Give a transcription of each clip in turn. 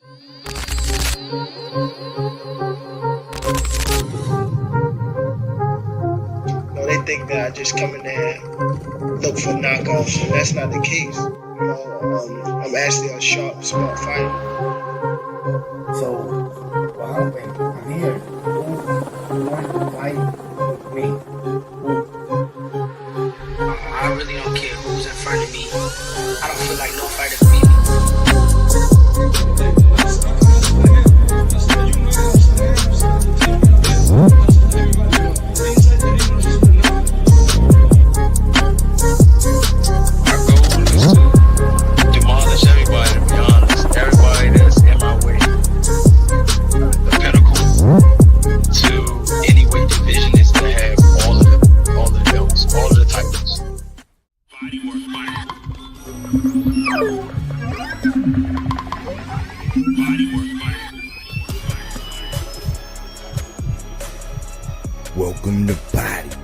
No, they think that I just come in there and look for knockoffs, and that's not the case. I'm actually a sharp, smart fighter. So, well, I'm here. Who wants to fight me? I really don't care who's in front of me. I don't feel like no fighter beat me. Welcome to Bodywork.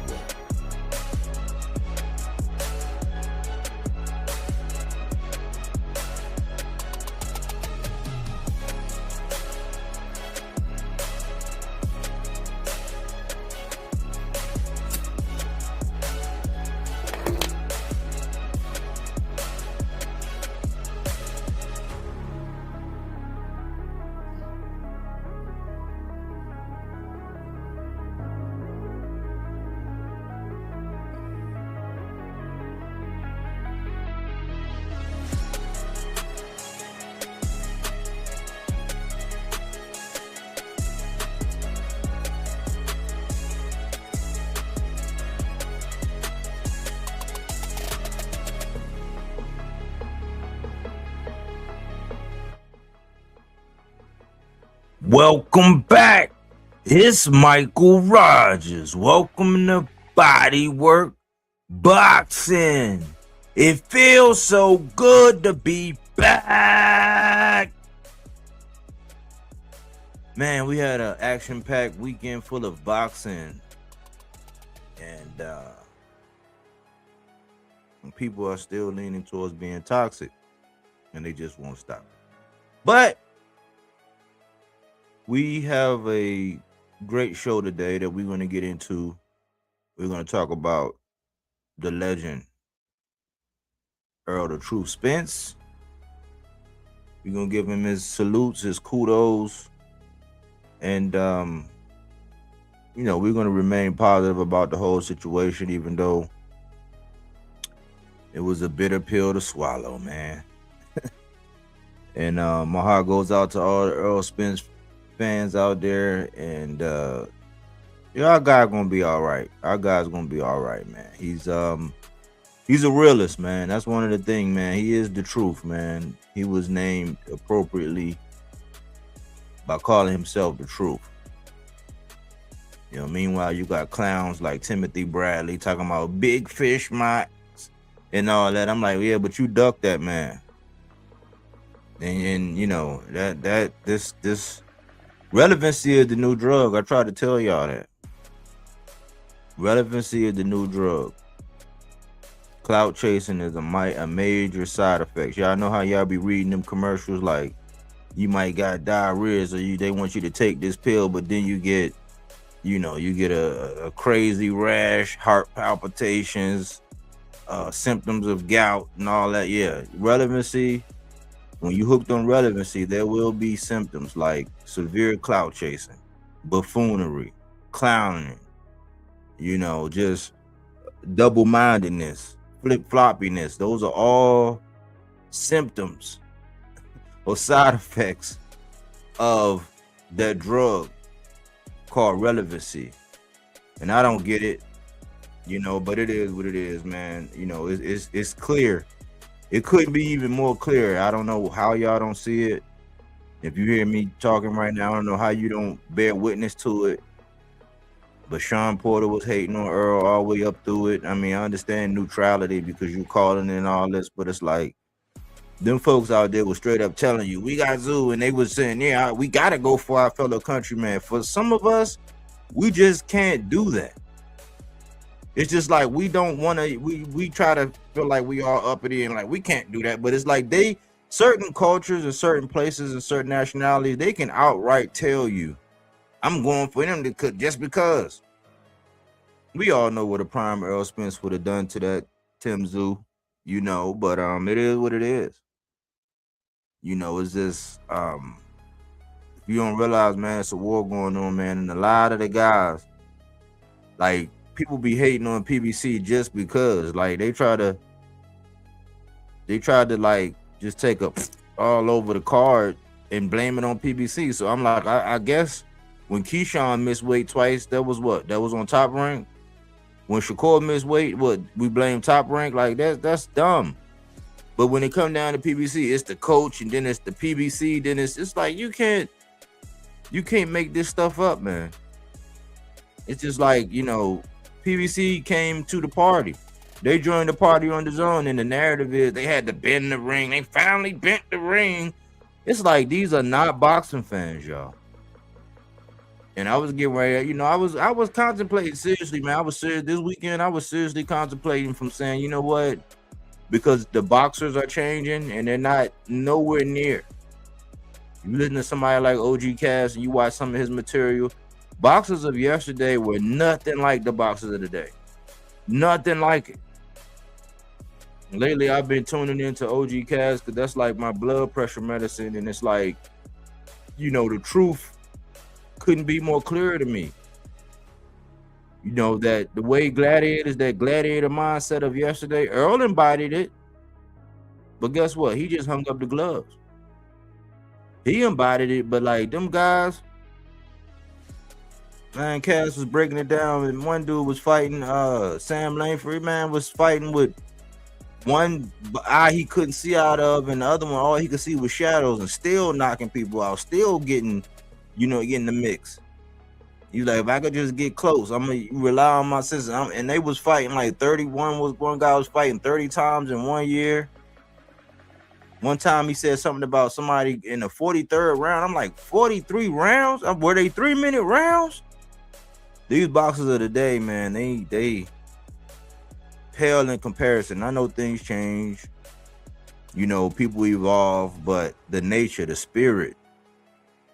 Welcome back. It's Michael Rogers. Welcome to Bodywork Boxing. It feels so good to be back. Man, we had an action-packed weekend full of boxing. And people are still leaning towards being toxic. And they just won't stop. But we have a great show today that we're going to get into. We're going to talk about the legend, Errol the Truth Spence. We're going to give him his salutes, his kudos. And, we're going to remain positive about the whole situation, even though it was a bitter pill to swallow, man. And my heart goes out to all the Errol Spence fans out there, and our guy gonna be all right. Our guy's gonna be all right, man. He's a realist, man. That's one of the things, man. He is the truth, man. He was named appropriately by calling himself the truth. Meanwhile, you got clowns like Timothy Bradley talking about big fish mites and all that. I'm like, yeah, but you ducked that, man. And this relevancy is the new drug. I tried to tell y'all that. Relevancy is the new drug. Clout chasing is a major side effect. Y'all know how y'all be reading them commercials like you might got diarrhea, so they want you to take this pill, but then you get, a crazy rash, heart palpitations, symptoms of gout and all that. Yeah, relevancy. When you hooked on relevancy, there will be symptoms like severe clout chasing, buffoonery, clowning, just double-mindedness, flip-floppiness. Those are all symptoms or side effects of that drug called relevancy. And I don't get it, but it is what it is, man. It's clear. It could be even more clear. I don't know how y'all don't see it. If you hear me talking right now, I don't know how you don't bear witness to it. But Sean Porter was hating on Earl all the way up through it. I mean, I understand neutrality because you calling in all this, but it's like them folks out there was straight up telling you, we got Tszyu, and they was saying, yeah, we got to go for our fellow countryman. For some of us, we just can't do that. It's just like we don't want to, we try to feel like we are uppity and like we can't do that. But it's like they certain cultures and certain places and certain nationalities, they can outright tell you, I'm going for them just because. We all know what a prime Errol Spence would have done to that Tszyu, you know, but it is what it is. You know, it's just if you don't realize, man, it's a war going on, man, and a lot of the guys, like, people be hating on PBC just because, like, they tried to like just take up all over the card and blame it on PBC. So I'm like, I guess when Keyshawn missed weight twice, that was on Top Rank. When Shakur missed weight, we blame Top Rank? Like, that's dumb. But when it come down to PBC, it's the coach, and then it's the PBC, then it's like you can't make this stuff up, man. It's just like, you know, PBC came to the party. They joined the party on the zone, and the narrative is they had to bend the ring. They finally bent the ring. It's like, these are not boxing fans, y'all. And I was getting ready, you know, I was contemplating seriously, man. I was serious this weekend. I was seriously contemplating from saying, you know what? Because the boxers are changing and they're not nowhere near. You listen to somebody like OG Cass and you watch some of his material. Boxers of yesterday were nothing like the boxers of today. Nothing like it. Lately, I've been tuning into OG Cass because that's like my blood pressure medicine. And it's like, you know, the truth couldn't be more clear to me. You know, that the way Gladiators, that gladiator mindset of yesterday, Earl embodied it. But guess what? He just hung up the gloves. He embodied it, but like them guys, man, Cass was breaking it down, and one dude was fighting, Sam Langford, man, was fighting with one eye he couldn't see out of, and the other one, all he could see was shadows, and still knocking people out, still getting, you know, getting the mix. He's like, if I could just get close, I'm gonna rely on my senses. And they was fighting like 31. One guy was fighting 30 times in 1 year. One time he said something about somebody in the 43rd round. I'm like, 43 rounds? Were they 3-minute rounds? These boxers of the day, man, they pale in comparison. I know things change, you know, people evolve, but the nature, the spirit,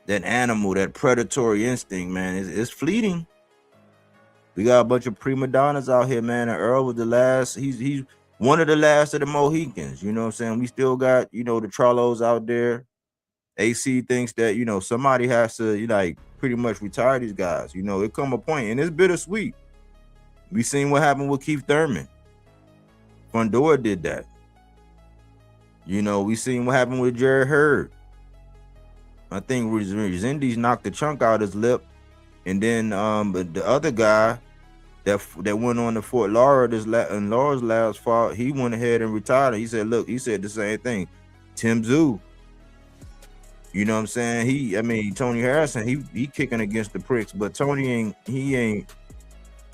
that animal, that predatory instinct, man, is fleeting. We got a bunch of prima donnas out here, man. And Earl was the last. He's one of the last of the Mohicans. You know what I'm saying? We still got, you know, the Trollos out there. AC thinks that, you know, somebody has to, you know, like, pretty much retire these guys. You know, it come a point, and it's bittersweet. We seen what happened with Keith Thurman. Fundora did that. You know, we seen what happened with Jared Hurd. I think Resendiz knocked the chunk out his lip, and then the other guy that went on to Fort Laura in Laura's last fight, he went ahead and retired. He said, look, he said the same thing. Tszyu, you know what I'm saying? Tony Harrison, he kicking against the pricks, but Tony ain't.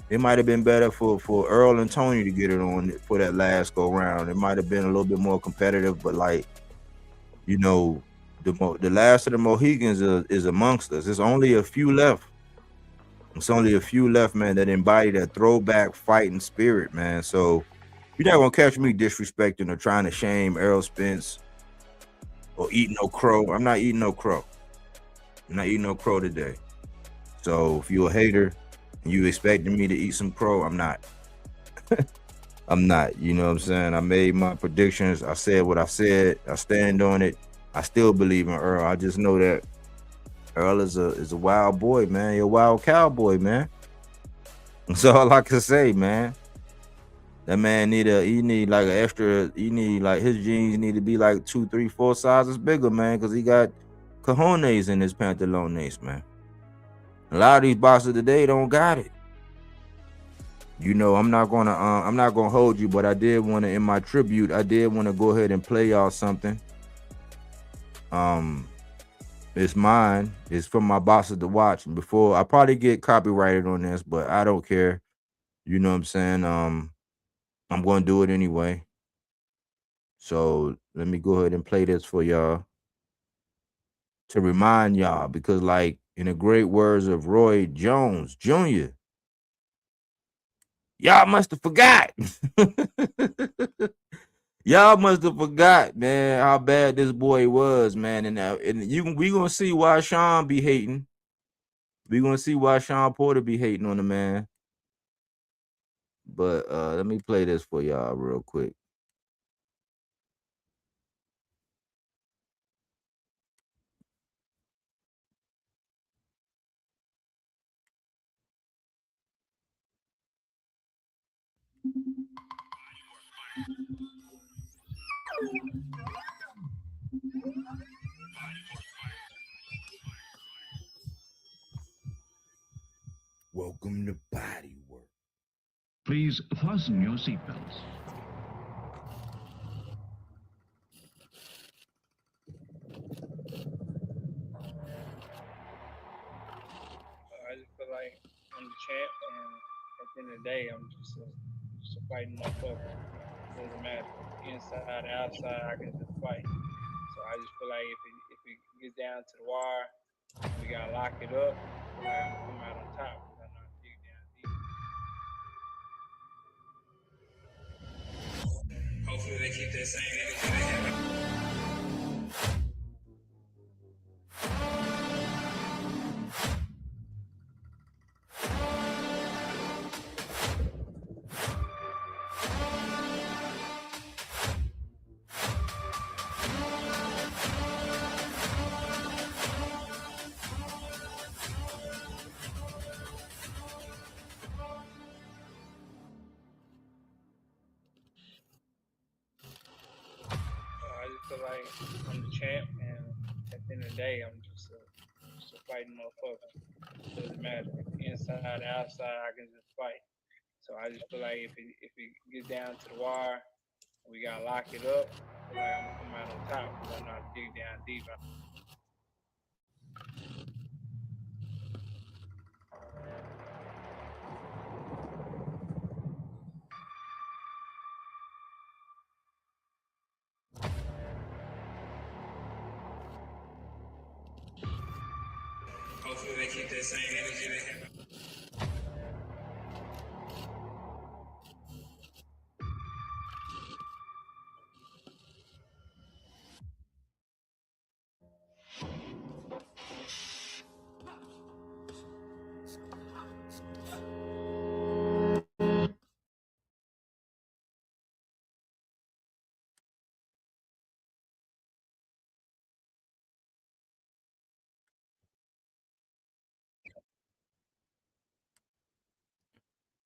It might have been better for Earl and Tony to get it on for that last go round. It might have been a little bit more competitive, but like, you know, the last of the Mohicans is amongst us. There's only a few left. It's only a few left, man, that embody that throwback fighting spirit, man. So you're not gonna catch me disrespecting or trying to shame Errol Spence or eating no crow. I'm not eating no crow. I'm not eating no crow today. So if you're a hater and you expecting me to eat some crow, I'm not. I'm not. You know what I'm saying? I made my predictions. I said what I said. I stand on it. I still believe in Earl. I just know that Earl is a wild boy, man. You're a wild cowboy, man. That's all I can say, man. That man need like an extra. He need like his jeans need to be like 2, 3, 4 sizes bigger, man, because he got cojones in his pantalones, man. A lot of these boxers today don't got it. You know, I'm not gonna hold you, but I did want to, in my tribute, I did want to go ahead and play y'all something. It's mine. It's from my boxers to watch. And before I probably get copyrighted on this, but I don't care. You know what I'm saying? I'm going to do it anyway. So let me go ahead and play this for y'all to remind y'all, because like in the great words of Roy Jones Jr., y'all must have forgot. Y'all must have forgot, man, how bad this boy was, man. And we gonna see why Sean be hating. We gonna see why Sean Porter be hating on the man. But let me play this for y'all real quick. Welcome to Bodywork. Please fasten your seatbelts. I just feel like I'm the champ, and at the end of the day, I'm just a fighting motherfucker. Doesn't matter, inside or outside, I can just fight. So I just feel like if it gets down to the wire, we gotta lock it up. I feel like I'm gonna come out on top. I know I dig down deep. Hopefully they keep that same energy they have. I just feel like I'm the champ, and at the end of the day, I'm just a fighting motherfucker. Doesn't matter, inside or outside, I can just fight. So I just feel like if it gets down to the wire, we gotta lock it up. I feel like I'm gonna come out on top because I know how to dig down deep. Hopefully they keep that same energy they have.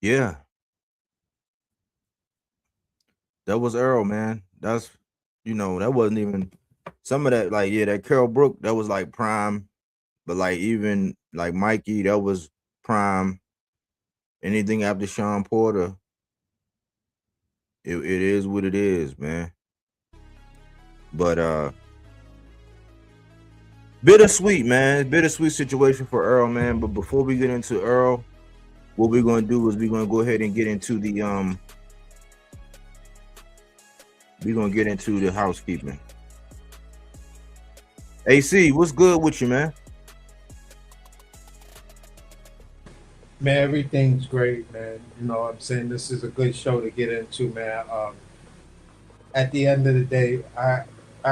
Yeah, that was Earl, man. That's that wasn't even some of that, like, yeah, that Carol Brook, that was like prime, but like even like Mikey, that was prime. Anything after Sean Porter, it is what it is, man. But bittersweet, man. Bittersweet situation for Earl, man. But before we get into Earl, what we're gonna do is we're gonna go ahead and get into the housekeeping. AC, what's good with you, man? Man, everything's great, man. You know what I'm saying? This is a good show to get into, man. At the end of the day, I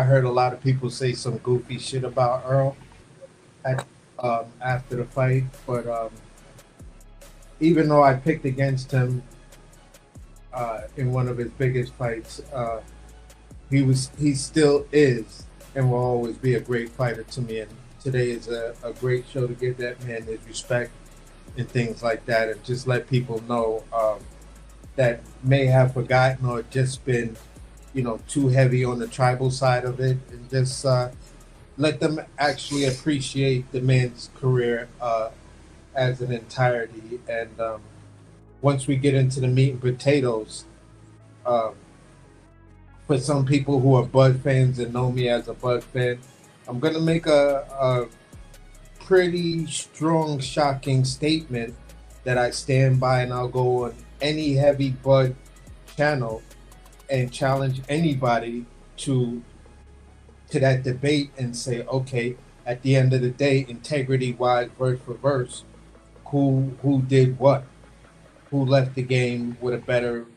heard a lot of people say some goofy shit about Earl at, after the fight, but even though I picked against him in one of his biggest fights, he still is and will always be a great fighter to me. And today is a great show to give that man his respect and things like that, and just let people know that may have forgotten or just been, too heavy on the tribal side of it, and just let them actually appreciate the man's career as an entirety. And once we get into the meat and potatoes, um, for some people who are Bud fans and know me as a Bud fan, I'm gonna make a pretty strong, shocking statement that I stand by, and I'll go on any heavy Bud channel and challenge anybody to that debate and say, okay, at the end of the day, integrity wise, verse for verse, who did what, who left the game with a better,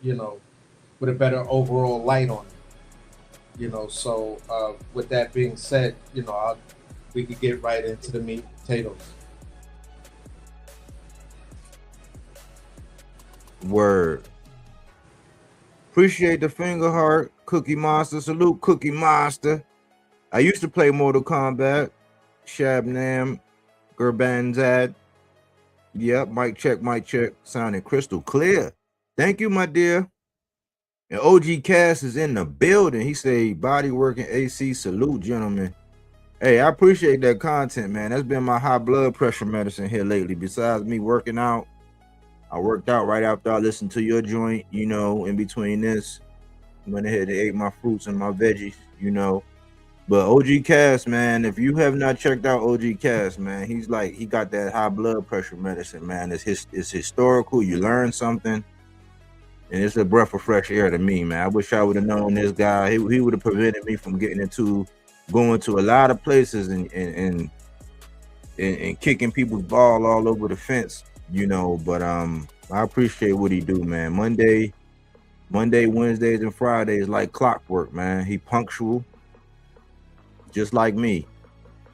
with a better overall light on it. You know, so with that being said, you know, we could get right into the meat and potatoes. Word. Appreciate the finger heart, Cookie Monster. Salute, Cookie Monster. I used to play Mortal Kombat. Shabnam, Gurbanzad. Yep, mic check. Sounding crystal clear. Thank you, my dear. And OG Cass is in the building. He say, Bodywork and AC. Salute, gentlemen. Hey, I appreciate that content, man. That's been my high blood pressure medicine here lately. Besides me working out, I worked out right after I listened to your joint, you know, in between this. Went ahead and ate my fruits and my veggies, you know. But OG Cass, man, if you have not checked out OG Cass, man, he got that high blood pressure medicine, man. It's historical. You learn something. And it's a breath of fresh air to me, man. I wish I would have known this guy. He would have prevented me from going to a lot of places and kicking people's ball all over the fence, you know. But I appreciate what he do, man. Monday, Wednesdays, and Fridays like clockwork, man. He punctual, just like me.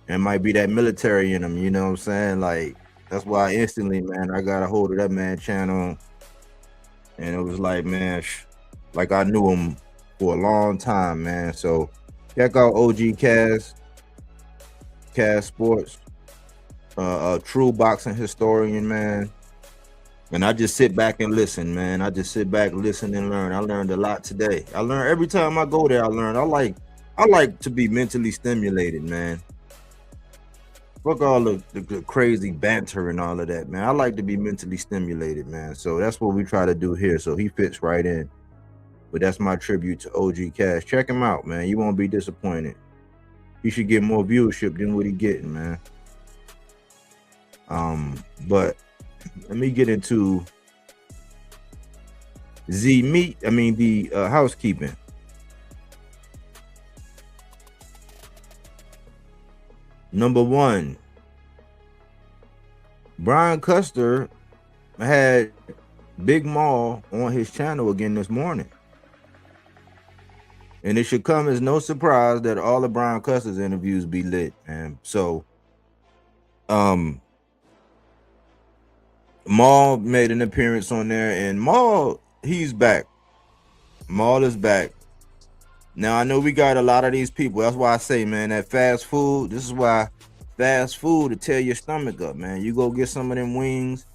And might be that military in him, you know what I'm saying? Like, that's why instantly, man, I got a hold of that man channel. And it was like, man, like I knew him for a long time, man. So check out OG Cass Sports, a true boxing historian, man. And I just sit back and listen, man. I just sit back, listen, and learn. I learned a lot today. I learn every time I go there. I learn. I like to be mentally stimulated, man. Fuck all the crazy banter and all of that, man. I like to be mentally stimulated, man. So that's what we try to do here. So he fits right in. But that's my tribute to OG Cash. Check him out, man. You won't be disappointed. He should get more viewership than what he getting, man. But let me get into the housekeeping. Number one, Brian Custer had Big Maul on his channel again this morning. And it should come as no surprise that all of Brian Custer's interviews be lit, man. So, Maul made an appearance on there, and Maul, he's back. Maul is back. Now, I know we got a lot of these people. That's why I say, man, that fast food, this is why fast food to tear your stomach up, man. You go get some of them wings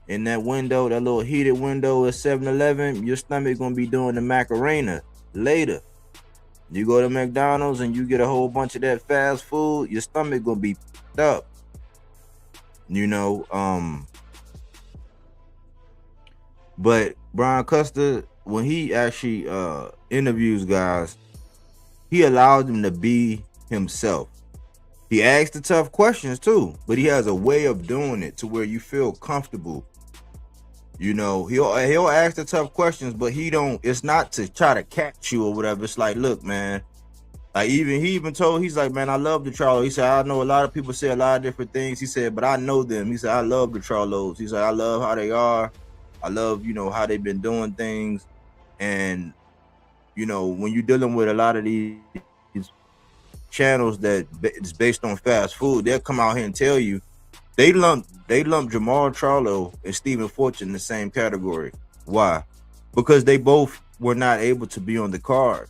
in that window, that little heated window at 7-Eleven, your stomach going to be doing the Macarena later. You go to McDonald's and you get a whole bunch of that fast food, your stomach going to be up. You know, but Brian Custer, when he actually interviews guys, he allowed them to be himself. He asks the tough questions too, but he has a way of doing it to where you feel comfortable. You know, he'll ask the tough questions, but it's not to try to catch you or whatever. It's like, look, man, like he even told, he's like, man, I love the Charlos. He said, I know a lot of people say a lot of different things. He said, but I know them. He said, I love the Charlos. He said, I love how they are. I love, you know, how they've been doing things. And, you know, when you're dealing with a lot of these channels that is based on fast food, they'll come out here and tell you they lump Jamal Charlo and Stephen Fortune in the same category. Why? Because they both were not able to be on the card.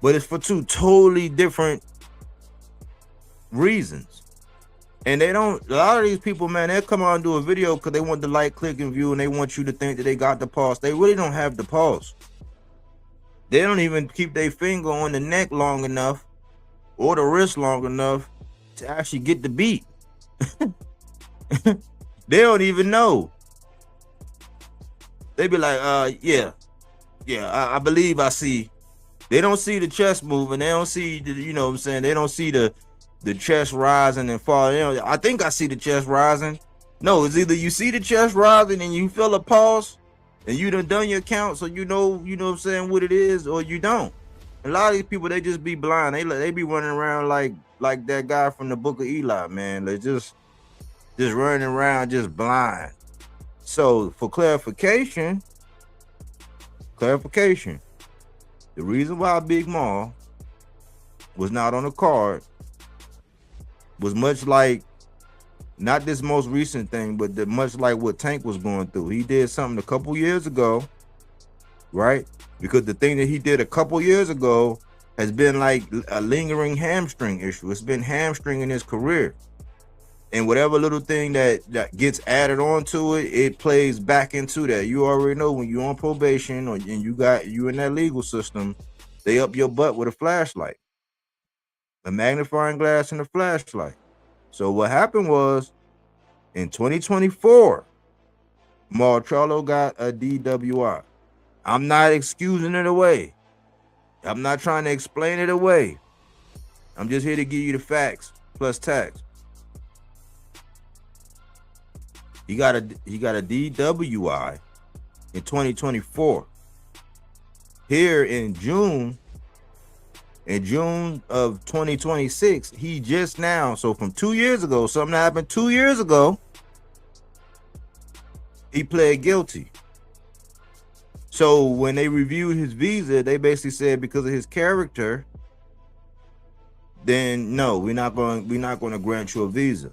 But it's for two totally different reasons. And a lot of these people, man, they'll come out and do a video because they want the like, click, and view, and they want you to think that they got the pulse. They really don't have the pulse. They don't even keep their finger on the neck long enough or the wrist long enough to actually get the beat. They don't even know. They be like, I believe I see. They don't see the chest moving. They don't see the, you know what I'm saying? They don't see the chest rising and falling. You know, I think I see the chest rising. No, it's either you see the chest rising and you feel a pulse and you done your count, so you know what I'm saying, what it is, or you don't. A lot of these people, they just be blind. They be running around like that guy from the Book of Eli, man. They just running around just blind. So for clarification, the reason why Big Maul was not on the card was much like, not this most recent thing, but much like what Tank was going through. He did something a couple years ago, right? Because the thing that he did a couple years ago has been like a lingering hamstring issue. It's been hamstringing his career. And whatever little thing that gets added on to it, it plays back into that. You already know when you're on probation and you in that legal system, they up your butt with a flashlight, a magnifying glass and a flashlight. So what happened was in 2024, Marcello got a DWI. I'm not excusing it away. I'm not trying to explain it away. I'm just here to give you the facts plus tax. He got a DWI in 2024. Here in June of 2026, he just now, so from 2 years ago, something happened 2 years ago, he pled guilty. So when they reviewed his visa, they basically said because of his character, then no, we're not going to grant you a visa.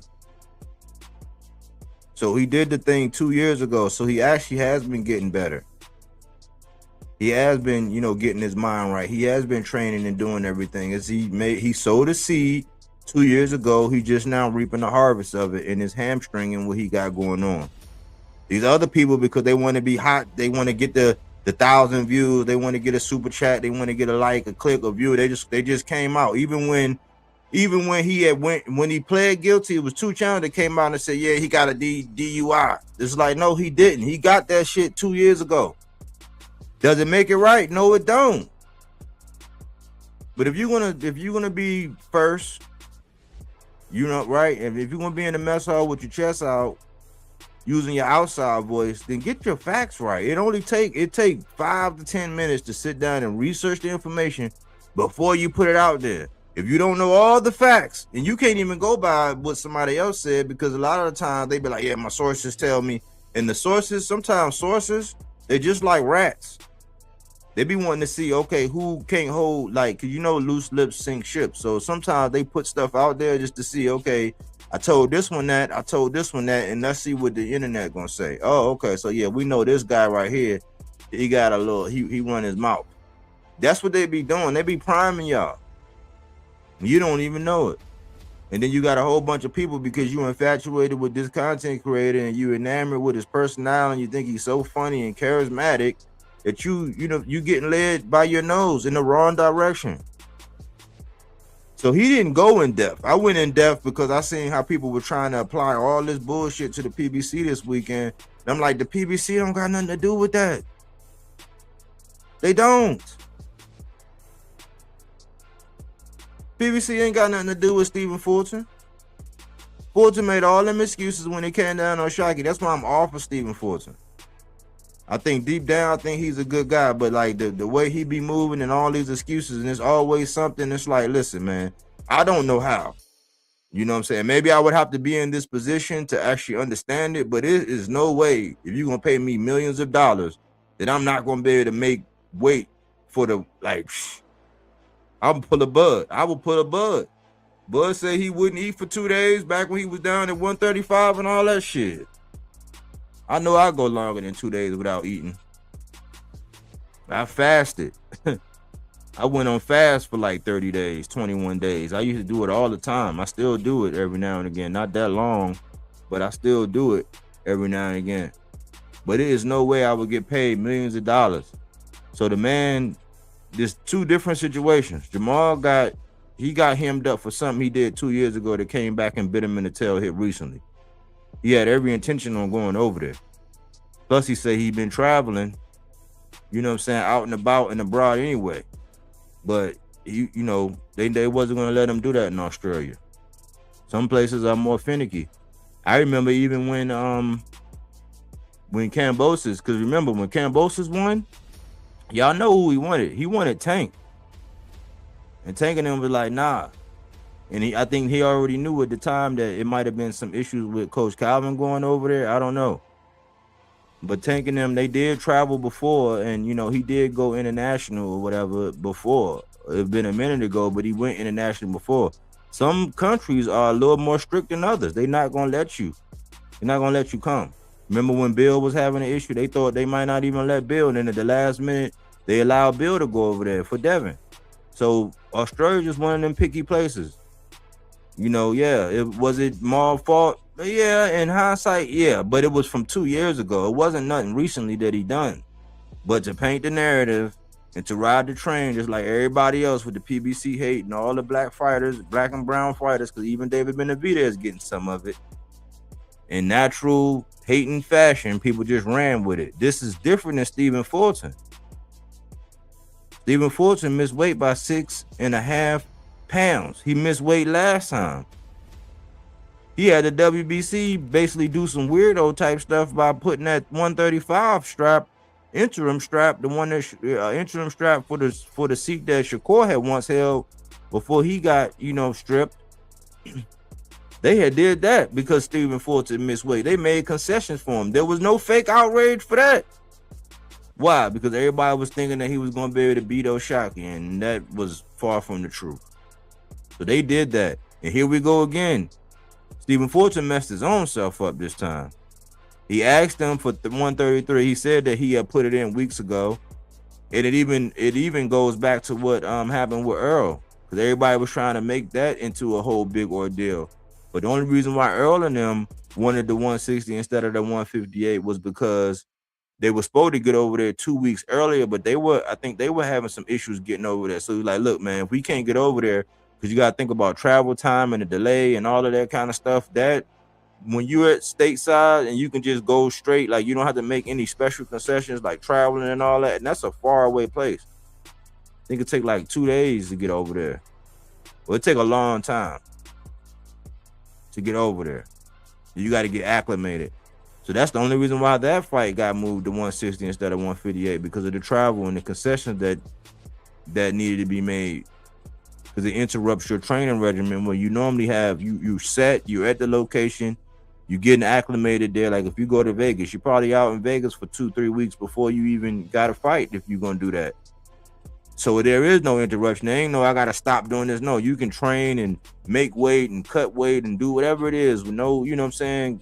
So he did the thing 2 years ago. So he actually has been getting better. He has been, getting his mind right. He has been training and doing everything. As he sowed a seed 2 years ago. He just now reaping the harvest of it, and his hamstring and what he got going on. These other people, because they want to be hot, they want to get the 1,000 views, they want to get a super chat, they want to get a like, a click, a view. They just came out. Even when he pled guilty, it was 2 channels that came out and said, yeah, he got a DUI. It's like, no, he didn't. He got that shit 2 years ago. Does it make it right? No, it don't. But if you're gonna be first, right? And if you're gonna be in the mess hall with your chest out, using your outside voice, then get your facts right. It take 5 to 10 minutes to sit down and research the information before you put it out there. If you don't know all the facts, and you can't even go by what somebody else said, because a lot of the time they be like, yeah, my sources tell me. And the sometimes sources, they're just like rats. They be wanting to see, okay, who can't hold, like, cause loose lips sink ships. So sometimes they put stuff out there just to see, okay, I told this one that, and let's see what the internet gonna say. Oh, okay, so yeah, we know this guy right here, he got a little, he run his mouth. That's what they be doing. They be priming y'all. You don't even know it. And then you got a whole bunch of people, because you infatuated with this content creator and you enamored with his personality, and you think he's so funny and charismatic that you getting led by your nose in the wrong direction. So he didn't go in depth. I went in depth because I seen how people were trying to apply all this bullshit to the PBC this weekend. And I'm like, the PBC don't got nothing to do with that. They don't. PBC ain't got nothing to do with Stephen Fulton. Fulton made all them excuses when he came down on Shockey. That's why I'm all for Stephen Fulton. I think deep down, I think he's a good guy, but like the way he be moving and all these excuses, and it's always something. It's like, listen, man, I don't know how. You know what I'm saying? Maybe I would have to be in this position to actually understand it, but it is no way, if you're gonna pay me millions of dollars, that I'm not gonna be able to wait for the, like, I'm pull a Bud. I will pull a Bud. Bud said he wouldn't eat for 2 days back when he was down at 135 and all that shit. I know I go longer than 2 days without eating. I fasted. I went on fast for like 30 days, 21 days. I used to do it all the time. I still do it every now and again. Not that long, but I still do it every now and again. But it is no way I would get paid millions of dollars. So the man, there's 2 different situations. Jamal got hemmed up for something he did 2 years ago that came back and bit him in the tail hit recently. He had every intention on going over there. Plus, he said he'd been traveling, out and about and abroad anyway. But, they wasn't going to let him do that in Australia. Some places are more finicky. I remember even when Kambosos, because remember, when Kambosos won, y'all know who he wanted. He wanted Tank. And Tank and them was like, nah. And I think he already knew at the time that it might have been some issues with Coach Calvin going over there. I don't know. But Tank and them, they did travel before, and he did go international or whatever before. It's been a minute ago, but he went international before. Some countries are a little more strict than others. They're not gonna let you. They're not gonna let you come. Remember when Bill was having an issue? They thought they might not even let Bill, and then at the last minute, they allowed Bill to go over there for Devin. So Australia just one of them picky places. You know, yeah. Was it Maul's fault? Yeah, in hindsight, yeah. But it was from 2 years ago. It wasn't nothing recently that he done. But to paint the narrative and to ride the train just like everybody else with the PBC hate and all the black fighters, black and brown fighters, because even David Benavidez is getting some of it. In natural hating fashion, people just ran with it. This is different than Stephen Fulton. Stephen Fulton missed weight by 6.5 pounds. He missed weight last time. He had the WBC basically do some weirdo type stuff by putting that 135 strap, interim strap, the one that interim strap for the seat that Shakur had once held before he got, you know, stripped. They had did that because Stephen Fulton missed weight. They made concessions for him. There was no fake outrage for that. Why? Because everybody was thinking that he was going to be able to beat O'Shaquie, and that was far from the truth. So they did that. And here we go again. Stephen Fulton messed his own self up this time. He asked him for 133. He said that he had put it in weeks ago. And it even goes back to what happened with Errol. Because everybody was trying to make that into a whole big ordeal. But the only reason why Errol and them wanted the 160 instead of the 158 was because they were supposed to get over there 2 weeks earlier, but I think they were having some issues getting over there. So he's like, look, man, if we can't get over there, because you got to think about travel time and the delay and all of that kind of stuff, that when you're at stateside and you can just go straight, like you don't have to make any special concessions like traveling and all that, and that's a far away place. I think it take like 2 days to get over there. Well, it take a long time to get over there. You got to get acclimated. So that's the only reason why that fight got moved to 160 instead of 158, because of the travel and the concessions that needed to be made. Because it interrupts your training regimen where you normally have you're at the location, you're getting acclimated there. Like if you go to Vegas, you're probably out in Vegas for 2-3 weeks before you even got a fight if you're gonna do that. So there is no interruption. There ain't no I gotta stop doing this. No, you can train and make weight and cut weight and do whatever it is with no, you know what I'm saying,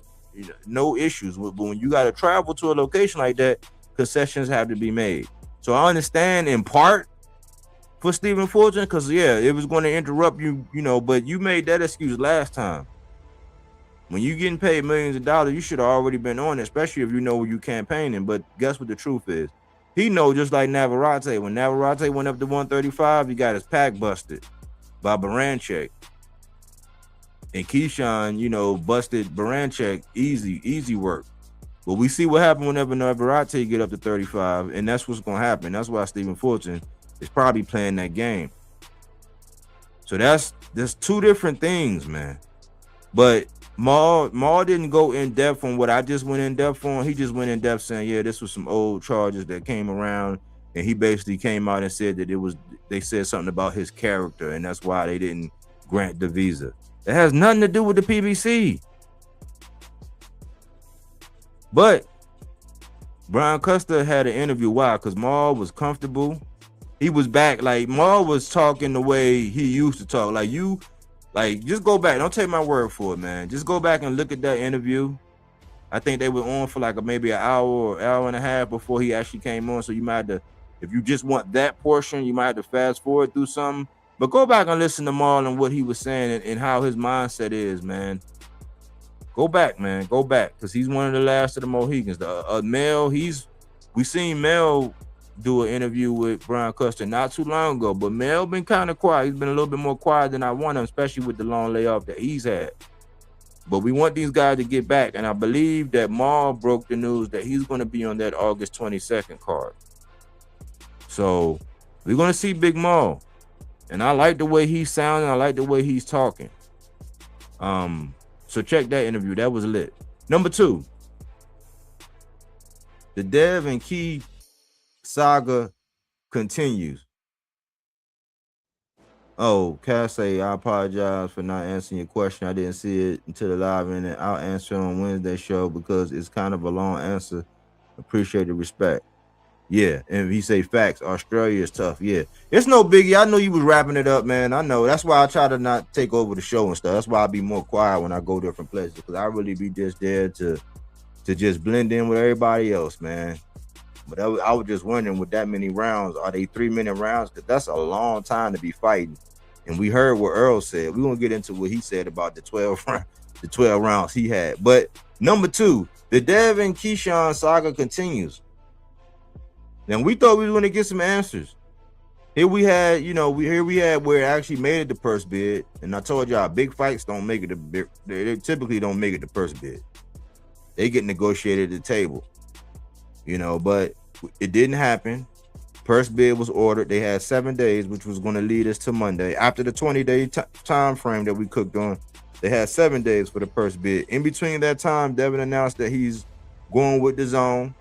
no issues. But when you gotta travel to a location like that, concessions have to be made. So I understand in part for Stephen Fulton, because yeah, it was going to interrupt you, you know, but you made that excuse last time. When you getting paid millions of dollars, you should have already been on it, especially if you know where you campaigning. But guess what the truth is? He know, just like Navarrete. When Navarrete went up to 135, he got his pack busted by Baranchek. And Keyshawn, you know, busted Baranchek easy work. But we see what happened whenever Navarrete get up to 35, and that's what's going to happen. That's why Stephen Fulton is probably playing that game. So there's two different things, man. But Maul didn't go in depth on what I just went in depth on. He just went in depth saying, yeah, this was some old charges that came around, and he basically came out and said that they said something about his character, and that's why they didn't grant the visa. It has nothing to do with the PBC. But Brian Custer had an interview. Why? Because Maul was comfortable. He was back. Like Maul was talking the way he used to talk. Just go back. Don't take my word for it, man. Just go back and look at that interview. I think they were on for like maybe an hour or hour and a half before he actually came on. So you might have to, if you just want that portion, you might have to fast forward through something. But go back and listen to Maul and what he was saying and how his mindset is, man. Go back, man. Go back, because he's one of the last of the Mohicans. Mel, we seen Mel do an interview with Brian Custer not too long ago, but Mel been kind of quiet. He's been a little bit more quiet than I want him, especially with the long layoff that he's had. But we want these guys to get back, and I believe that Maul broke the news that he's going to be on that August 22nd card. So we're going to see Big Maul, and I like the way he's sounding. I like the way he's talking. So check that interview. That was lit. Number 2, the Dev and Key saga continues. Oh, Cassie, I apologize for not answering your question. I didn't see it until the live, and I'll answer on Wednesday show because it's kind of a long answer. Appreciate the respect. Yeah, and he say facts. Australia is tough. Yeah, it's no biggie. I know you was wrapping it up, man. I know. That's why I try to not take over the show and stuff. That's why I be more quiet when I go different places, because I really be just there to just blend in with everybody else, man. But I was just wondering, with that many rounds, are they 3-minute rounds? Because that's a long time to be fighting. And we heard what Earl said. We won't get into what he said about the 12 rounds he had. But number 2, the Devin Keyshawn saga continues. Now we thought we were going to get some answers. Here we had, where it actually made it the purse bid. And I told y'all, big fights don't make it they typically don't make it the purse bid. They get negotiated at the table. But it didn't happen. Purse bid was ordered. They had 7 days, which was going to lead us to Monday. After the 20-day time frame that we cooked on, they had 7 days for the purse bid. In between that time, Devin announced that he's going with the zone.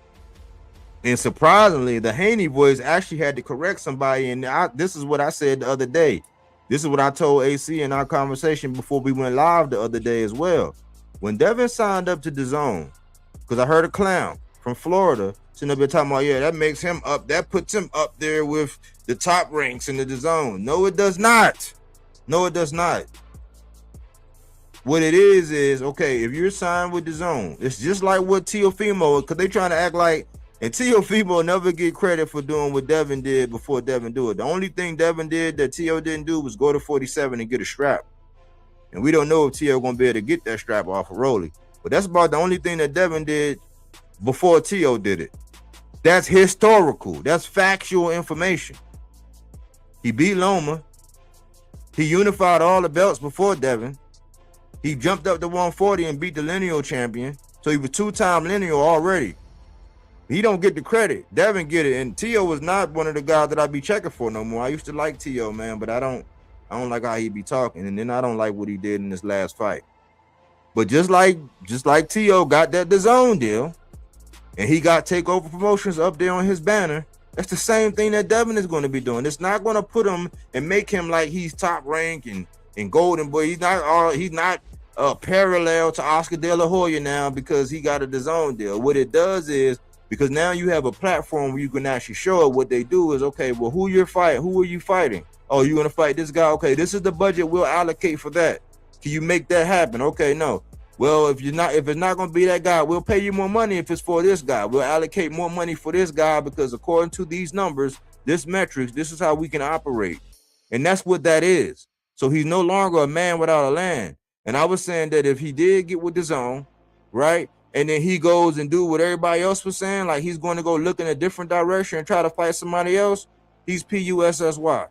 And surprisingly, the Haney boys actually had to correct somebody. And this is what I said the other day. This is what I told AC in our conversation before we went live the other day as well. When Devin signed up to the zone, because I heard a clown from Florida sitting up there talking about, yeah, that makes him up. That puts him up there with the top ranks in the zone. No, it does not. No, it does not. What it is, okay, if you're signed with the zone, it's just like what Teofimo, because they trying to act like, and Teofimo never get credit for doing what Devin did before Devin do it. The only thing Devin did that Teo didn't do was go to 47 and get a strap. And we don't know if Teo going to be able to get that strap off of Rolly. But that's about the only thing that Devin did before Teo did it. That's historical. That's factual information. He beat Loma. He unified all the belts before Devin. He jumped up to 140 and beat the lineal champion. So he was 2-time lineal already. He don't get the credit. Devin get it. And Teo was not one of the guys that I be checking for no more. I used to like Teo, man, but I don't like how he be talking. And then I don't like what he did in this last fight. But just like Teo got that DAZN deal, and he got Takeover Promotions up there on his banner, that's the same thing that Devin is going to be doing. It's not going to put him and make him like he's top rank and golden boy. He's not parallel to Oscar De La Hoya now because he got a DAZN deal. What it does is, because now you have a platform where you can actually show it. What they do is, okay, well, who are you fighting? Oh, you're going to fight this guy? Okay, this is the budget we'll allocate for that. Can you make that happen? Okay, no. Well, if it's not going to be that guy, we'll pay you more money if it's for this guy. We'll allocate more money for this guy because according to these numbers, this metrics, this is how we can operate. And that's what that is. So he's no longer a man without a land. And I was saying that if he did get with the zone, right, and then he goes and do what everybody else was saying, like he's going to go look in a different direction and try to fight somebody else, he's PUSSY.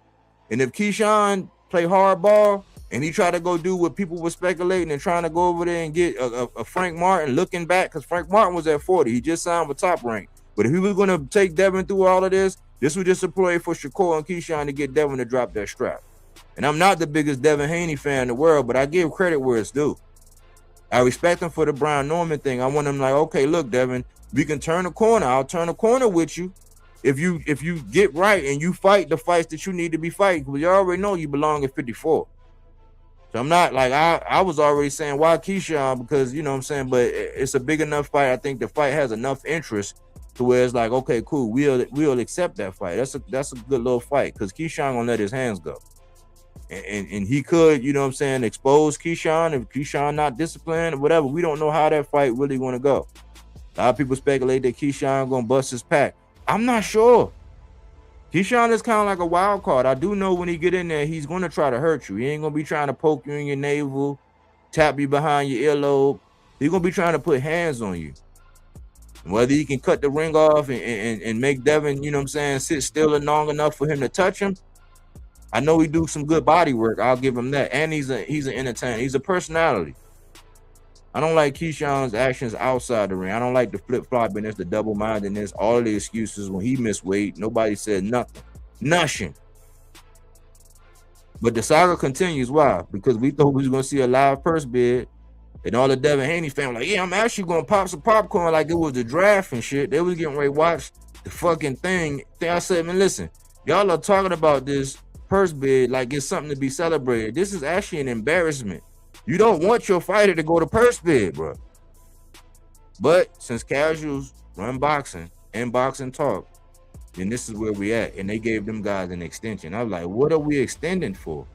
And if Keyshawn play hardball and he try to go do what people were speculating and trying to go over there and get a Frank Martin looking back, because Frank Martin was at 40. He just signed with Top Rank. But if he was going to take Devin through all of this was just a play for Shakur and Keyshawn to get Devin to drop that strap. And I'm not the biggest Devin Haney fan in the world, but I give credit where it's due. I respect him for the Brian Norman thing. I want him like, okay, look, Devin, we can turn the corner. I'll turn the corner with you if you get right and you fight the fights that you need to be fighting. Because you already know you belong at 54. So I'm not like, I was already saying, why Keyshawn? Because, you know what I'm saying, but it's a big enough fight. I think the fight has enough interest to where it's like, okay, cool, we'll accept that fight. That's a good little fight because Keyshawn gonna let his hands go. And he could, you know what I'm saying, expose Keyshawn if Keyshawn not disciplined or whatever. We don't know how that fight really going to go. A lot of people speculate that Keyshawn going to bust his pack. I'm not sure. Keyshawn is kind of like a wild card. I do know when he get in there, he's going to try to hurt you. He ain't going to be trying to poke you in your navel, tap you behind your earlobe. He's going to be trying to put hands on you. Whether he can cut the ring off and make Devin, you know what I'm saying, sit still long enough for him to touch him. I know he do some good body work. I'll give him that. And he's an entertainer. He's a personality. I don't like Keyshawn's actions outside the ring. I don't like the flip-floppiness, the double-mindedness, all of the excuses when he missed weight. Nobody said nothing. Nothing. But the saga continues. Why? Because we thought we was going to see a live purse bid. And all the Devin Haney fans like, yeah, I'm actually going to pop some popcorn like it was the draft and shit. They was getting ready to watch the fucking thing. I said, man, listen, y'all are talking about this purse bid like it's something to be celebrated. This is actually an embarrassment. You don't want your fighter to go to purse bid, bro. But since casuals run boxing and boxing talk, then this is where we at. And they gave them guys an extension. I was like, what are we extending for?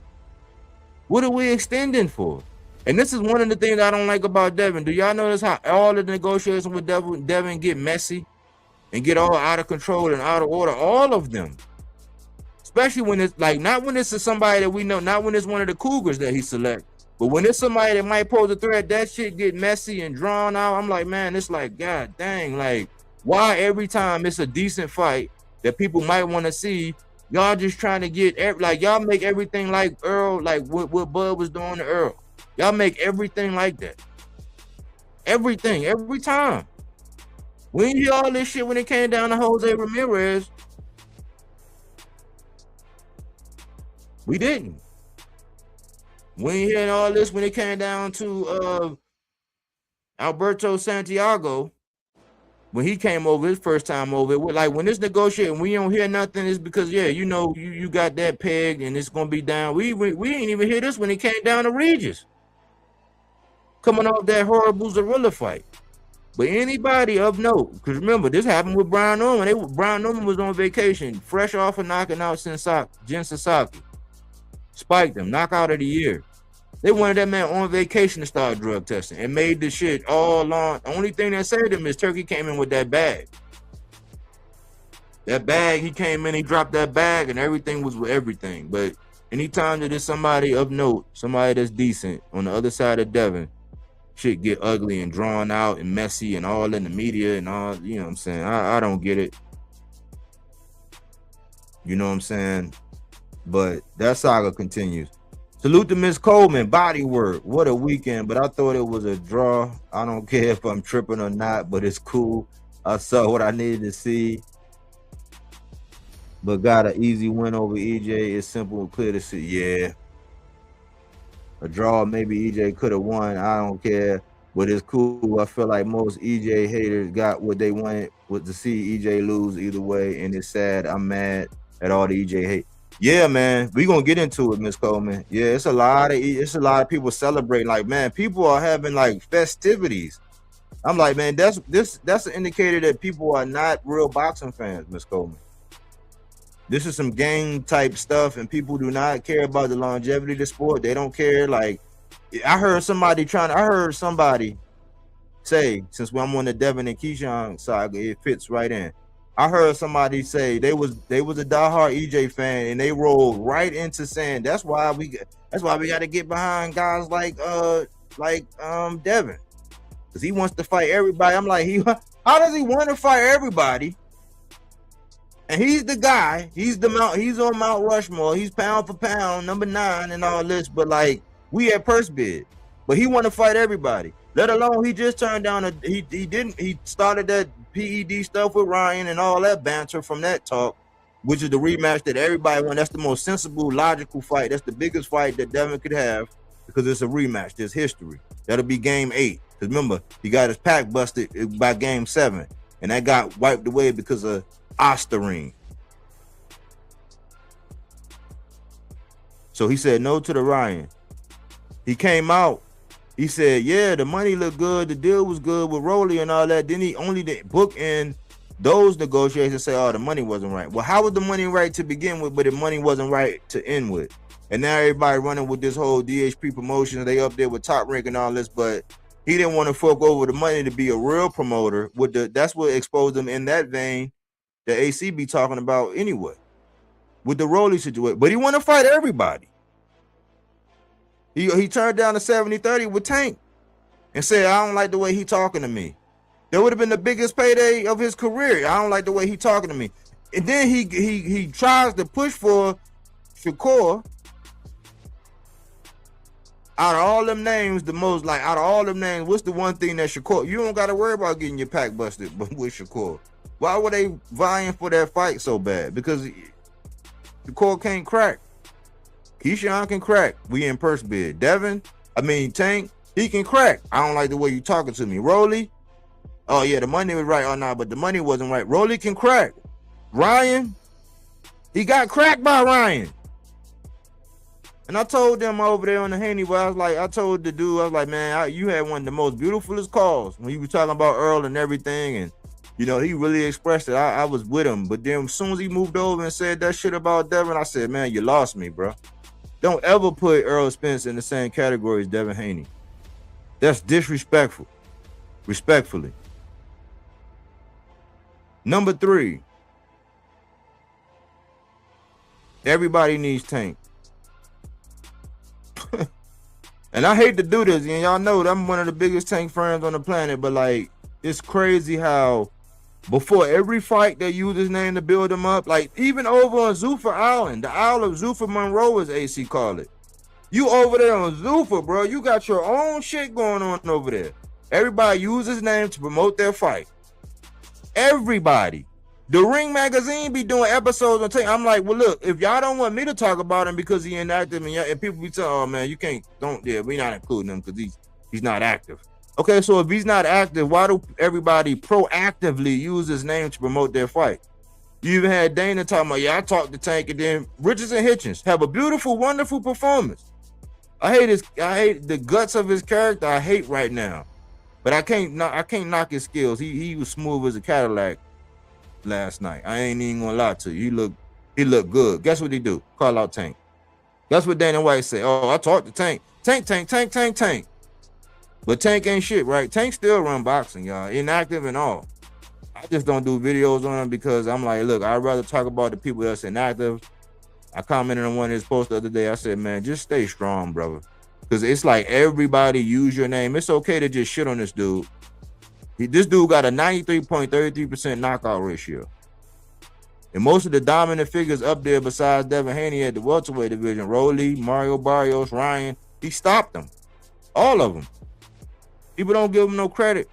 What are we extending for? And this is one of the things I don't like about Devin. Do y'all notice how all of the negotiations with Devin get messy and get all out of control and out of order? All of them. Especially when it's like, not when it's somebody that we know, not when it's one of the Cougars that he select, but when it's somebody that might pose a threat, that shit get messy and drawn out. I'm like, man, it's like, God dang, like, why every time it's a decent fight that people might want to see, y'all just trying to get, like, y'all make everything like Earl, like what Bud was doing to Earl. Y'all make everything like that. Everything, every time. We didn't hear all this shit when it came down to Jose Ramirez. We didn't. We ain't hearing all this when it came down to Alberto Santiago. When he came over his first time over, like when this negotiating, we don't hear nothing. It's because, yeah, you know, you got that pegged and it's gonna be down. We ain't even hear this when it came down to Regis, coming off that horrible Zorilla fight. But anybody of note, because remember, this happened with Brian Norman. Brian Norman was on vacation, fresh off of knocking out Jen Sasaki. Spiked him, knockout of the year. They wanted that man on vacation to start drug testing and made the shit all along. The only thing that saved him is Turkey came in with that bag. That bag, he came in, he dropped that bag, and everything was with everything. But anytime that there's somebody of note, somebody that's decent on the other side of Devin, shit get ugly and drawn out and messy and all in the media and all, you know what I'm saying? I don't get it. You know what I'm saying? But that saga continues. Salute to Miss Coleman, Bodywork. What a weekend, but I thought it was a draw. I don't care if I'm tripping or not, but it's cool. I saw what I needed to see. But got an easy win over EJ. It's simple and clear to see. Yeah. A draw, maybe EJ could have won. I don't care, but it's cool. I feel like most EJ haters got what they wanted, was to see EJ lose either way, and it's sad. I'm mad at all the EJ hate. Yeah, man, we gonna get into it, Miss Coleman. Yeah, it's a lot of people celebrating. Like, man, people are having like festivities. I'm like, man, that's an indicator that people are not real boxing fans, Miss Coleman. This is some gang type stuff, and people do not care about the longevity of the sport. They don't care. Like, I heard somebody say, since I'm on the Devin and Keyshawn saga, it fits right in. I heard somebody say they was a diehard EJ fan, and they rolled right into saying that's why we got to get behind guys like Devin, because he wants to fight everybody. I'm like, how does he want to fight everybody? And he's the guy. He's on Mount Rushmore. He's pound for pound, number 9 and all this. But like, we at purse bid, but he want to fight everybody. Let alone he just turned down he started that PED stuff with Ryan and all that banter from that talk, which is the rematch that everybody won. That's the most sensible, logical fight. That's the biggest fight that Devin could have, because it's a rematch. There's history. That'll be game 8. Because remember, he got his pack busted by game 7, and that got wiped away because of Osterine. So he said no to the Ryan. He came out. He said, yeah, the money looked good. The deal was good with Rolly and all that. Then he only did book in those negotiations and say, oh, the money wasn't right. Well, how was the money right to begin with, but the money wasn't right to end with? And now everybody running with this whole DHP promotion. They up there with Top Rank and all this, but he didn't want to fork over the money to be a real promoter. That's what exposed him in that vein that AC be talking about anyway, with the Rolly situation. But he want to fight everybody. He turned down the 70-30 with Tank and said, I don't like the way he talking to me. That would have been the biggest payday of his career. I don't like the way he talking to me. And then he tries to push for Shakur. Out of all them names, out of all them names, what's the one thing that Shakur, you don't got to worry about getting your pack busted with Shakur. Why were they vying for that fight so bad? Because Shakur can't crack. Keyshawn can crack. We in purse bid. Tank, he can crack. I don't like the way you talking to me. Rolly, oh yeah, the money was right. Oh no, but the money wasn't right. Rolly can crack. Ryan, he got cracked by Ryan. And I told them over there on the Haney, I told the dude, I was like, man, you had one of the most beautifulest calls when you were talking about Earl and everything, and You know, he really expressed it. I was with him, but then as soon as he moved over and said that shit about Devin, I said, man, you lost me, bro. Don't ever put Errol Spence in the same category as Devin Haney. That's disrespectful. Respectfully. Number 3. Everybody needs Tank. And I hate to do this, and y'all know that I'm one of the biggest Tank fans on the planet, but like, it's crazy how before every fight they use his name to build him up, like even over on Zuffa Island, the Isle of Zuffa Monroe as AC call it. You over there on Zuffa, bro, you got your own shit going on over there. Everybody use his name to promote their fight. Everybody. The Ring Magazine be doing episodes on Tank. I'm like, well, look, if y'all don't want me to talk about him because he inactive, and people be telling, oh man, you can't, we not including him because he's not active. Okay, so if he's not active, why do everybody proactively use his name to promote their fight? You even had Dana talking about, yeah, I talked to Tank, and then Richards and Hitchens have a beautiful, wonderful performance. I hate the guts of his character. I hate right now, but I can't knock his skills. He was smooth as a Cadillac last night. I ain't even gonna lie to you. He looked good. Guess what he do? Call out Tank. That's what Dana White said. Oh, I talked to Tank. Tank. But Tank ain't shit, right? Tank still run boxing, y'all. Inactive and all. I just don't do videos on him because I'm like, look, I'd rather talk about the people that's inactive. I commented on one of his posts the other day. I said, man, just stay strong, brother. Because it's like everybody use your name. It's okay to just shit on this dude. This dude got a 93.33% knockout ratio. And most of the dominant figures up there besides Devin Haney at the welterweight division, Rolly, Mario Barrios, Ryan, he stopped them. All of them. People don't give him no credit.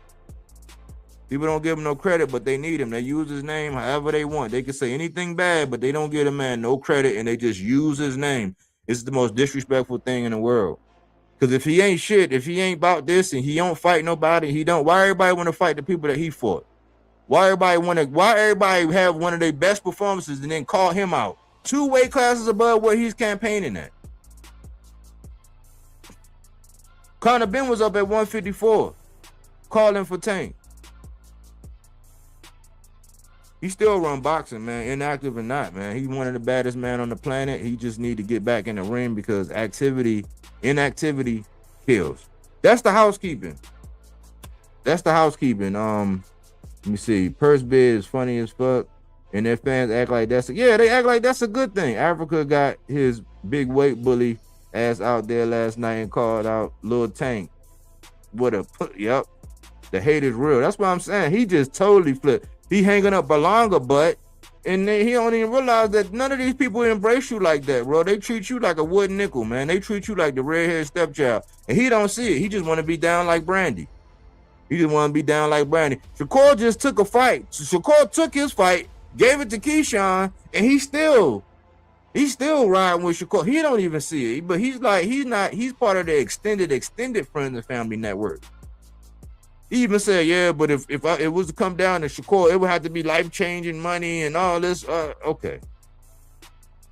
But they need him. They use his name however they want. They can say anything bad, but they don't give the man no credit, and they just use his name. It's the most disrespectful thing in the world. Because if he ain't shit, if he ain't about this, and he don't fight nobody, why everybody want to fight the people that he fought? Why everybody have one of their best performances and then call him out? 2 weight classes above where he's campaigning at. Conor Ben was up at 154, calling for Tank. He still run boxing, man, inactive or not, man. He's one of the baddest men on the planet. He just need to get back in the ring because inactivity kills. That's the housekeeping. Let me see. Purse bid is funny as fuck, and their fans act like they act like that's a good thing. Africa got his big weight bully ass out there last night and called out Lil Tank. Yep. The hate is real. That's what I'm saying. He just totally flipped. He hanging up Belonga butt, and then he don't even realize that none of these people embrace you like that, bro. They treat you like a wooden nickel, man. They treat you like the redhead stepchild, and he don't see it. He just want to be down like Brandy. Shakur just took a fight. Shakur took his fight, gave it to Keyshawn, and he's still riding with Shakur. He don't even see it, but he's part of the extended friends and family network. He even said, yeah, but if it was to come down to Shakur, it would have to be life-changing money and all this. Okay.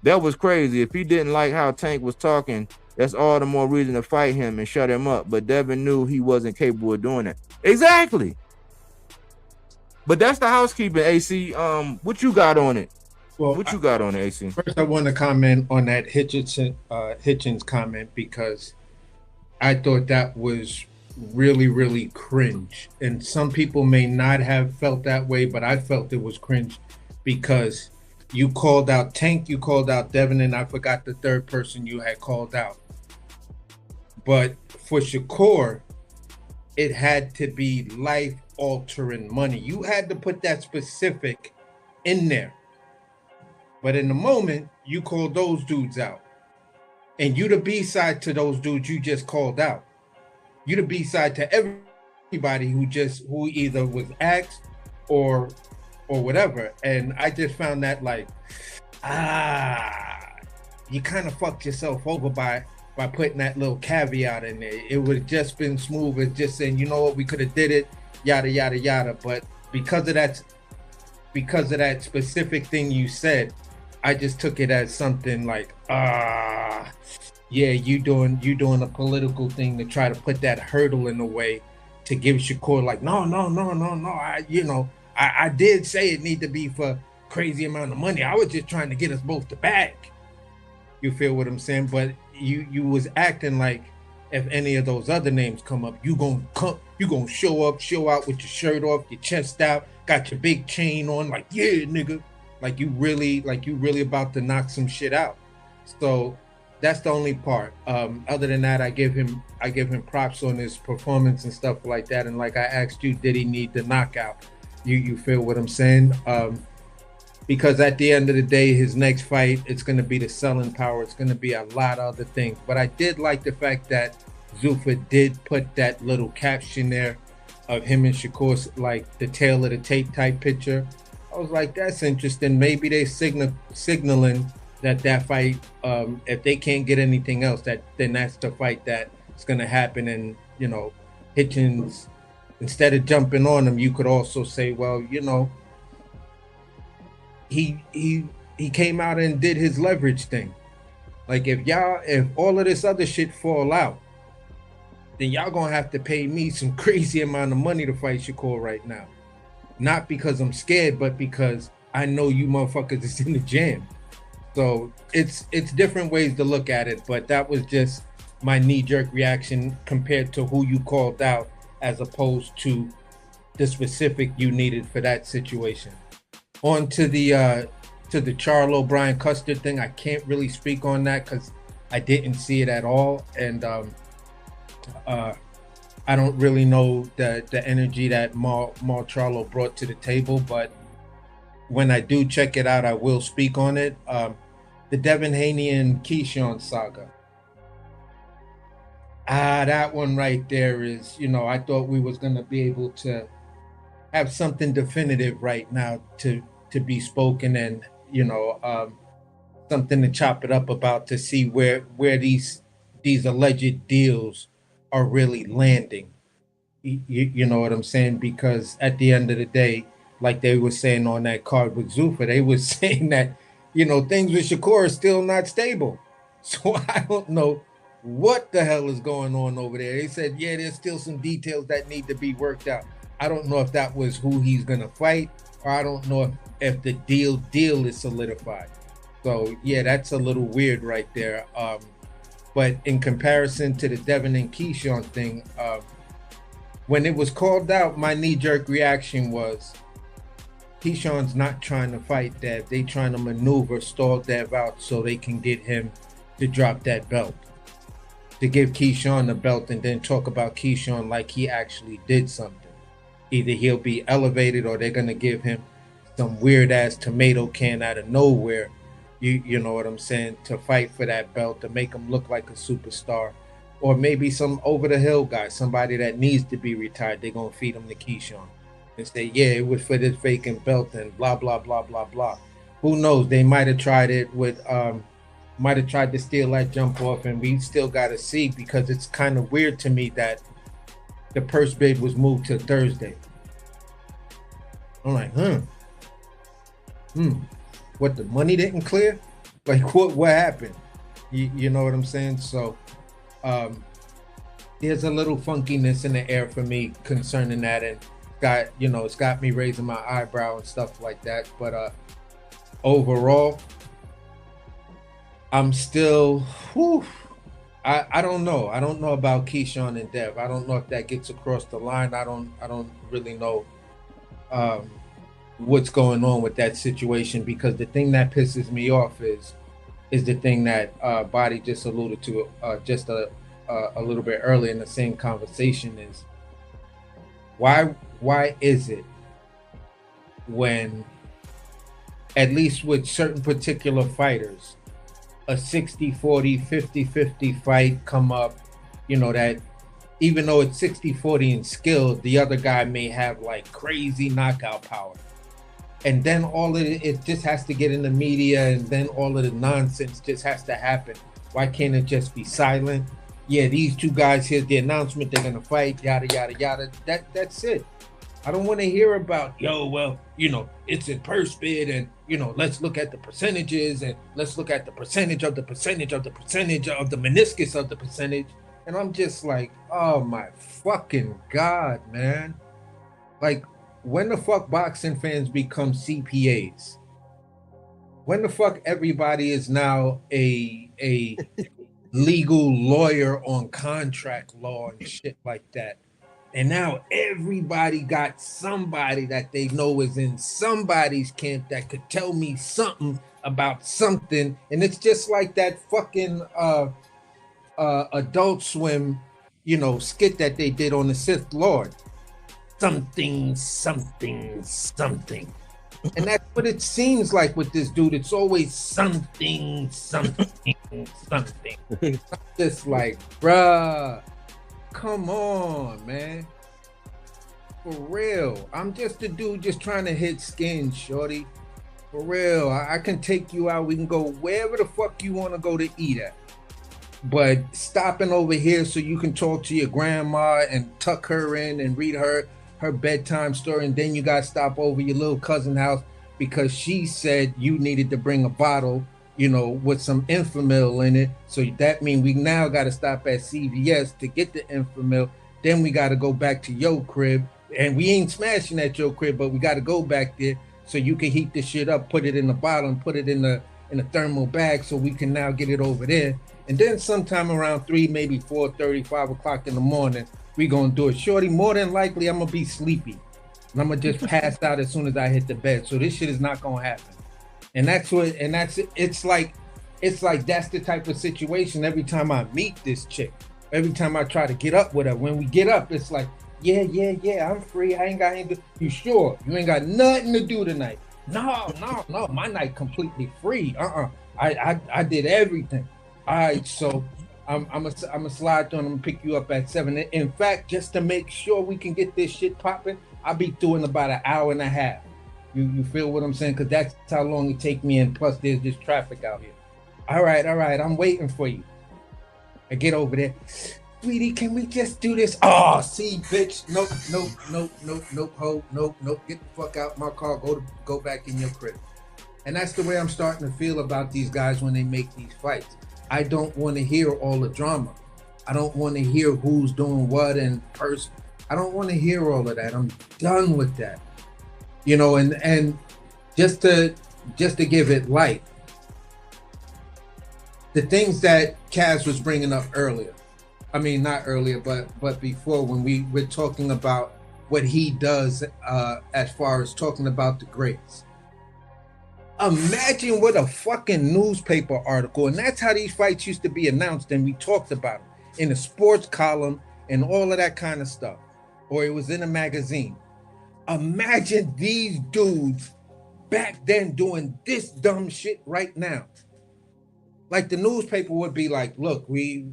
That was crazy. If he didn't like how Tank was talking, that's all the more reason to fight him and shut him up. But Devin knew he wasn't capable of doing that. Exactly. But that's the housekeeping, AC. What you got on it? Well, what you got on it, AC? First, I want to comment on that Hitchens comment because I thought that was really, really cringe. And some people may not have felt that way, but I felt it was cringe because you called out Tank, you called out Devin, and I forgot the third person you had called out. But for Shakur, it had to be life-altering money. You had to put that specific in there. But in the moment, you called those dudes out. And you the B-side to those dudes you just called out. You the B-side to everybody who either was asked or whatever. And I just found that like, you kind of fucked yourself over by putting that little caveat in there. It would have just been smooth as just saying, you know what, we could have did it, yada, yada, yada. But because of that specific thing you said, I just took it as something like, yeah, you doing a political thing to try to put that hurdle in the way to give Shakur like, no. I did say it need to be for crazy amount of money. I was just trying to get us both the bag. You feel what I'm saying? But you was acting like if any of those other names come up, you gonna show out with your shirt off, your chest out, got your big chain on, like, yeah, nigga. Like you really about to knock some shit out. So that's the only part. Other than that, I give him props on his performance and stuff like that. And like I asked you, did he need the knockout? You feel what I'm saying? Because at the end of the day, his next fight, it's going to be the selling power. It's going to be a lot of other things. But I did like the fact that Zuffa did put that little caption there of him and Shakur, like the tail of the tape type picture. I was like, that's interesting. Maybe they signaling that fight, if they can't get anything else, then that's the fight that's going to happen. And, you know, Hitchens, instead of jumping on him, you could also say, well, you know, he came out and did his leverage thing. Like if all of this other shit fall out, then y'all gonna have to pay me some crazy amount of money to fight Shakur right now. Not because I'm scared, but because I know you motherfuckers is in the jam. So it's different ways to look at it, but that was just my knee-jerk reaction compared to who you called out as opposed to the specific you needed for that situation. On to the Charlo Brian Custer thing. I can't really speak on that because I didn't see it at all, and I don't really know the energy that Mar Charlo brought to the table. But when I do check it out, I will speak on it. The Devin Haney and Keyshawn saga. That one right there is, you know, I thought we was gonna be able to have something definitive right now to be spoken, and you know, something to chop it up about to see where these alleged deals are really landing. You know what I'm saying? Because at the end of the day, like they were saying on that card with Zuffa, they were saying that, you know, things with Shakur are still not stable. So I don't know what the hell is going on over there. They said, yeah, there's still some details that need to be worked out. I don't know if that was who he's gonna fight, or I don't know if the deal is solidified. So yeah, that's a little weird right there. But in comparison to the Devin and Keyshawn thing, when it was called out, my knee-jerk reaction was, Keyshawn's not trying to fight Dev. They trying to maneuver, stall Dev out so they can get him to drop that belt. To give Keyshawn the belt and then talk about Keyshawn like he actually did something. Either he'll be elevated or they're going to give him some weird-ass tomato can out of nowhere, you know what I'm saying, to fight for that belt, to make him look like a superstar. Or maybe some over-the-hill guy, somebody that needs to be retired, they're going to feed him to Keyshawn and say, yeah, it was for this vacant belt and blah, blah, blah, blah, blah. Who knows? They might have tried it with, might have tried to steal that jump off, and we still got to see, because it's kind of weird to me that the purse bid was moved to Thursday. I'm like, what, the money didn't clear? Like, what happened? You know what I'm saying? So there's a little funkiness in the air for me concerning that, and it's got me raising my eyebrow and stuff like that. But overall, I'm still, I don't know. I don't know about Keyshawn and Dev. I don't know if that gets across the line. I don't really know what's going on with that situation, because the thing that pisses me off is the thing that Body just alluded to just a little bit earlier in the same conversation, is why is it when, at least with certain particular fighters, a 60-40, 50-50 fight come up, you know, that even though it's 60-40 in skill, the other guy may have like crazy knockout power. And then all of it just has to get in the media, and then all of the nonsense just has to happen. Why can't it just be silent? Yeah, these two guys, here's the announcement, they're gonna fight, yada, yada, yada. That's it. I don't want to hear about, it's a purse bid, and, let's look at the percentages, and let's look at the percentage of the percentage of the percentage of the meniscus of the percentage. And I'm just like, oh my fucking God, man. Like, when the fuck boxing fans become CPAs? When the fuck everybody is now a legal lawyer on contract law and shit like that? And now everybody got somebody that they know is in somebody's camp that could tell me something about something. And it's just like that fucking Adult Swim, skit that they did on the Sith Lord. Something, something, something. And that's what it seems like with this dude. It's always something, something, something. I'm just like, bruh, come on, man. For real. I'm just a dude just trying to hit skin, shorty. For real. I can take you out. We can go wherever the fuck you want to go to eat at. But stopping over here so you can talk to your grandma and tuck her in and read her bedtime story, and then you got to stop over your little cousin's house because she said you needed to bring a bottle, with some Enfamil in it. So that means we now got to stop at CVS to get the Enfamil. Then we got to go back to your crib, and we ain't smashing at your crib, but we got to go back there so you can heat this shit up, put it in the bottle, and put it in a thermal bag so we can now get it over there. And then sometime around 3, maybe 4:30, 5 o'clock in the morning, we gonna do it. Shorty, more than likely, I'm gonna be sleepy. And I'm gonna just pass out as soon as I hit the bed. So this shit is not gonna happen. And it's like that's the type of situation every time I meet this chick. Every time I try to get up with her, when we get up, it's like, yeah, I'm free. I ain't got anything. You sure? You ain't got nothing to do tonight? No. My night completely free. I did everything. All right, so I'm gonna slide through and I'm gonna pick you up at 7. In fact, just to make sure we can get this shit popping, I'll be through in about an hour and a half. You feel what I'm saying? Because that's how long it take me, and plus there's this traffic out here. All right, I'm waiting for you. I get over there. Sweetie, can we just do this? Oh, see, bitch. Nope, ho, nope. Get the fuck out my car. Go back in your crib. And that's the way I'm starting to feel about these guys when they make these fights. I don't want to hear all the drama. I don't want to hear who's doing what and person. I don't want to hear all of that. I'm done with that. And just to give it light, the things that Kaz was bringing up earlier. I mean, not earlier, but before, when we were talking about what he does as far as talking about the greats. Imagine what a fucking newspaper article, and that's how these fights used to be announced, and we talked about them in a sports column and all of that kind of stuff, or it was in a magazine. Imagine these dudes back then doing this dumb shit right now. Like the newspaper would be like, look, we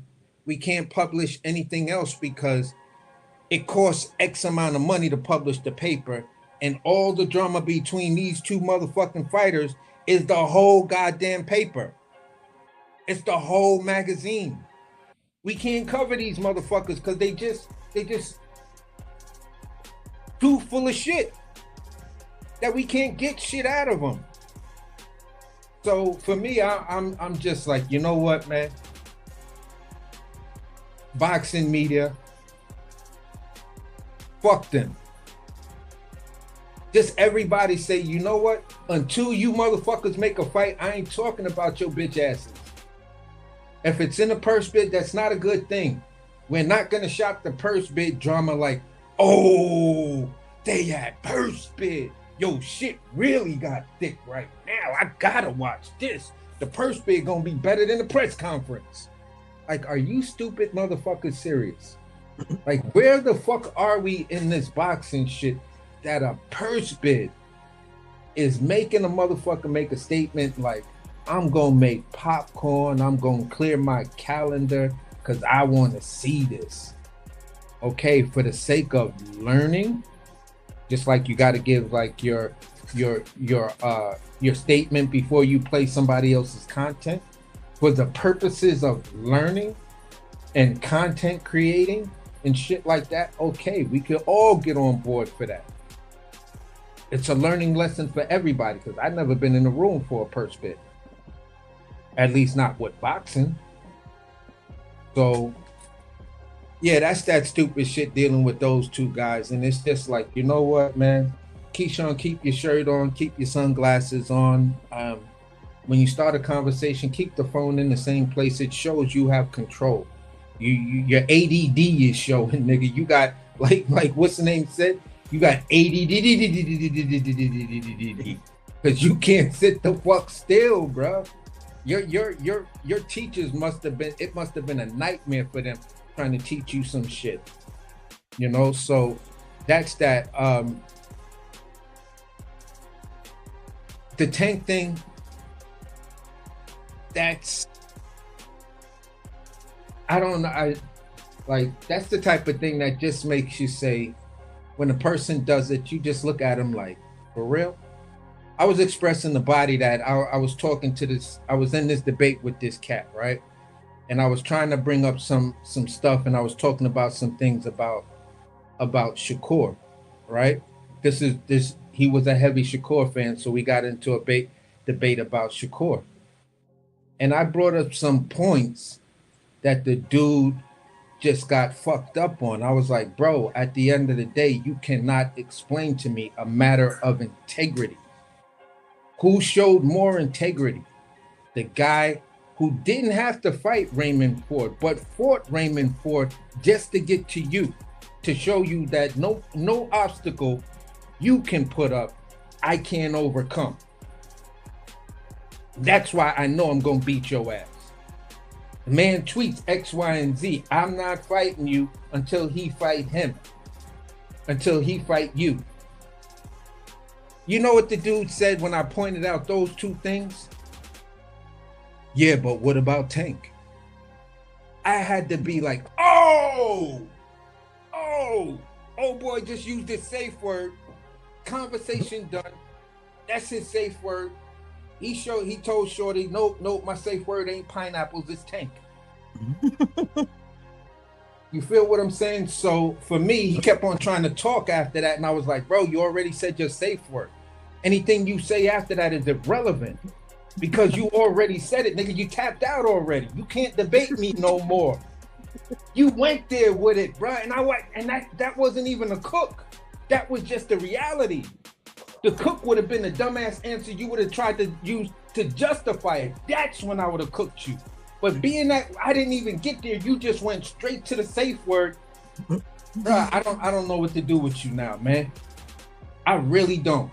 can't publish anything else because it costs X amount of money to publish the paper. And all the drama between these two motherfucking fighters is the whole goddamn paper. It's the whole magazine. We can't cover these motherfuckers because they just too full of shit that we can't get shit out of them. So for me, I'm just like, you know what, man? Boxing media, fuck them. Just everybody say, you know what? Until you motherfuckers make a fight, I ain't talking about your bitch asses. If it's in a purse bid, that's not a good thing. We're not gonna shop the purse bid drama like, oh, they had purse bid. Yo, shit really got thick right now. I gotta watch this. The purse bid gonna be better than the press conference. Like, are you stupid motherfuckers serious? Like, where the fuck are we in this boxing shit that a purse bid is making a motherfucker make a statement like, I'm gonna make popcorn, I'm gonna clear my calendar because I want to see this. Okay, for the sake of learning, just like you got to give like your statement before you play somebody else's content, for the purposes of learning and content creating and shit like that. Okay, we could all get on board for that. It's a learning lesson for everybody because I've never been in a room for a purse bid. At least not with boxing. So, yeah, that's that stupid shit dealing with those two guys. And it's just like, you know what, man? Keyshawn, keep your shirt on, keep your sunglasses on. When you start a conversation, keep the phone in the same place. It shows you have control. Your ADD is showing, nigga. You got like what's the name said? You got ADD because you can't sit the fuck still, bro. Your teachers must have been. It must have been a nightmare for them trying to teach you some shit. You know, so that's that. The tank thing. That's, I don't know. That's the type of thing that just makes you say, when a person does it, you just look at them like, for real? I was expressing the body that I was talking to this, I was in this debate with this cat, right? And I was trying to bring up some stuff, and I was talking about some things about Shakur, right? He was a heavy Shakur fan, so we got into a debate about Shakur. And I brought up some points that the dude just got fucked up on. I was like, bro, at the end of the day, you cannot explain to me a matter of integrity. Who showed more integrity? The guy who didn't have to fight Raymond Ford, but fought Raymond Ford just to get to you, to show you that no obstacle you can put up, I can't overcome. That's why I know I'm gonna beat your ass. The man tweets X, Y, and Z. I'm not fighting you until he fight him. Until he fight you. You know what the dude said when I pointed out those two things? Yeah, but what about Tank? I had to be like, oh boy, just used this safe word. Conversation done. That's his safe word. He told Shorty, nope, my safe word ain't pineapples, it's Tank. You feel what I'm saying? So for me, he kept on trying to talk after that, and I was like, bro, you already said your safe word. Anything you say after that is irrelevant because you already said it, nigga. You tapped out already. You can't debate me no more. You went there with it, bro, and that wasn't even a cook. That was just the reality. The cook would have been the dumbass answer you would have tried to use to justify it. That's when I would have cooked you. But being that I didn't even get there, you just went straight to the safe word. Bruh, I don't know what to do with you now, man. I really don't.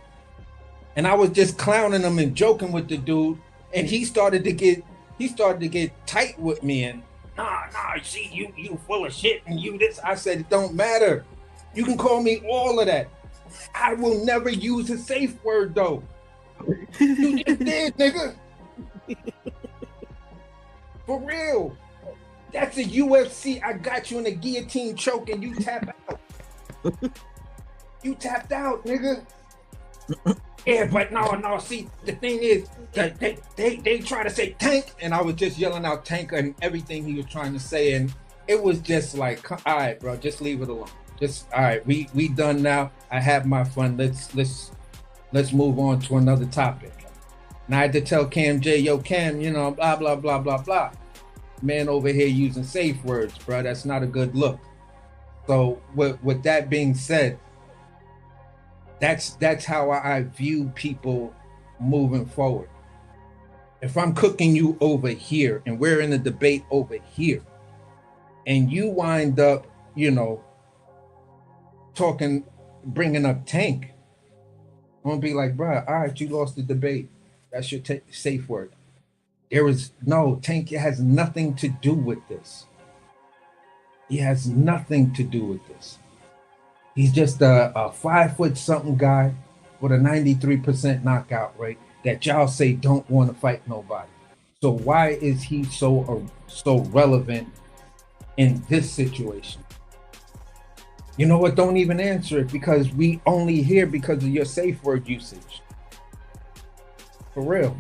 And I was just clowning him and joking with the dude, and he started to get tight with me and nah, see, you full of shit and you this. I said, it don't matter. You can call me all of that. I will never use a safe word though. You just did, nigga. For real. That's a UFC. I got you in a guillotine choke and you tap out. You tapped out, nigga. Yeah, but no. See, the thing is, they try to say Tank, and I was just yelling out Tank and everything he was trying to say, and it was just like, all right, bro, just leave it alone. Just all right, we done now. I had my fun. Let's move on to another topic. And I had to tell Cam J, yo, Cam, you know, blah blah blah blah blah. Man over here using safe words, bro. That's not a good look. So with that being said, that's how I view people moving forward. If I'm cooking you over here and we're in a debate over here, and you wind up, you know, bringing up Tank, I'm gonna be like, bro, all right, you lost the debate. That's your safe word. Tank has nothing to do with this. He has nothing to do with this. He's just a 5-foot-something guy with a 93% knockout rate that y'all say don't want to fight nobody. So why is he so relevant in this situation? You know what? Don't even answer it because we only hear because of your safe word usage. For real.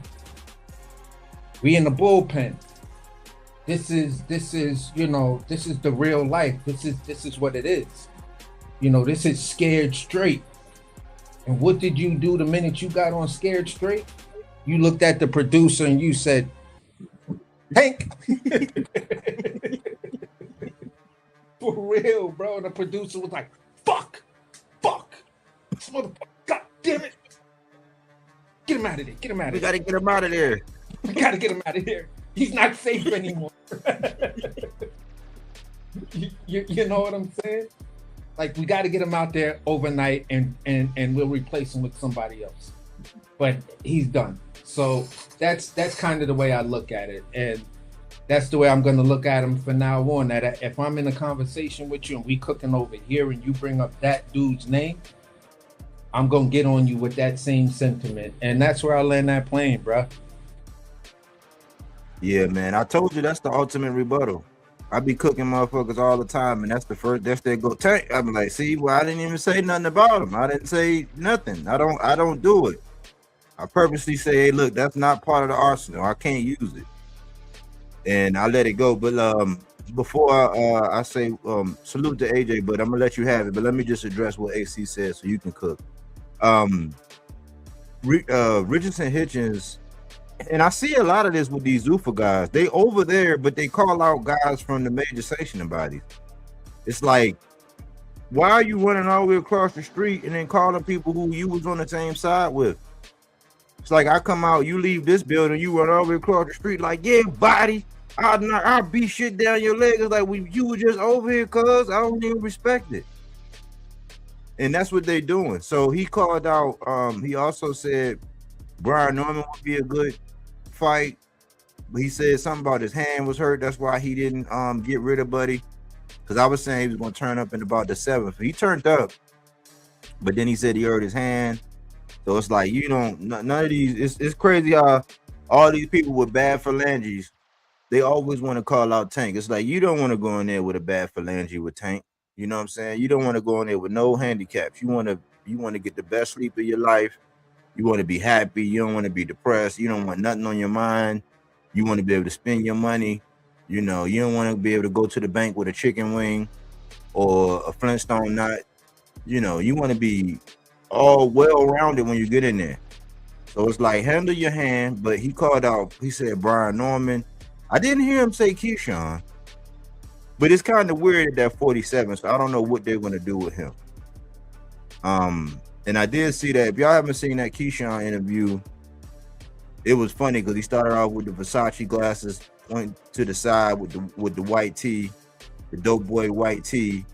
We in the bullpen. This is the real life. This is what it is. You know, this is Scared Straight. And what did you do the minute you got on Scared Straight? You looked at the producer and you said, Hank. For real, bro. And the producer was like, fuck. This motherfucker got damn it. Get him out of there. Get him out We of got there. to get him out of there. We got to get him out of here. He's not safe anymore. you know what I'm saying? Like, we got to get him out there overnight and we'll replace him with somebody else. But he's done. So that's kind of the way I look at it. And that's the way I'm going to look at him from now on. That if I'm in a conversation with you and we cooking over here and you bring up that dude's name, I'm going to get on you with that same sentiment. And that's where I land that plane, bro. Yeah, man. I told you that's the ultimate rebuttal. I be cooking motherfuckers all the time, and that's their go tank. I'm like, see, well, I didn't even say nothing about them. I didn't say nothing. I don't do it. I purposely say, hey, look, that's not part of the arsenal. I can't use it. And I let it go. But before I say salute to AJ, but I'm gonna let you have it. But let me just address what AC said so you can cook. Richardson Hitchens, and I see a lot of this with these Zuffa guys. They over there, but they call out guys from the major sanctioning bodies. It's like, why are you running all the way across the street and then calling people who you was on the same side with? It's like I come out, you leave this building, you run all the way across the street, like, yeah, body, I'll beat shit down your leg. It's like, you were just over here, cuz I don't even respect it. And that's what they doing. So he called out, he also said Brian Norman would be a good fight, but he said something about his hand was hurt. That's why he didn't get rid of Buddy. Because I was saying he was going to turn up in about the 7th. He turned up, but then he said he hurt his hand. So it's like, you don't, none of these, it's crazy how all these people with bad phalanges, they always want to call out Tank. It's like, you don't want to go in there with a bad phalange with Tank. You know what I'm saying? You don't want to go in there with no handicaps. You want to get the best sleep of your life. You want to be happy. You don't want to be depressed. You don't want nothing on your mind. You want to be able to spend your money. You know, you don't want to be able to go to the bank with a chicken wing or a Flintstone knot. You know, you want to be all well-rounded when you get in there. So it's like, handle your hand. But he called out, he said Brian Norman. I didn't hear him say Keyshawn. But it's kind of weird at that 47, so I don't know what they're going to do with him. And I did see that. If y'all haven't seen that Keyshawn interview, it was funny because he started off with the Versace glasses, went to the side with the white tee, the dope boy white tee.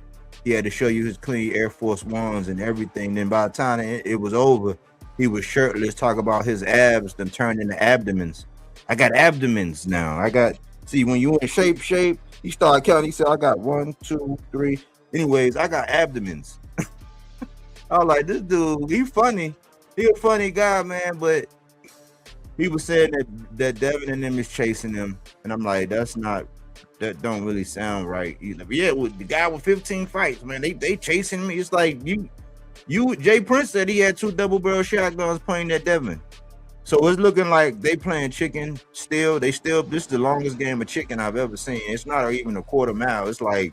He had to show you his clean Air Force Ones and everything. Then by the time it was over, he was shirtless, talk about his abs, then turned into abdomens. I got abdomens now. See, when you in shape, he started counting. He said, I got 1, 2, 3. Anyways, I got abdomens. I was like, this dude, he funny. He a funny guy, man. But he was saying that Devin and them is chasing him. And I'm like, that don't really sound right either. But yeah, with the guy with 15 fights, man, they chasing me. It's like Jay Prince said he had 2 double barrel shotguns pointing at Devin. So it's looking like they playing chicken still. This is the longest game of chicken I've ever seen. It's not even a quarter mile. It's like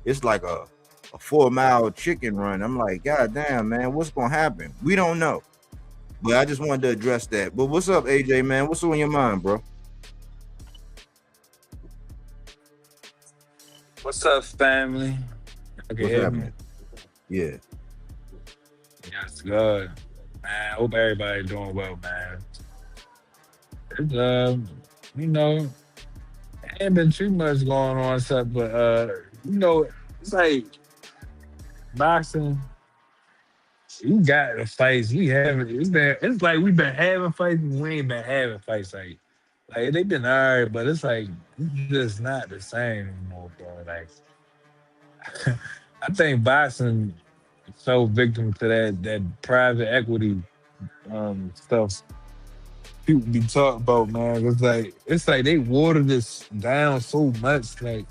a 4-mile chicken run. I'm like, God damn, man, what's gonna happen? We don't know. But I just wanted to address that. But what's up, AJ, man? What's on your mind, bro? What's up, family? Okay, What's happening? Yeah. Yes, good. Man, I hope everybody doing well, man. It's, you know, ain't been too much going on stuff, but you know, it's like boxing. We got the fights we haven't. It's like we've been having fights, and we ain't been having fights. Like they've been alright, but it's like it's just not the same anymore, bro. Like I think boxing fell victim to that private equity stuff people be talking about, man. It's like they watered this down so much, like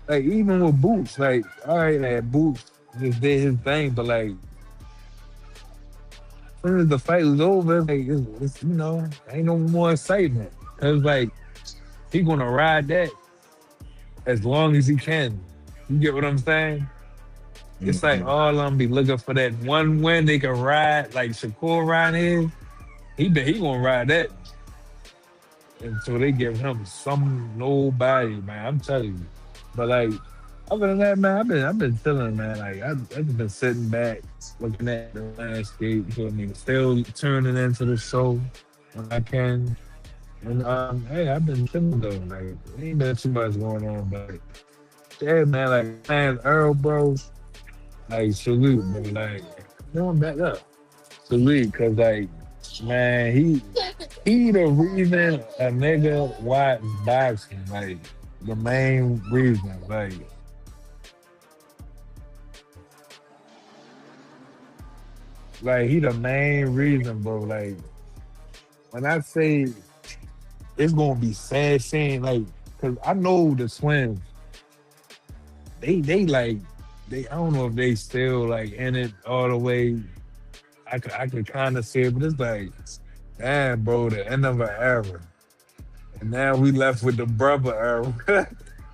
even with Boots, like all right, that Boots just did his thing, but like as soon as the fight was over, like it's you know, ain't no more excitement. It's like he gonna ride that as long as he can. You get what I'm saying? It's like all of them be looking for that one win they can ride, like Shakur riding his. He gonna ride that until they give him nobody, man. I'm telling you. But like Other than that, man, I've been chilling, man. Like I've just been sitting back, looking at the landscape. You feel me? Still tuning into the show when I can. And hey, I've been chilling though. Like ain't been too much going on, but yeah, man. Like man, Earl, bro. Like salute, bro. Like going back up, salute, cause like man, he the reason a nigga watch boxing. Like the main reason, like he the main reason, bro. Like when I say it's gonna be sad seeing, like, cause I know the twins. They like I don't know if they still like in it all the way. I could kind of see it, but it's like, damn, bro, the end of an era, and now we left with the brother era.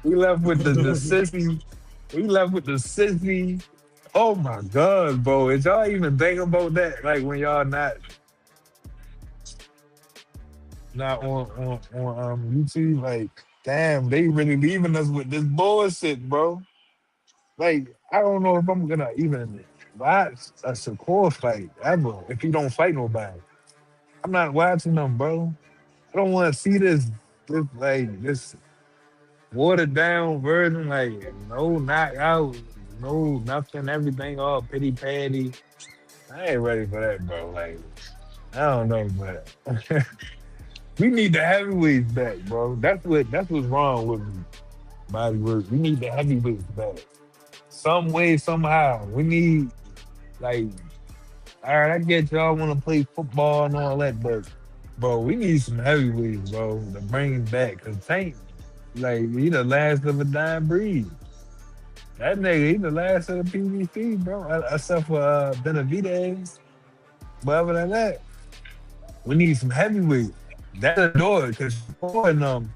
We left with the sissy. We left with the sissy. Oh my God, bro! Is y'all even thinking about that? Like when y'all not on YouTube, like damn, they really leaving us with this bullshit, bro. Like I don't know if I'm gonna even watch a Shakur fight ever if he don't fight nobody. I'm not watching them, bro. I don't want to see this watered down version, like no knockout, no nothing, everything all pity patty. I ain't ready for that, bro. Like I don't know, but we need the heavyweights back, bro. That's what's wrong with me. Bodywork. We need the heavyweights back. Some way, somehow. We need like all right, I get y'all want to play football and all that, but bro, we need some heavyweights, bro, to bring him back. Cause Tank, like, he the last of a dying breed. That nigga, he the last of the PVC, bro. Except for Benavidez. But other than that, we need some heavyweights. That's a door, cause I'm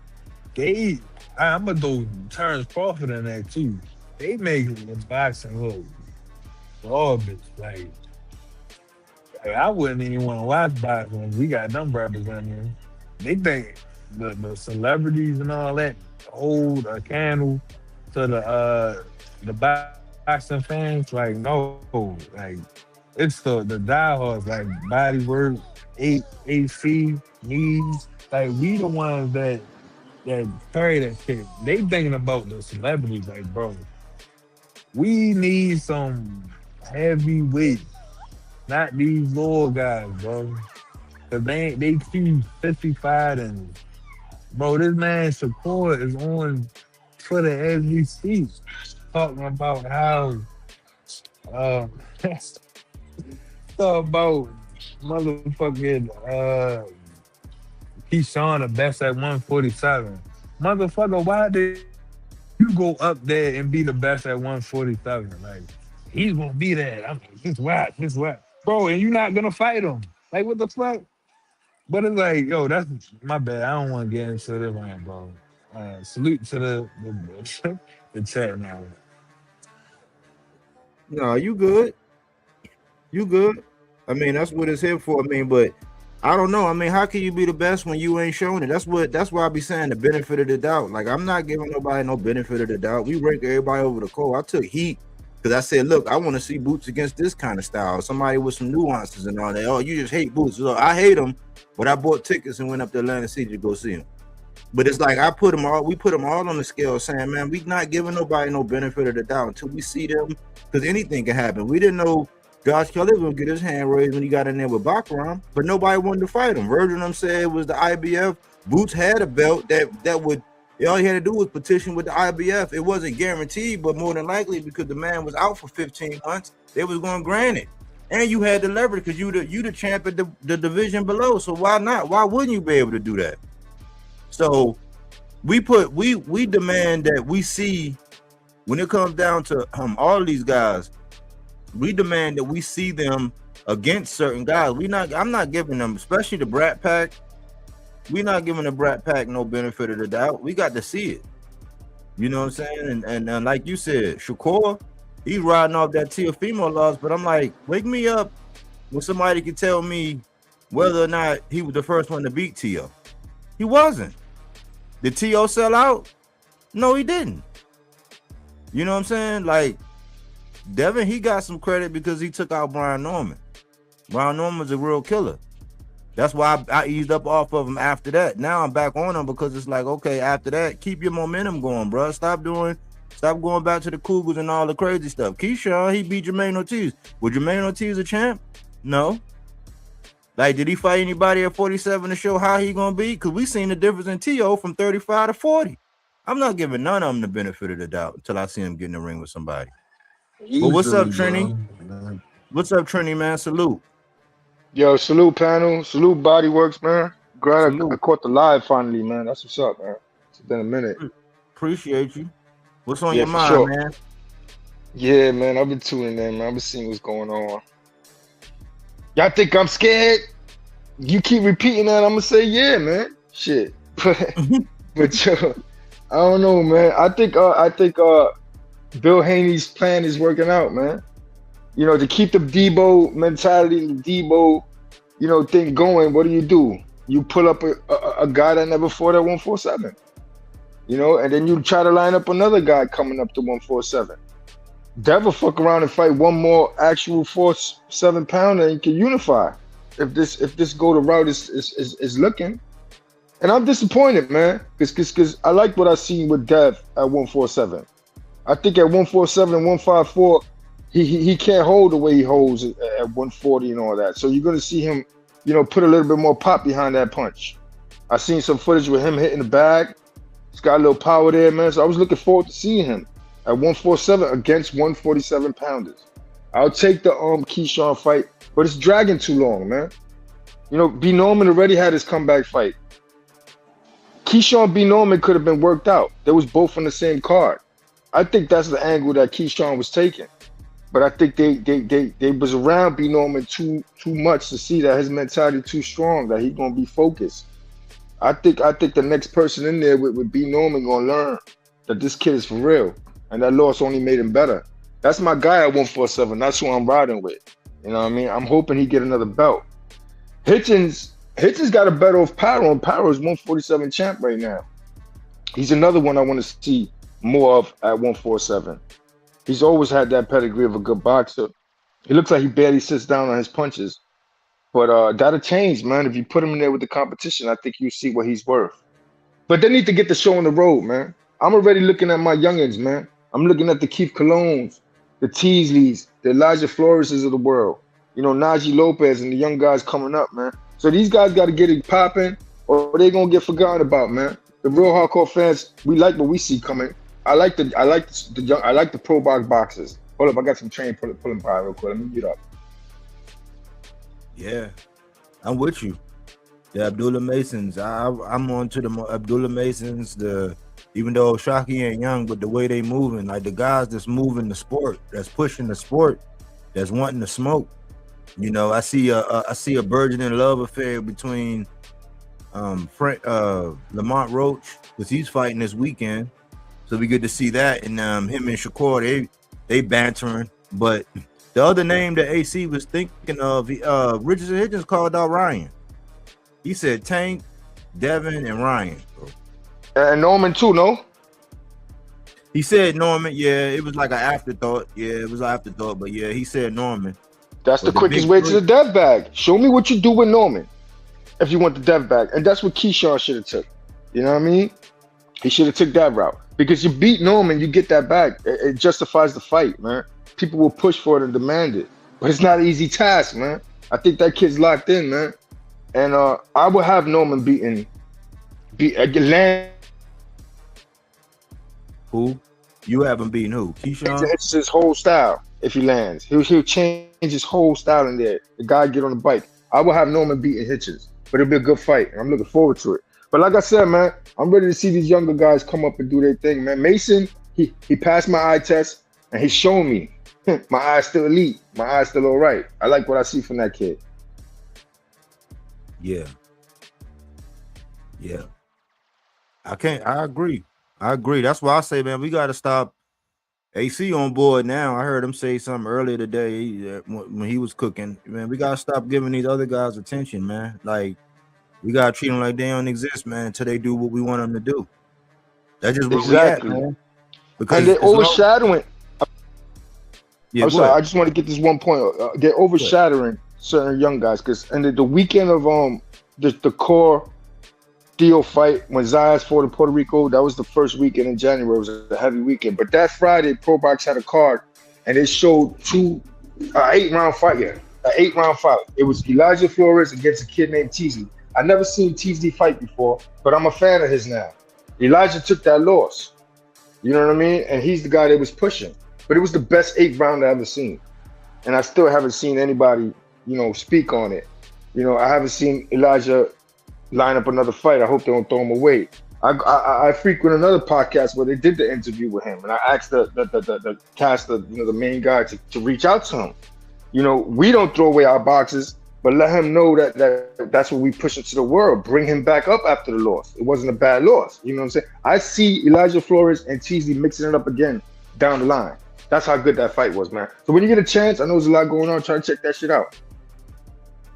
gonna throw Terrence Crawford in there too. They make the boxing look garbage. Like I wouldn't even want to watch boxing when we got them representing. They think the celebrities and all that hold a candle to the boxing fans. Like no, like it's the diehards, like Bodywork, AC, knees. Like we the ones that carry that shit. They thinking about the celebrities. Like bro, we need some heavyweight. Not these little guys, bro. Cause they too 55 and bro, this man Shakur is on Twitter as we speak, talking about how talk about motherfucking Keyshawn the best at 147. Motherfucker, why did you go up there and be the best at 147? Like he's gonna be there. I'm just watch. Bro, and you're not gonna fight him. Like, what the fuck? But it's like, yo, that's my bad. I don't want to get into this one, bro. Salute to the chat now. No, you good. You good. I mean, that's what it's here for. I mean, but I don't know. I mean, how can you be the best when you ain't showing it? That's why I be saying the benefit of the doubt. Like, I'm not giving nobody no benefit of the doubt. We rank everybody over the court. I took heat. Because I said, look, I want to see Boots against this kind of style. Somebody with some nuances and all that. Oh, you just hate Boots. So I hate him, but I bought tickets and went up to Atlantic City to go see him. But it's like we put them all on the scale saying, man, we not giving nobody no benefit of the doubt until we see them. Because anything can happen. We didn't know Josh Kelly was going to get his hand raised when he got in there with Baccarat, but nobody wanted to fight him. Virgil them said it was the IBF. Boots had a belt that would all he had to do was petition with the IBF. It wasn't guaranteed, but more than likely because the man was out for 15 months, they was going to grant it. And you had the leverage because you the champ at the division below. So why not? Why wouldn't you be able to do that? So we demand that we see when it comes down to all these guys, we demand that we see them against certain guys. I'm not giving them, especially the Brat Pack. We're not giving the Brat Pack no benefit of the doubt. We got to see it. You know what I'm saying? And like you said, Shakur, he's riding off that Teofimo loss, but I'm like, wake me up when somebody can tell me whether or not he was the first one to beat Teo. He wasn't. Did Teo sell out? No, he didn't. You know what I'm saying? Like Devin, he got some credit because he took out Brian Norman. Brian Norman's a real killer. That's why I eased up off of him after that. Now I'm back on him because it's like, okay, after that, keep your momentum going, bro. Stop going back to the Cougars and all the crazy stuff. Keyshawn, he beat Jermaine Ortiz. Was Jermaine Ortiz a champ? No. Like, did he fight anybody at 47 to show how he gonna be? Because we seen the difference in T.O. from 35 to 40. I'm not giving none of them the benefit of the doubt until I see him get in the ring with somebody. Well, what's up, Trini? What's up, Trini, man? Salute. Yo, salute panel, salute Bodyworks, man. Glad I Salute. caught the live finally, man. That's what's up, man. It's been a minute. Appreciate you. What's on Yeah, your for mind, sure. man? Yeah, man, I've been tuning in, man. I've been seeing what's going on. Y'all think I'm scared? You keep repeating that, I'm gonna say yeah, man. Shit. But yo, I don't know, man. I think Bill Haney's plan is working out, man. You know, to keep the Debo mentality, the Debo, you know, thing going. What do? You pull up a guy that never fought at 147, you know, and then you try to line up another guy coming up to 147. Devil fuck around and fight one more actual 47 pounder and can unify. If this go the route is looking. And I'm disappointed, man, because I like what I seen with Dev at 147. I think at 147 and 154, he can't hold the way he holds at 140 and all that. So you're gonna see him, you know, put a little bit more pop behind that punch. I seen some footage with him hitting the bag. He's got a little power there, man. So I was looking forward to seeing him at 147 against 147 pounders. I'll take the Keyshawn fight, but it's dragging too long, man. You know, B. Norman already had his comeback fight. Keyshawn B. Norman could have been worked out. They was both on the same card. I think that's the angle that Keyshawn was taking. But I think they was around B. Norman too much to see that his mentality too strong, that he gonna be focused. I think the next person in there with B. Norman gonna learn that this kid is for real, and that loss only made him better. That's my guy at 147. That's who I'm riding with. You know what I mean? I'm hoping he get another belt. Hitchens got a battle of Power, and Power is 147 champ right now. He's another one I want to see more of at 147. He's always had that pedigree of a good boxer. He looks like he barely sits down on his punches. But that'll change, man. If you put him in there with the competition, I think you see what he's worth. But they need to get the show on the road, man. I'm already looking at my youngins, man. I'm looking at the Keith Colognes, the Teasleys, the Elijah Floreses of the world. You know, Najee Lopez and the young guys coming up, man. So these guys got to get it popping, or they're gonna get forgotten about, man. The real hardcore fans, we like what we see coming. I like the pro boxers. Hold up, I got some train pulling by real quick. Let me get up. Yeah, I'm with you. The Abdullah Masons, I'm on to the Abdullah Masons. Even though Shockey ain't young, but the way they moving, like the guys that's moving the sport, that's pushing the sport, that's wanting to smoke. You know, I see a burgeoning love affair between Lamont Roach, because he's fighting this weekend. So we good to see that, and him and Shakur, they bantering. But the other name that AC was thinking of, Richardson Hitchens called out Ryan. He said Tank, Devin, and Ryan. And Norman too, no? He said Norman. Yeah, it was like an afterthought. Yeah, it was an afterthought. But yeah, he said Norman. That's the quickest way to the death bag. Show me what you do with Norman if you want the death bag. And that's what Keyshawn should have took. You know what I mean? He should have took that route. Because you beat Norman, you get that back. It justifies the fight, man. People will push for it and demand it. But it's not an easy task, man. I think that kid's locked in, man. And I would have Norman land. Who? You haven't beaten who? Keyshawn? It's his whole style if he lands. He'll change his whole style in there. The guy get on the bike. I will have Norman beating Hitchens. But it'll be a good fight. And I'm looking forward to it. But like I said, man, I'm ready to see these younger guys come up and do their thing, man. Mason, he passed my eye test, and he's showing me my eye's still elite. My eye's still all right. I like what I see from that kid. Yeah. I agree. That's why I say, man, we got to stop AC on board now. I heard him say something earlier today when he was cooking. Man, we got to stop giving these other guys attention, man. Like, we got to treat them like they don't exist, man, until they do what we want them to do. That's just what we at, man. because And they're as long, overshadowing. yeah, I'm go sorry, ahead. I just want to get this one point. They're overshadowing certain young guys because and the weekend of the core Theo fight when Zayas fought in Puerto Rico, that was the first weekend in January. It was a heavy weekend. But that Friday, Pro Box had a card and it showed 8-round fight. Yeah, an 8-round fight. It was Elijah Flores against a kid named Tszyu. I never seen Tszyu fight before, but I'm a fan of his now. Elijah took that loss. You know what I mean? And he's the guy that was pushing. But it was the best 8th round I ever seen. And I still haven't seen anybody, speak on it. I haven't seen Elijah line up another fight. I hope they don't throw him away. I frequent another podcast where they did the interview with him, and I asked the cast, the main guy to reach out to him. We don't throw away our boxes, but let him know that's what we push into the world. Bring him back up after the loss. It wasn't a bad loss. You know what I'm saying? I see Elijah Flores and Tszyu mixing it up again down the line. That's how good that fight was, man. So when you get a chance, I know there's a lot going on. Try to check that shit out.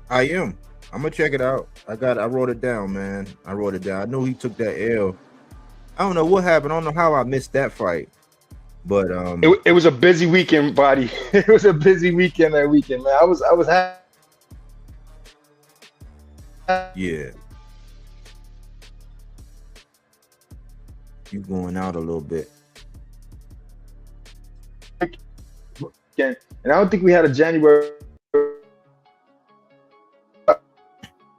I am. I'm gonna check it out. I wrote it down, man. I wrote it down. I know he took that L. I don't know what happened. I don't know how I missed that fight. But it was a busy weekend, buddy. It was a busy weekend that weekend, man. I was happy. Yeah. You going out a little bit. And I don't think we had a January.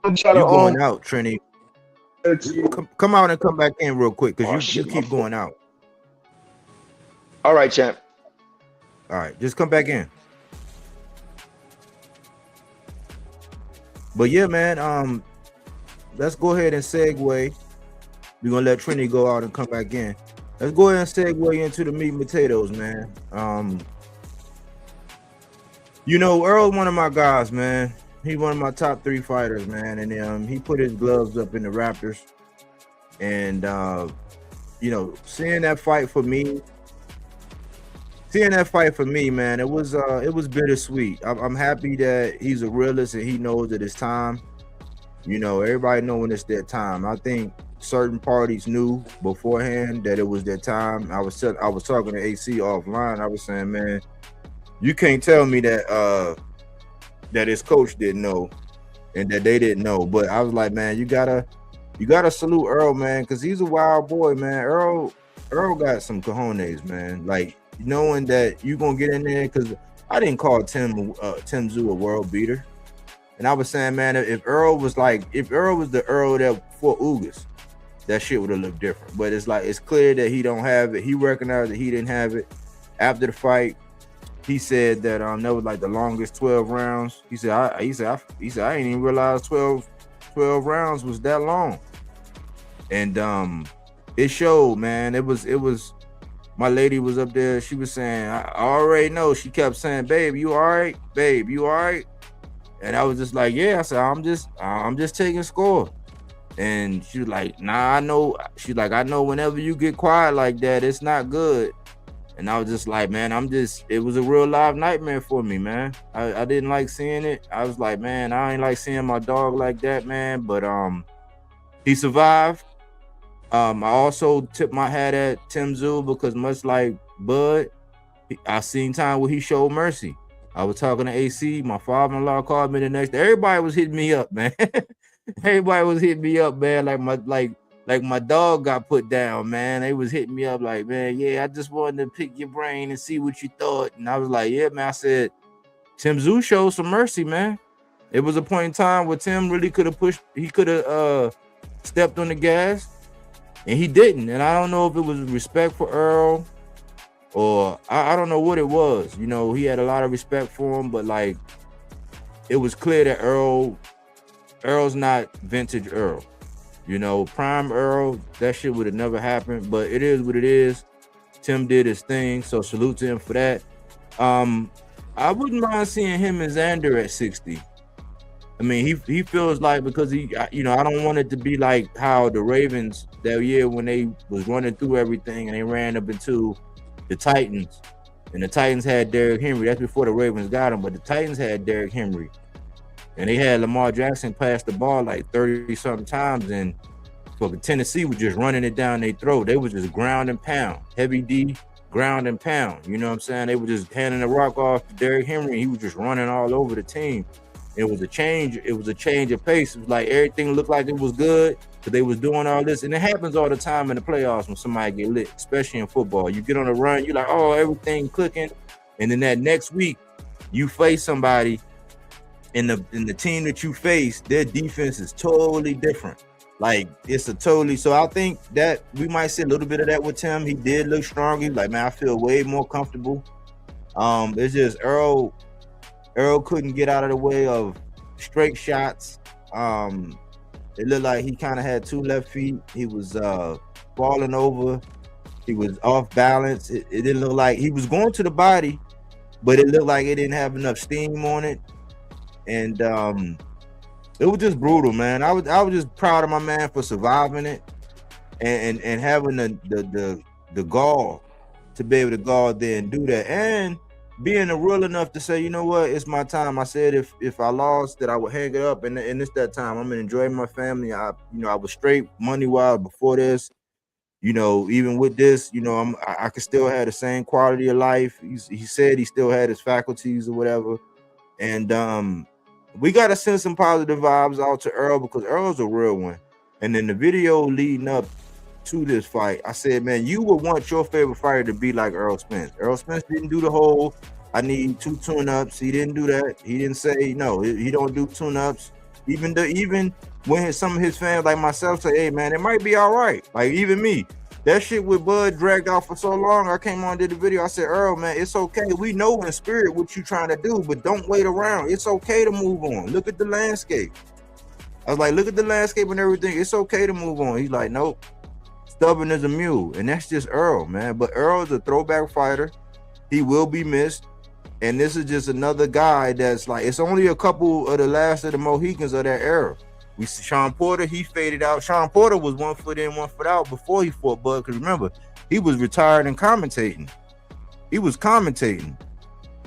You going out, Trini. Come out and come back in real quick because you keep going out. All right, champ. All right, just come back in. But yeah, man, let's go ahead and segue. We're gonna let Trini go out and come back in. Let's go ahead and segue into the meat and potatoes, man. Earl's one of my guys, man. He's one of my top 3 fighters, man. And he put his gloves up in the Raptors. And seeing that fight for me, man, it was bittersweet. I'm happy that he's a realist and he knows that it's time. Everybody know when it's their time. I think certain parties knew beforehand that it was their time. I was talking to AC offline. I was saying, man, you can't tell me that that his coach didn't know and that they didn't know. But I was like, man, you gotta salute Errol, man, because he's a wild boy, man. Errol got some cojones, man. Like, knowing that you gonna get in there, because I didn't call Tszyu a world beater. And I was saying, man, if Errol was the Errol that fought Ugas, that shit would have looked different. But it's clear that he don't have it. He recognized that he didn't have it. After the fight, he said that that was like the longest 12 rounds. He said I didn't even realize 12 rounds was that long. And it showed, man. It was my lady was up there. She was saying, I already know. She kept saying, babe, you all right? Babe, you all right? And I was just like, yeah. I said, I'm just taking score. And she was like, nah, I know. She's like, I know whenever you get quiet like that, it's not good. And I was just like, man, it was a real live nightmare for me, man. I didn't like seeing it. I was like, man, I ain't like seeing my dog like that, man. But he survived. I also tip my hat at Tszyu because much like Bud, I seen time where he showed mercy. I was talking to AC. My father-in-law called me the next day. Everybody was hitting me up, man. Everybody was hitting me up, man. Like my dog got put down, man. They was hitting me up like, man, yeah, I just wanted to pick your brain and see what you thought. And I was like, yeah, man. I said, Tszyu showed some mercy, man. It was a point in time where Tim really could have pushed. He could have stepped on the gas, and he didn't. And I don't know if it was respect for Errol or I don't know what it was. He had a lot of respect for him, but like it was clear that Errol's not vintage Errol. Prime Errol, that shit would have never happened, but it is what it is. Tim did his thing, so salute to him for that. I wouldn't mind seeing him and Xander at 60. I mean, he feels like, because I don't want it to be like how the Ravens that year when they was running through everything and they ran up into the Titans, and the Titans had Derrick Henry. That's before the Ravens got him, but the Titans had Derrick Henry. And they had Lamar Jackson pass the ball like 30-something times, and fucking Tennessee was just running it down their throat. They was just ground and pound. Heavy D, ground and pound. You know what I'm saying? They were just handing the rock off to Derrick Henry. He was just running all over the team. It was a change. It was a change of pace. It was like everything looked like it was good, but they was doing all this. And it happens all the time in the playoffs when somebody get lit, especially in football. You get on a run, you're like, oh, everything clicking. And then that next week, you face somebody in the team that you face, their defense is totally different. Like, it's a totally, so I think that we might see a little bit of that with Tim. He did look strong. He's like, man, I feel way more comfortable. It's just Errol couldn't get out of the way of straight shots. It looked like he kind of had two left feet. He was falling over. He was off balance. It didn't look like he was going to the body, but it looked like it didn't have enough steam on it. And it was just brutal, man. I was just proud of my man for surviving it and having the gall to be able to go out there and do that, and being real enough to say, you know what, it's my time. I said if I lost, that I would hang it up, and it's that time. I'm gonna enjoy my family. I was straight money wise before this. Even with this, I could still have the same quality of life. He said he still had his faculties or whatever, and we got to send some positive vibes out to Errol, because Errol's a real one. And then the video leading up to this fight, I said, man, you would want your favorite fighter to be like Errol Spence. Errol Spence didn't do the whole, I need 2 tune-ups. He didn't do that. He didn't say, no, he don't do tune-ups. Even when some of his fans like myself say, hey, man, it might be all right. Like, even me. That shit with Bud dragged out for so long, I came on and did the video. I said, Earl, man, it's okay. We know in spirit what you're trying to do, but don't wait around. It's okay to move on. Look at the landscape. I was like, look at the landscape and everything. It's okay to move on. He's like, nope. Stubborn as a mule. And that's just Earl, man. But Earl's a throwback fighter. He will be missed. And this is just another guy that's like, it's only a couple of the last of the Mohicans of that era. We see Sean Porter, he faded out. Sean Porter was 1 foot in, 1 foot out before he fought Bud. Because remember, he was retired and commentating. He was commentating,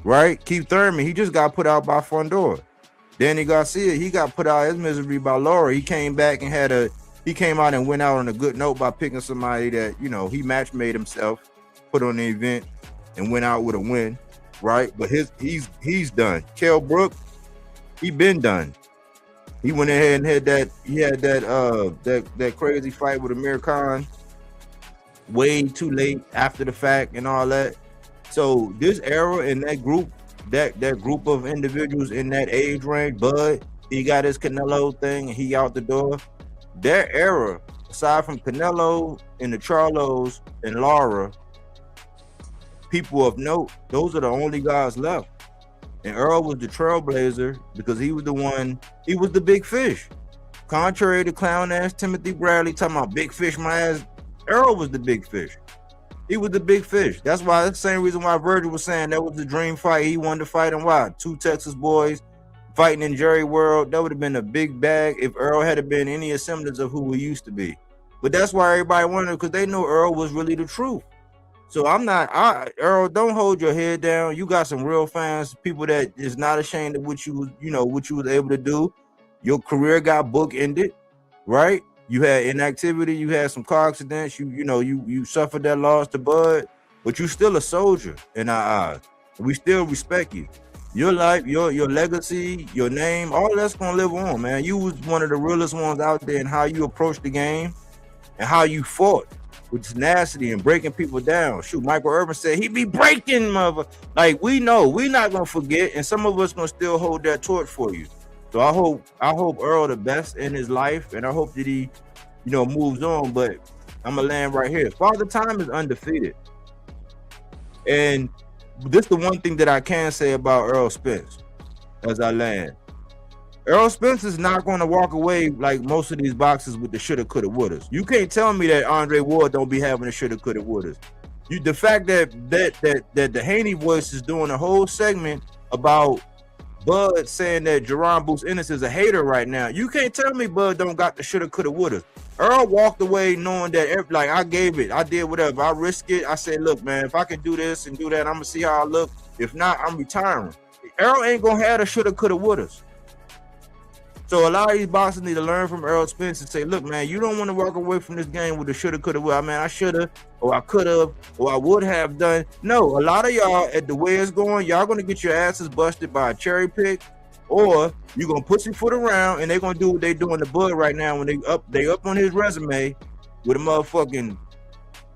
right? Keith Thurman, he just got put out by Fondor. Danny Garcia, he got put out his misery by Laura. He came back and he came out and went out on a good note by picking somebody that, he match made himself, put on the event, and went out with a win, right? But he's done. Kell Brook, he been done. He went ahead and had that crazy fight with Amir Khan way too late after the fact and all that. So this era and that group of individuals in that age range, Bud, he got his Canelo thing and he out the door. Their era, aside from Canelo and the Charlos and Lara, people of note, those are the only guys left. And Earl was the trailblazer because he was the big fish. Contrary to clown ass Timothy Bradley talking about big fish my ass, Earl was the big fish. He was the big fish. That's the same reason why Virgil was saying that was the dream fight. He wanted to fight, and why? 2 Texas boys fighting in Jerry World. That would have been a big bag if Earl had been any semblance of who he used to be. But that's why everybody wanted, because they know Earl was really the truth. So Earl, don't hold your head down. You got some real fans, people that is not ashamed of what you was able to do. Your career got bookended, right? You had inactivity, you had some car accidents, you suffered that loss to Bud, but you still a soldier in our eyes. We still respect you. Your life, your legacy, your name, all that's gonna live on, man. You was one of the realest ones out there in how you approached the game and how you fought with tenacity and breaking people down. Shoot, Michael Irvin said he be breaking, mother. Like, we know, we not gonna forget, and some of us gonna still hold that torch for you. So I hope Earl the best in his life, and I hope that he, moves on. But I'm gonna land right here. Father Time is undefeated, and this is the one thing that I can say about Errol Spence as I land. Errol Spence is not going to walk away like most of these boxers with the shoulda, coulda, wouldas. You can't tell me that Andre Ward don't be having the shoulda, coulda, wouldas. The fact that the Haney voice is doing a whole segment about Bud saying that Jerron Boots Ennis is a hater right now. You can't tell me Bud don't got the shoulda, coulda, wouldas. Earl walked away knowing that, like, I gave it, I did whatever, I risked it. I said, look, man, if I can do this and do that, I'm gonna see how I look. If not, I'm retiring. Earl ain't gonna have the shoulda, coulda, wouldas. So a lot of these boxers need to learn from Errol Spence and say, look, man, you don't want to walk away from this game with the shoulda, coulda, woulda. I mean, I shoulda, or I could have, or I would have done. No, a lot of y'all, at the way it's going, y'all gonna get your asses busted by a cherry pick, or you're gonna pussyfoot around and they're gonna do what they doing to Bud right now when they up on his resume with a motherfucking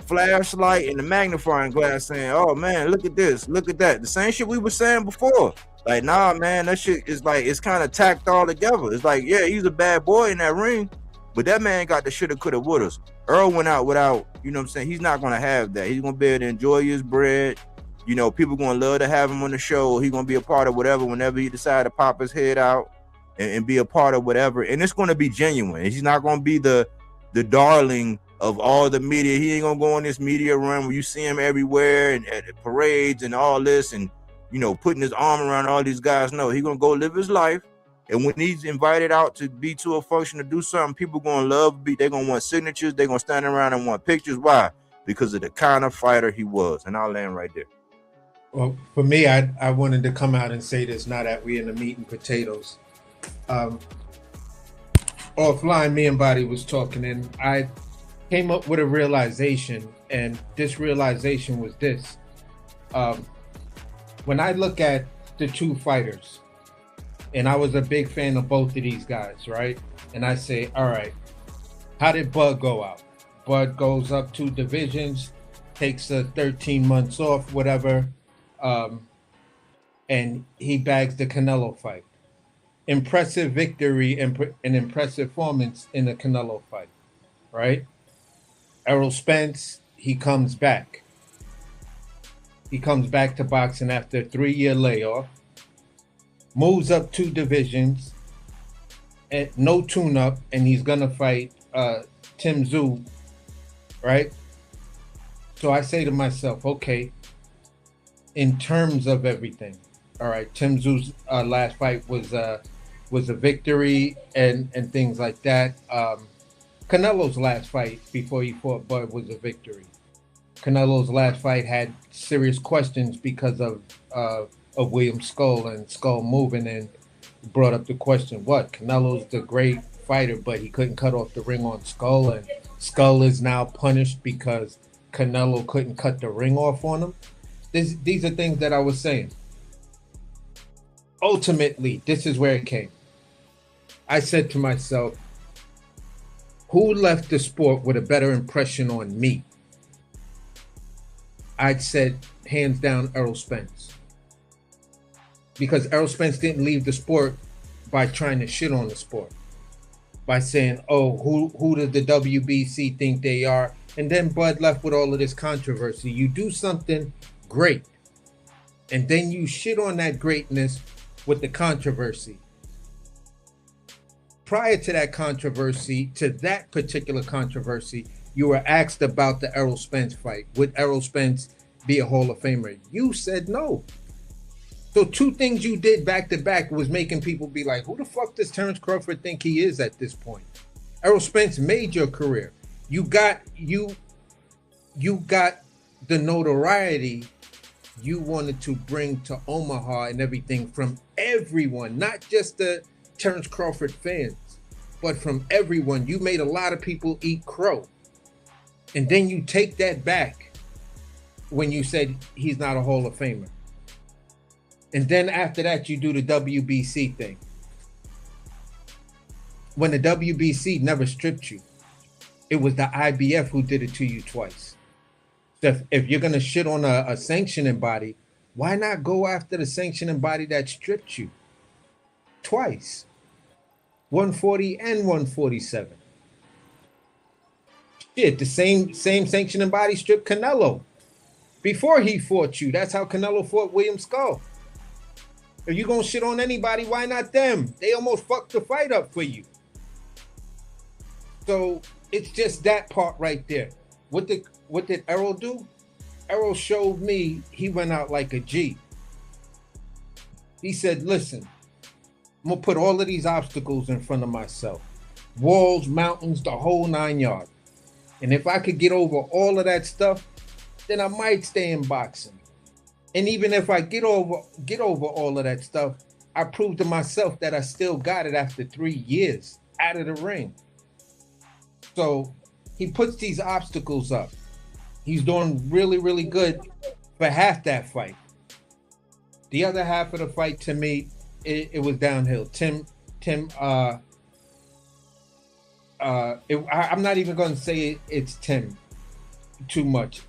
flashlight and the magnifying glass saying, oh man, look at this, look at that. The same shit we were saying before. Like, nah, man, that shit is like, it's kind of tacked all together. It's like, yeah, he's a bad boy in that ring, but that man got the shoulda, coulda, wouldas. Earl went out without, you know what I'm saying? He's not going to have that. He's going to be able to enjoy his bread. You know, people going to love to have him on the show. He's going to be a part of whatever whenever he decide to pop his head out and be a part of whatever. And it's going to be genuine. He's not going to be the darling of all the media. He ain't going to go on this media run where you see him everywhere and at parades and all this and, you know, putting his arm around all these guys. No, he's going to go live his life. And when he's invited out to be to a function to do something, people going to love, they're going to want signatures. They're going to stand around and want pictures. Why? Because of the kind of fighter he was. And I'll land right there. Well, for me, I wanted to come out and say this now that we're in the meat and potatoes. Offline, me and Body was talking, and I came up with a realization, and this realization was this. When I look at the two fighters, and I was a big fan of both of these guys, right? And I say, all right, how did Bud go out? Bud goes up 2 divisions, takes 13 months off, whatever, and he bags the Canelo fight. Impressive victory and an impressive performance in the Canelo fight, right? Errol Spence, he comes back. He comes back to boxing after a 3-year layoff, moves up 2 divisions, and no tune-up, and he's gonna fight Tszyu, right? So I say to myself, okay, in terms of everything, all right, Tszyu's last fight was a victory and things like that. Canelo's last fight before he fought Bud was a victory. Canelo's last fight had serious questions because of William Skull and Skull moving, and brought up the question, what? Canelo's the great fighter, but he couldn't cut off the ring on Skull, and Skull is now punished because Canelo couldn't cut the ring off on him. These are things that I was saying. Ultimately, this is where it came. I said to myself, who left the sport with a better impression on me? I'd said, hands down, Errol Spence. Because Errol Spence didn't leave the sport by trying to shit on the sport. By saying, oh, who does the WBC think they are? And then Bud left with all of this controversy. You do something great, and then you shit on that greatness with the controversy. Prior to that controversy, to that particular controversy, you were asked about the Errol Spence fight. Would Errol Spence be a Hall of Famer? You said no. So 2 things you did back to back was making people be like, who the fuck does Terrence Crawford think he is at this point? Errol Spence made your career. You got the notoriety you wanted to bring to Omaha and everything from everyone, not just the Terrence Crawford fans, but from everyone. You made a lot of people eat crow. And then you take that back when you said he's not a Hall of Famer. And then after that, you do the WBC thing. When the WBC never stripped you, it was the IBF who did it to you twice. So if you're going to shit on a sanctioning body, why not go after the sanctioning body that stripped you twice? 140 and 147. Shit, the same sanctioning body stripped Canelo before he fought you. That's how Canelo fought William Skull. If you're going to shit on anybody, why not them? They almost fucked the fight up for you. So it's just that part right there. What did Errol do? Errol showed me he went out like a G. He said, listen, I'm going to put all of these obstacles in front of myself. Walls, mountains, the whole 9 yards. And if I could get over all of that stuff, then I might stay in boxing. And even if I get over all of that stuff, I proved to myself that I still got it after 3 years out of the ring. So he puts these obstacles up. He's doing really, really good for half that fight. The other half of the fight, to me, it was downhill. Tim, I'm not even going to say it's Tim too much.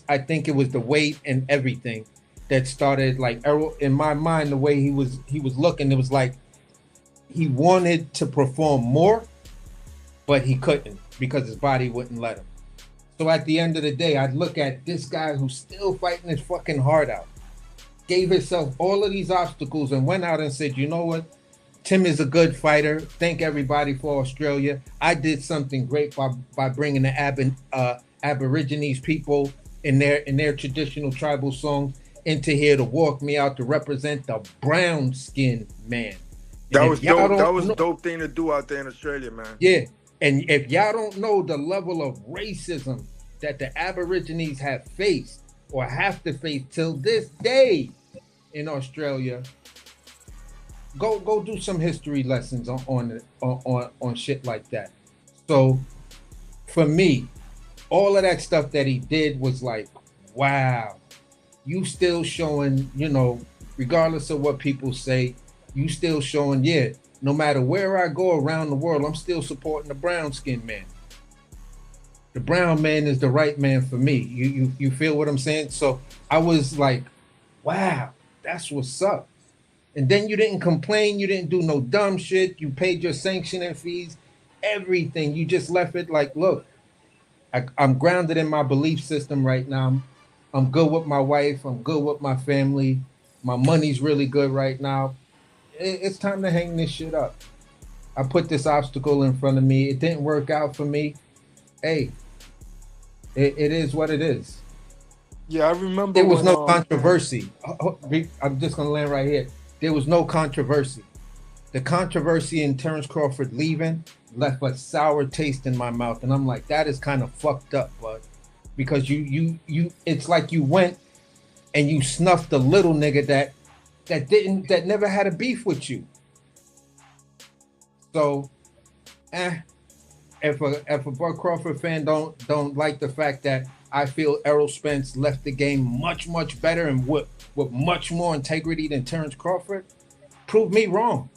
I think it was the weight and everything that started, like, Errol, in my mind, the way he was looking, it was like he wanted to perform more, but he couldn't because his body wouldn't let him. So at the end of the day, I'd look at this guy who's still fighting his fucking heart out, gave himself all of these obstacles and went out and said, you know what? Tim is a good fighter. Thank everybody for Australia. I did something great by bringing the Aborigines people in their traditional tribal songs into here to walk me out to represent the brown skinned man. That was dope. That was a dope thing to do out there in Australia, man. Yeah. And if y'all don't know the level of racism that the Aborigines have faced or have to face till this day in Australia, go do some history lessons on shit like that. So for me, all of that stuff that he did was like, wow, you still showing, regardless of what people say, you still showing, yeah, no matter where I go around the world, I'm still supporting the brown skinned man. The brown man is the right man for me. You feel what I'm saying? So I was like, wow, that's what's up. And then you didn't complain. You didn't do no dumb shit. You paid your sanctioning fees, everything. You just left it like, look, I'm grounded in my belief system right now. I'm good with my wife. I'm good with my family. My money's really good right now. It's time to hang this shit up. I put this obstacle in front of me. It didn't work out for me. Hey, it is what it is. Yeah, I remember. There was no controversy. I'm just gonna land right here. There was no controversy. The controversy in Terrence Crawford leaving left a sour taste in my mouth, and I'm like, that is kind of fucked up, bud. Because you it's like you went and you snuffed the little nigga that never had a beef with you. So, if a Bud Crawford fan don't like the fact that I feel Errol Spence left the game much better and with much more integrity than Terrence Crawford, prove me wrong.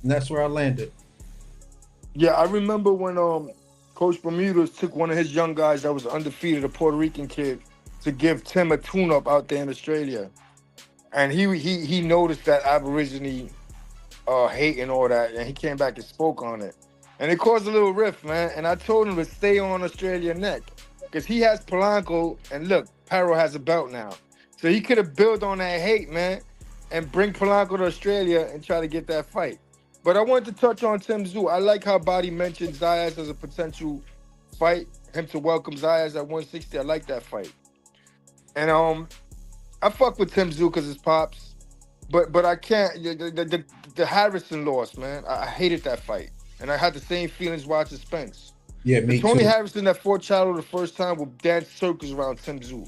And that's where I landed. Yeah, I remember when Coach Bermudez took one of his young guys that was undefeated, a Puerto Rican kid, to give Tim a tune-up out there in Australia. And he noticed that Aborigine hate and all that, and he came back and spoke on it. And it caused a little rift, man. And I told him to stay on Australia neck. Because he has Polanco, and look, Paro has a belt now. So he could have built on that hate, man, and bring Polanco to Australia and try to get that fight. But I wanted to touch on Tim Tszyu. I like how Body mentioned Zayas as a potential fight. Him to welcome Zayas at 160. I like that fight. And I fuck with Tim Tszyu because his pops. But I can't. The Harrison loss, man. I hated that fight. And I had the same feelings watching Spence. Yeah, me too. Tony Harrison that fought Charlo the first time would dance circles around Tim Tszyu.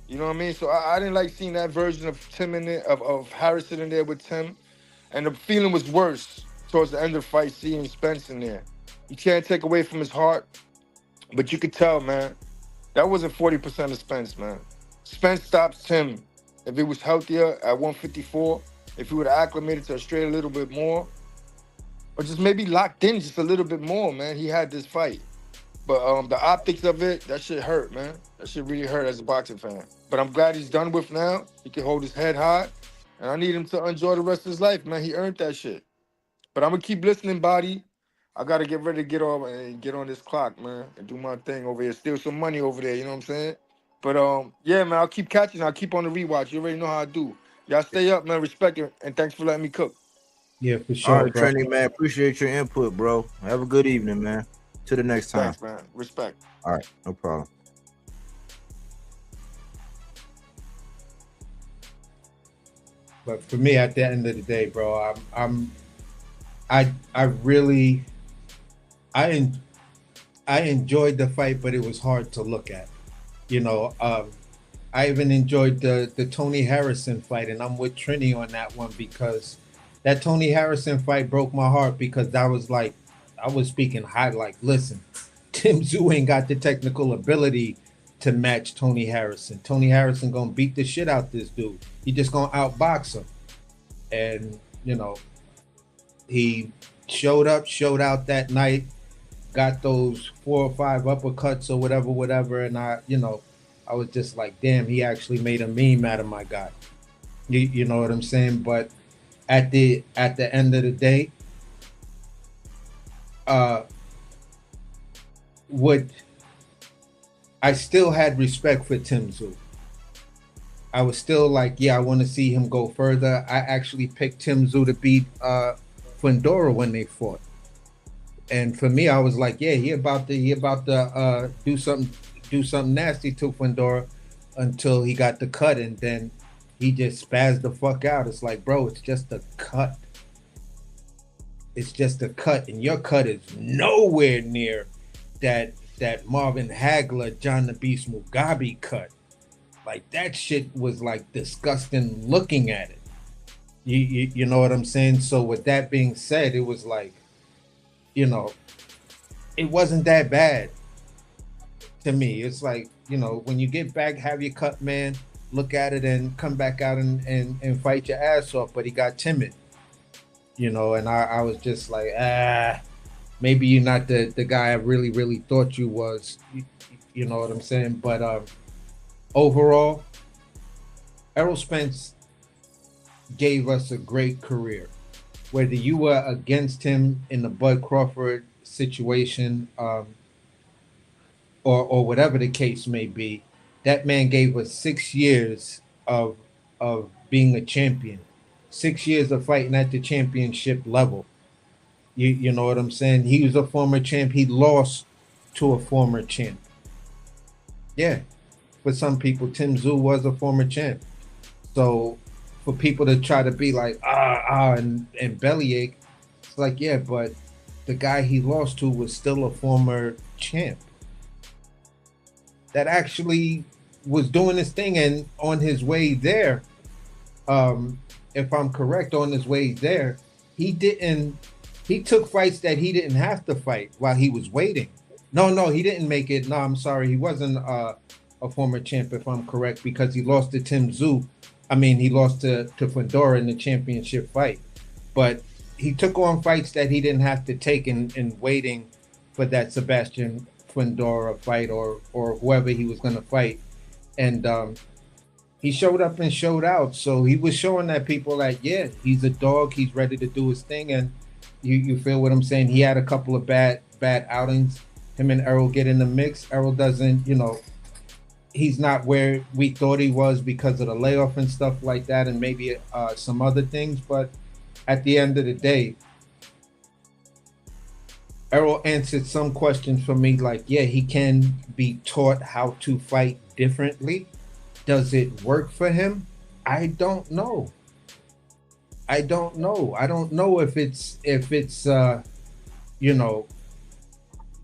You know what I mean? So I didn't like seeing that version of Tim in there, of Harrison in there with Tim. And the feeling was worse towards the end of the fight, seeing Spence in there. You can't take away from his heart, but you could tell, man, that wasn't 40% of Spence, man. Spence stops Tim. If he was healthier at 154, if he would have acclimated to Australia a little bit more, or just maybe locked in just a little bit more, man, he had this fight. But the optics of it, that shit hurt, man. That shit really hurt as a boxing fan. But I'm glad he's done with now. He can hold his head high. And I need him to enjoy the rest of his life, man. He earned that shit. But I'm going to keep listening, Body. I got to get ready to get on this clock, man, and do my thing over here. Steal some money over there, you know what I'm saying? But, yeah, man, I'll keep catching. I'll keep on the rewatch. You already know how I do. Y'all stay up, man. Respect it. And thanks for letting me cook. Yeah, for sure. All right, Trini, man. Appreciate your input, bro. Have a good evening, man. Till the next time. Thanks, man. Respect. All right, no problem. But for me, at the end of the day, bro, I enjoyed the fight, but it was hard to look at. I I even enjoyed the Tony Harrison fight, and I'm with Trini on that one because that Tony Harrison fight broke my heart because that was like I was speaking high, like, listen, Tim Tszyu ain't got the technical ability to match Tony Harrison. Tony Harrison gonna beat the shit out this dude. He just gonna outbox him. And you know, he showed out that night, got those 4 or 5 uppercuts or whatever, and I was just like, damn, he actually made a meme out of my guy. You know what I'm saying? But at the end of the day, I still had respect for Tim Tszyu. I was still like, yeah, I want to see him go further. I actually picked Tim Tszyu to beat Fundora when they fought. And for me, I was like, yeah, he about to do something nasty to Fundora until he got the cut, and then he just spazzed the fuck out. It's like, bro, it's just a cut. It's just a cut, and your cut is nowhere near that Marvin Hagler, John the Beast Mugabe cut. Like, that shit was like disgusting looking at it. You know what I'm saying? So with that being said, it was like, you know, it wasn't that bad to me. It's like, you know, when you get back, have your cut, man, look at it and come back out and fight your ass off. But he got timid, you know, and I was just like, maybe you're not the guy I really thought you was. You know what I'm saying? But overall, Errol Spence gave us a great career. Whether you were against him in the Bud Crawford situation, or whatever the case may be, that man gave us 6 years of being a champion, 6 years of fighting at the championship level. You know what I'm saying? He was a former champ. He lost to a former champ. Yeah, for some people, Tim Tszyu was a former champ. So for people to try to be like, and bellyache, it's like, yeah, but the guy he lost to was still a former champ that actually was doing his thing, and on his way there, if I'm correct, on his way there, he took fights that he didn't have to fight while he was waiting. No, he didn't make it. No, I'm sorry. He wasn't a former champ, if I'm correct, because he lost to Tim Tszyu. I mean, he lost to Fundora in the championship fight. But he took on fights that he didn't have to take in waiting for that Sebastian Fundora fight or whoever he was going to fight. And he showed up and showed out. So he was showing that people like, yeah, he's a dog. He's ready to do his thing. And you feel what I'm saying? He had a couple of bad outings. Him and Errol get in the mix. Errol doesn't, you know, he's not where we thought he was because of the layoff and stuff like that, and maybe some other things. But at the end of the day, Errol answered some questions for me like, yeah, he can be taught how to fight differently. Does it work for him? I don't know. I don't know if it's you know,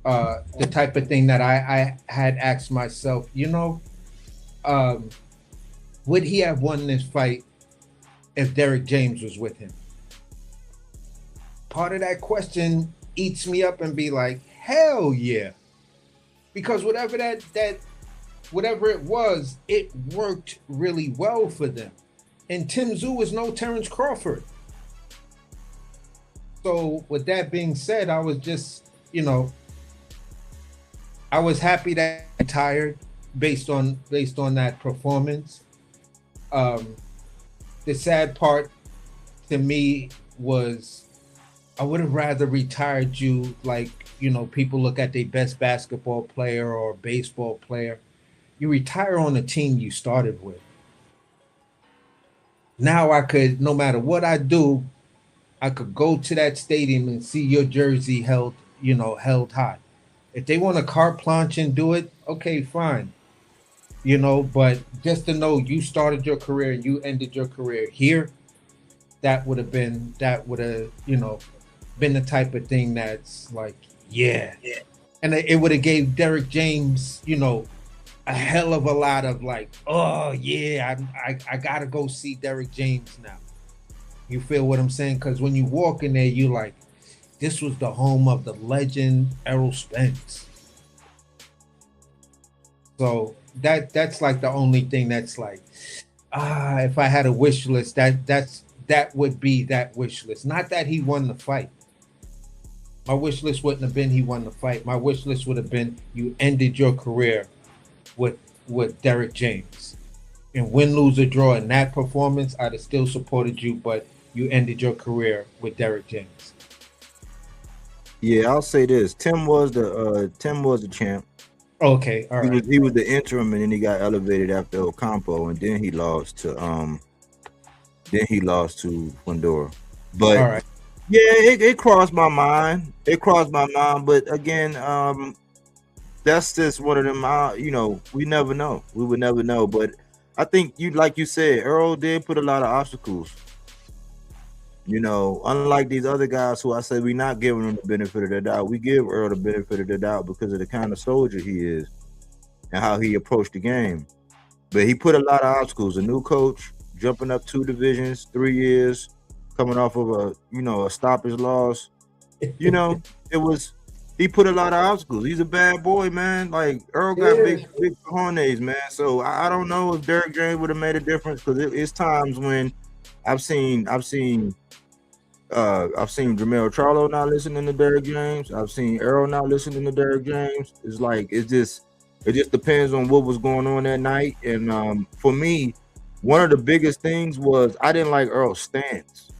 the type of thing that I had asked myself, you know, would he have won this fight if Derek James was with him? Part of that question eats me up and be like, hell yeah. Because whatever whatever it was, it worked really well for them. And Tim Tszyu is no Terrence Crawford. So with that being said, I was just, you know, I was happy that I retired based on that performance. The sad part to me was I would have rather retired you like, you know, people look at their best basketball player or baseball player. You retire on the team you started with. Now I could, no matter what I do, I could go to that stadium and see your jersey held high. If they want to carte blanche and do it, okay, fine. You know, but just to know you started your career and you ended your career here, that would have, you know, been the type of thing that's like, yeah. And it would have gave Derek James, you know, a hell of a lot of like, oh yeah, I gotta go see Derek James now. You feel what I'm saying? Because when you walk in there, you like, this was the home of the legend Errol Spence. So that's like the only thing that's like, if I had a wish list, that would be that wish list. Not that he won the fight. My wish list wouldn't have been he won the fight. My wish list would have been you ended your career with Derek James. And win, lose, or draw in that performance, I'd have still supported you, but you ended your career with Derek James. Yeah, I'll say this: Tim was the champ. Okay, all right. He was the interim, and then he got elevated after Ocampo, and then he lost to Fundora. But All right. yeah, it crossed my mind. It crossed my mind, but again, that's just one of them. We never know. We would never know. But I think like you said, Earl did put a lot of obstacles. Unlike these other guys who I said we're not giving them the benefit of the doubt, we give Earl the benefit of the doubt because of the kind of soldier he is and how he approached the game. But he put a lot of obstacles. A new coach, jumping up 2 divisions, 3 years, coming off of a stoppage loss. He put a lot of obstacles. He's a bad boy, man. Like Earl got big cojones, man. So I don't know if Derek James would have made a difference because it's times when I've seen Jamel Charlo not listening to Derek James. I've seen Errol not listening to Derek James. It's like it just depends on what was going on that night. And for me, one of the biggest things was I didn't like Earl's stance.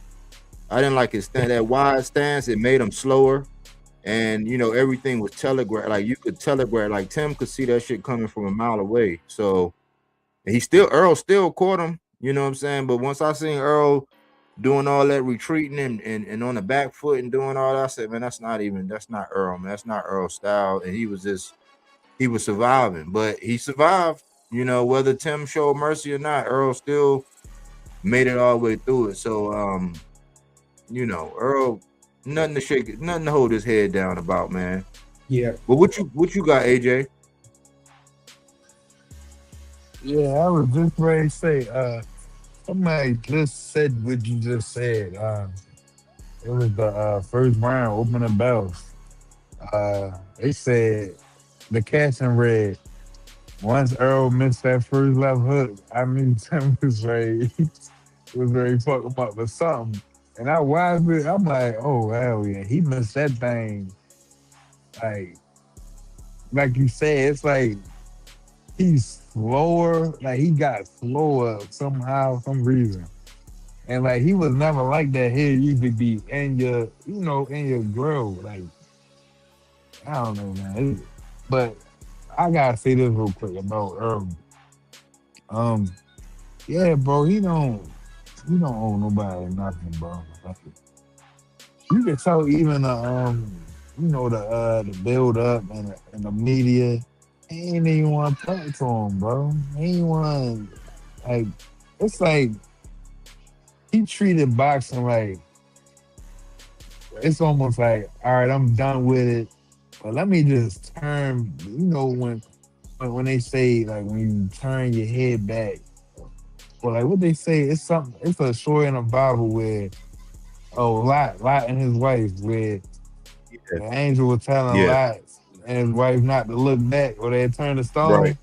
I didn't like his stance, that wide stance. It made him slower, and everything was telegraphed. Like you could telegraph. Like Tim could see that shit coming from a mile away. So Earl still caught him. You know what I'm saying? But once I seen Earl doing all that retreating and on the back foot and doing all that, I said, man, that's not Earl, man. That's not Earl's style. And he was surviving, but he survived. Whether Tim showed mercy or not, Earl still made it all the way through it. So, Earl, nothing to hold his head down about, man. Yeah. But what you got, AJ? Yeah, I was just ready to say, somebody just said what you just said. It was the first round opening bells. They said the catch in red. Once Earl missed that first left hook, I mean Tim was ready fuck him up or something. And I watched it, I'm like, oh hell yeah, he missed that thing. Like you said, it's like he's slower, like he got slower somehow, some reason. And like he was never like that. He used to be in your, in your grill. Like I don't know, man. But I gotta say this real quick about Earl. Yeah, bro, he don't owe nobody nothing, bro. You can tell even the build up and the media. He ain't even want to talk to him, bro. He ain't want like. It's like he treated boxing like it's almost like, all right, I'm done with it, but let me just turn. When they say like when you turn your head back, or like what they say, it's something. It's a story in a Bible where Lot and his wife, where the angel was telling Lot and his wife not to look back, or they turn the stone. Right.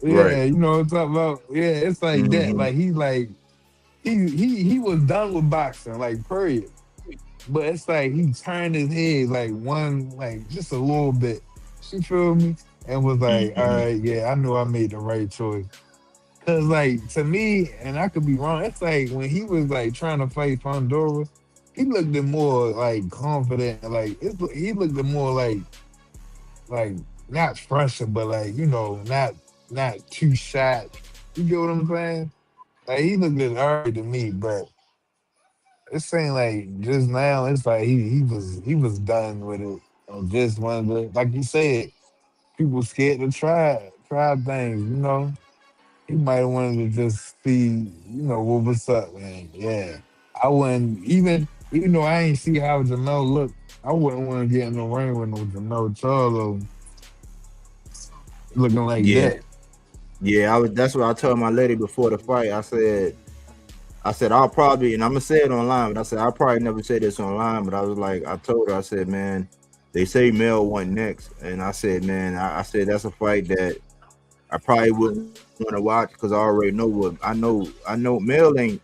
Yeah, Right. you know what I'm talking about. Yeah, it's like that. Like he was done with boxing, like period. But it's like he turned his head like one, like just a little bit. You feel me? And was like, all right, yeah, I know I made the right choice. Cause like to me, and I could be wrong, it's like when he was like trying to fight Pandora, he looked more like confident. Like he looked more like not fresher, but like not too shot. You get what I'm saying? Like he looked hard to me, but it's saying like just now, it's like he was done with it. And just wanted to, like you said, people scared to try things. He might have wanted to just see, what's up, man. Yeah, I wouldn't even though I ain't see how Jamel looked. I wouldn't want to get in the ring with no Jamel Charlo looking like Yeah. that. Yeah, that's what I told my lady before the fight. I said I'll probably, and I'm gonna say it online, but I said I'll probably never say this online. But I was like, I told her, I said, man, they say Mel won next, and I said, man, I said that's a fight that I probably wouldn't want to watch because I already know what I know. I know Mel ain't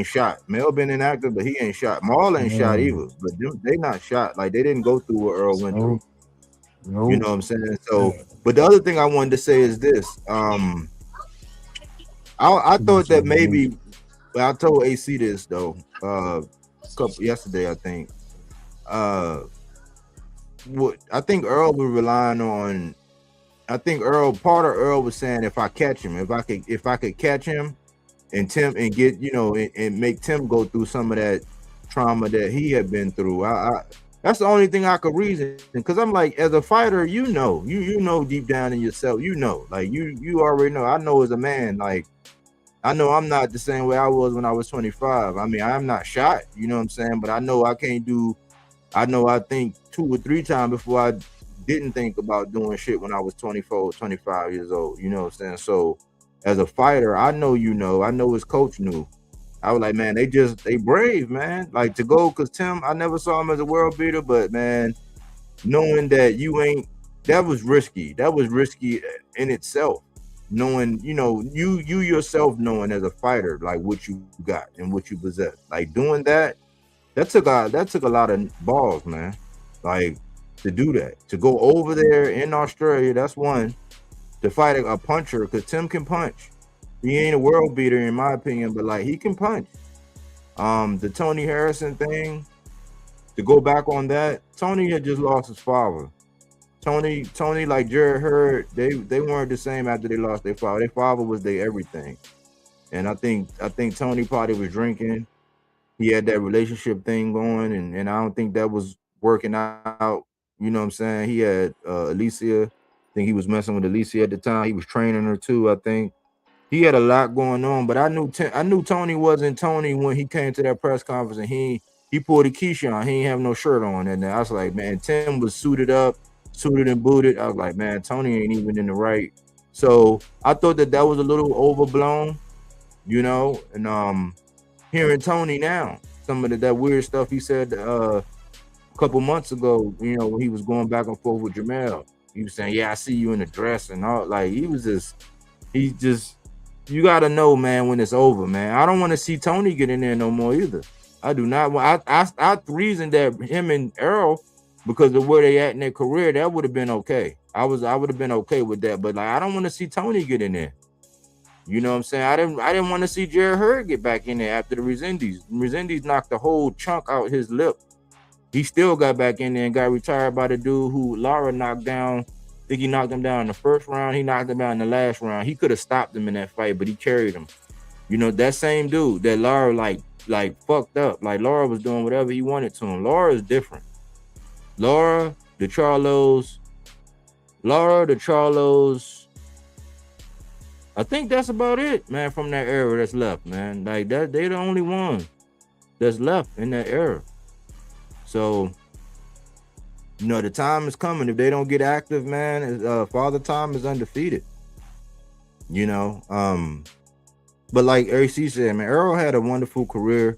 shot. Mel been inactive, but he ain't shot. Maul ain't shot No, either, but they not shot. Like they didn't go through what Earl went through. no, You no. know what I'm saying? So, but the other thing I wanted to say is this. I thought that maybe I told AC this though. Couple yesterday, I think. What I think Earl was relying on. I think part of Earl was saying if I catch him, if I could catch him and Tim and get and make Tim go through some of that trauma that he had been through. I that's the only thing I could reason because I'm like, as a fighter, you know deep down in yourself, like you already know. I know as a man, like I know I'm not the same way I was when I was 25. I mean, I'm not shot, you know what I'm saying, but I know I can't do. I know I think 2 or 3 times before I didn't think about doing shit when I was 24, 25 years old. You know what I'm saying? So as a fighter, I know I know his coach knew. I was like, man, they brave, man. Like to go, cause Tim, I never saw him as a world beater, but man, knowing that that was risky. That was risky in itself. Knowing, you yourself knowing as a fighter, like what you got and what you possess. Like doing that took a lot of balls, man. Like to do that, to go over there in Australia, that's one. To fight a puncher, because Tim can punch. He ain't a world beater in my opinion, but like he can punch. The Tony Harrison thing, to go back on that, Tony had just lost his father. Tony, like Jared Hurd, they weren't the same after they lost their father. Their father was their everything. And I think Tony probably was drinking. He had that relationship thing going, and I don't think that was working out. You know what I'm saying? He had Alicia. I think he was messing with Alicia at the time. He was training her too, I think. He had a lot going on, but I knew Tony wasn't Tony when he came to that press conference and he pulled a Keisha on. He ain't have no shirt on. And I was like, man, Tim was suited and booted. I was like, man, Tony ain't even in the right. So I thought that was a little overblown, and hearing Tony now, some of that weird stuff he said a couple months ago, when he was going back and forth with Jamel. He was saying, yeah, I see you in the dress and all. Like he just you gotta know, man, when it's over, man. I don't want to see Tony get in there no more either. I do not want I reasoned that him and Errol, because of where they at in their career, that would have been okay. I would have been okay with that, but like I don't want to see Tony get in there. You know what I'm saying? I didn't want to see Jared Hurd get back in there after the Resendiz. Resendiz knocked the whole chunk out his lip. He still got back in there and got retired by the dude who Lara knocked down. I think he knocked him down in the first round. He knocked him down in the last round. He could have stopped him in that fight, but he carried him. That same dude that Lara like fucked up. Like Lara was doing whatever he wanted to him. Lara is different. Lara, the Charlos, I think that's about it, man, from that era that's left, man. Like that, they the only one that's left in that era. So, the time is coming. If they don't get active, man, Father Time is undefeated. But like AC said, man, Errol had a wonderful career.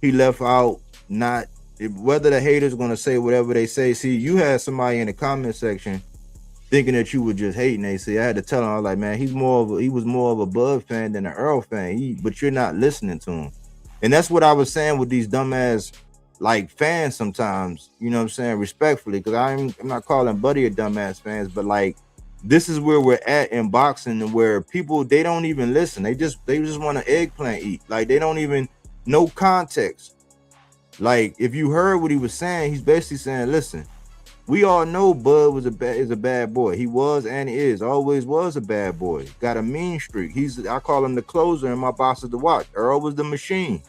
He left out whether the haters gonna say whatever they say. See, you had somebody in the comment section thinking that you were just hating AC. I had to tell him, I was like, man, he was more of a Bud fan than an Earl fan. But you're not listening to him. And that's what I was saying with these dumbass like fans sometimes, you know what I'm saying, respectfully, because I'm not calling Buddy a dumbass fans, but like this is where we're at in boxing, and where people, they don't even listen. They just want an eggplant eat. Like they don't even know context. Like if you heard what he was saying, he's basically saying, listen, we all know Bud is a bad boy. He was and is, always was a bad boy. Got a mean streak. I call him the closer in my boxes to watch. Earl was the machine.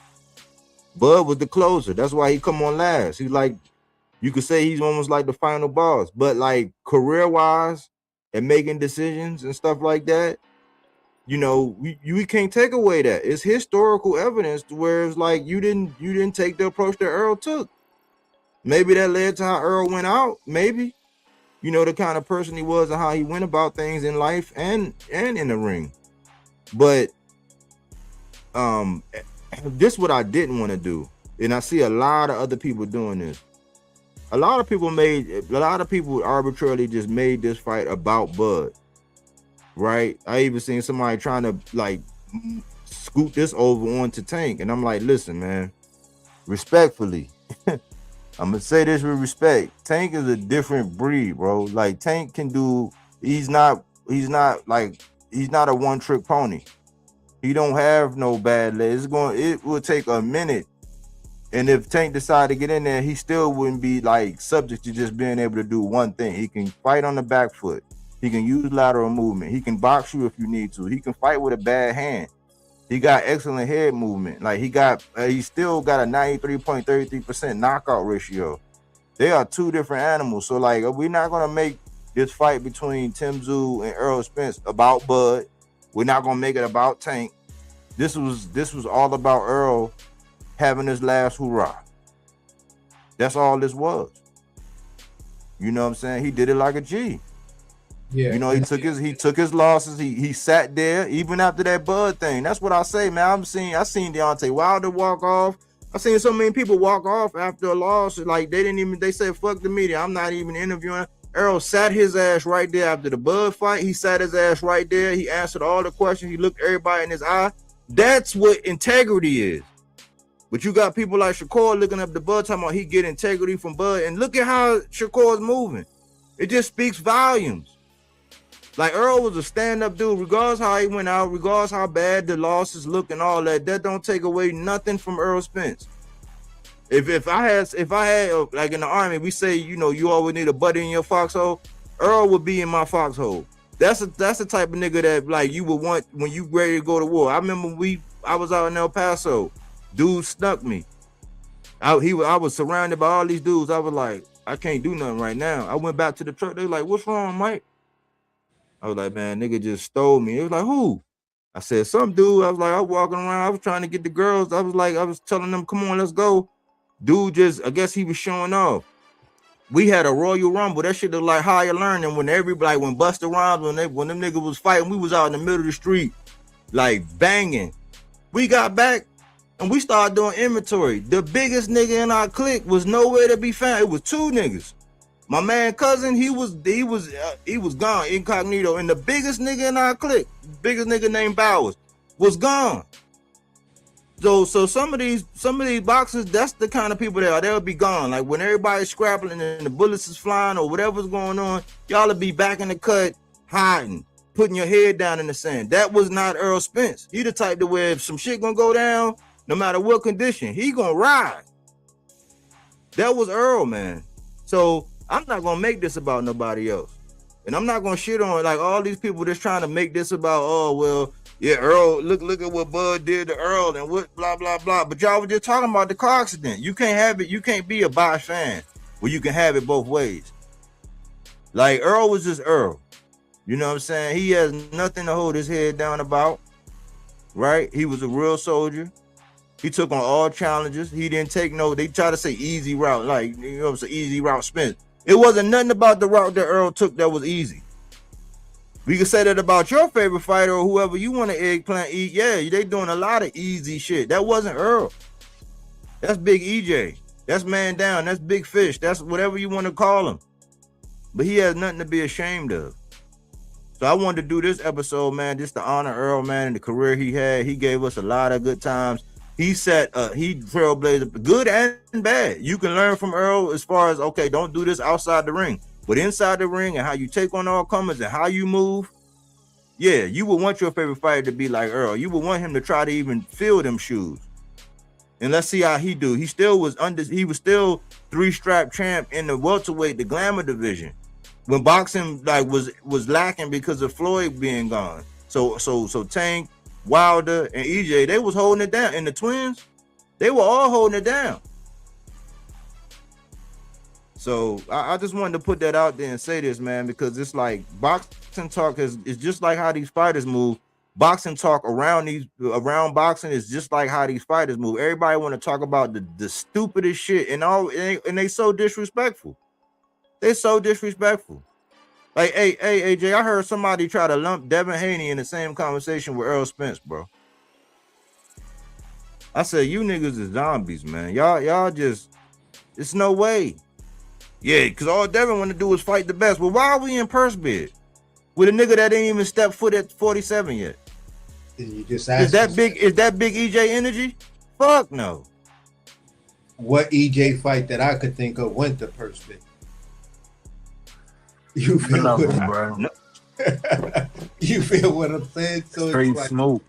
Bud was the closer. That's why he come on last. He's like, you could say he's almost like the final boss. But like career-wise and making decisions and stuff like that, we can't take away that. It's historical evidence where it's like you didn't take the approach that Earl took. Maybe that led to how Earl went out. Maybe. you know, the kind of person he was and how he went about things in life and in the ring. But this what I didn't want to do, and I see a lot of other people doing this. A lot of people arbitrarily just made this fight about Bud, right? I even seen somebody trying to like scoot this over onto Tank, and I'm like, listen, man, respectfully, I'm gonna say this with respect. Tank is a different breed, bro. Like Tank can do. He's not a one-trick pony. He don't have no bad legs. It will take a minute. And if Tank decided to get in there, he still wouldn't be like subject to just being able to do one thing. He can fight on the back foot. He can use lateral movement. He can box you if you need to. He can fight with a bad hand. He got excellent head movement. Like he still got a 93.33% knockout ratio. They are two different animals. So like, we're not gonna make this fight between Tszyu and Errol Spence about Bud. We're not gonna make it about Tank. This was all about Errol having his last hoorah. That's all this was. You know what I'm saying? He did it like a G. Yeah. You know, he took his losses. He sat there even after that Bud thing. That's what I say, man. I seen Deontay Wilder walk off. I seen so many people walk off after a loss. Like they said, fuck the media. I'm not even interviewing. Errol sat his ass right there after the Bud fight. He sat his ass right there. He answered all the questions. He looked everybody in his eye. That's what integrity is. But you got people like Shakur looking up the Bud, talking about he get integrity from Bud. And look at how Shakur's moving. It just speaks volumes. Like Earl was a stand-up dude, regardless how he went out, regardless how bad the losses look and all that. That don't take away nothing from Errol Spence. If I had like in the army, we say, you know, you always need a buddy in your foxhole. Earl would be in my foxhole. That's the type of nigga that like you would want when you ready to go to war. I remember I was out in El Paso. Dude snuck me. I was surrounded by all these dudes. I was like, I can't do nothing right now. I went back to the truck. They were like, what's wrong, Mike? I was like, man, nigga just stole me. It was like, who? I said, some dude. I was like, I was walking around. I was trying to get the girls. I was telling them, come on, let's go. Dude I guess he was showing off. We had a Royal Rumble. That shit was like higher learning when everybody, when Busta Rhymes, when them niggas was fighting, we was out in the middle of the street, like banging. We got back and we started doing inventory. The biggest nigga in our clique was nowhere to be found. It was two niggas. My man cousin, he was gone, incognito. And the biggest nigga in our clique, biggest nigga named Bowers, was gone. So some of these boxers, that's the kind of people they'll be gone. Like when everybody's scrapping and the bullets is flying or whatever's going on, y'all will be back in the cut, hiding, putting your head down in the sand. That was not Errol Spence. He the type to where if some shit gonna go down, no matter what condition, he gonna ride. That was Errol, man. So I'm not gonna make this about nobody else. And I'm not gonna shit on like all these people that's trying to make this about, oh, well, yeah, Earl, look at what Bud did to Earl and what blah, blah, blah. But y'all were just talking about the car accident. You can't have it. You can't be a Bosch fan where you can have it both ways. Like Earl was just Earl. You know what I'm saying? He has nothing to hold his head down about, right? He was a real soldier. He took on all challenges. He didn't take they try to say easy route, like, you know, it's an easy route Spence. It wasn't nothing about the route that Earl took that was easy. We could say that about your favorite fighter or whoever you want to eggplant eat. Yeah, they doing a lot of easy shit. That wasn't Earl. That's Big EJ. That's man down. That's Big Fish. That's whatever you want to call him. But he has nothing to be ashamed of. So I wanted to do this episode, man, just to honor Earl, man, and the career he had. He gave us a lot of good times. He trailblazed good and bad. You can learn from Earl as far as, okay, don't do this outside the ring. But inside the ring and how you take on all comers and how you move, yeah, you would want your favorite fighter to be like Earl. You would want him to try to even fill them shoes. And let's see how he do. He was still 3-strap champ in the welterweight, the glamour division, when boxing like was lacking because of Floyd being gone. So Tank, Wilder, and EJ, they was holding it down. And the twins, they were all holding it down. So I just wanted to put that out there and say this, man, because it's like boxing talk is just like how these fighters move. Boxing talk around boxing is just like how these fighters move. Everybody want to talk about the stupidest shit and they so disrespectful. They're so disrespectful. Like, hey, AJ, I heard somebody try to lump Devin Haney in the same conversation with Errol Spence, bro. I said, you niggas is zombies, man. Y'all just, it's no way. Yeah, because all Devin want to do is fight the best. Well, why are we in purse bid with a nigga that ain't even stepped foot at 47 yet? And you just Is that big EJ energy? Fuck no. What EJ fight that I could think of went to purse bid? You feel None of what them, bro. you feel what I'm saying? So Straight it's like, smoke.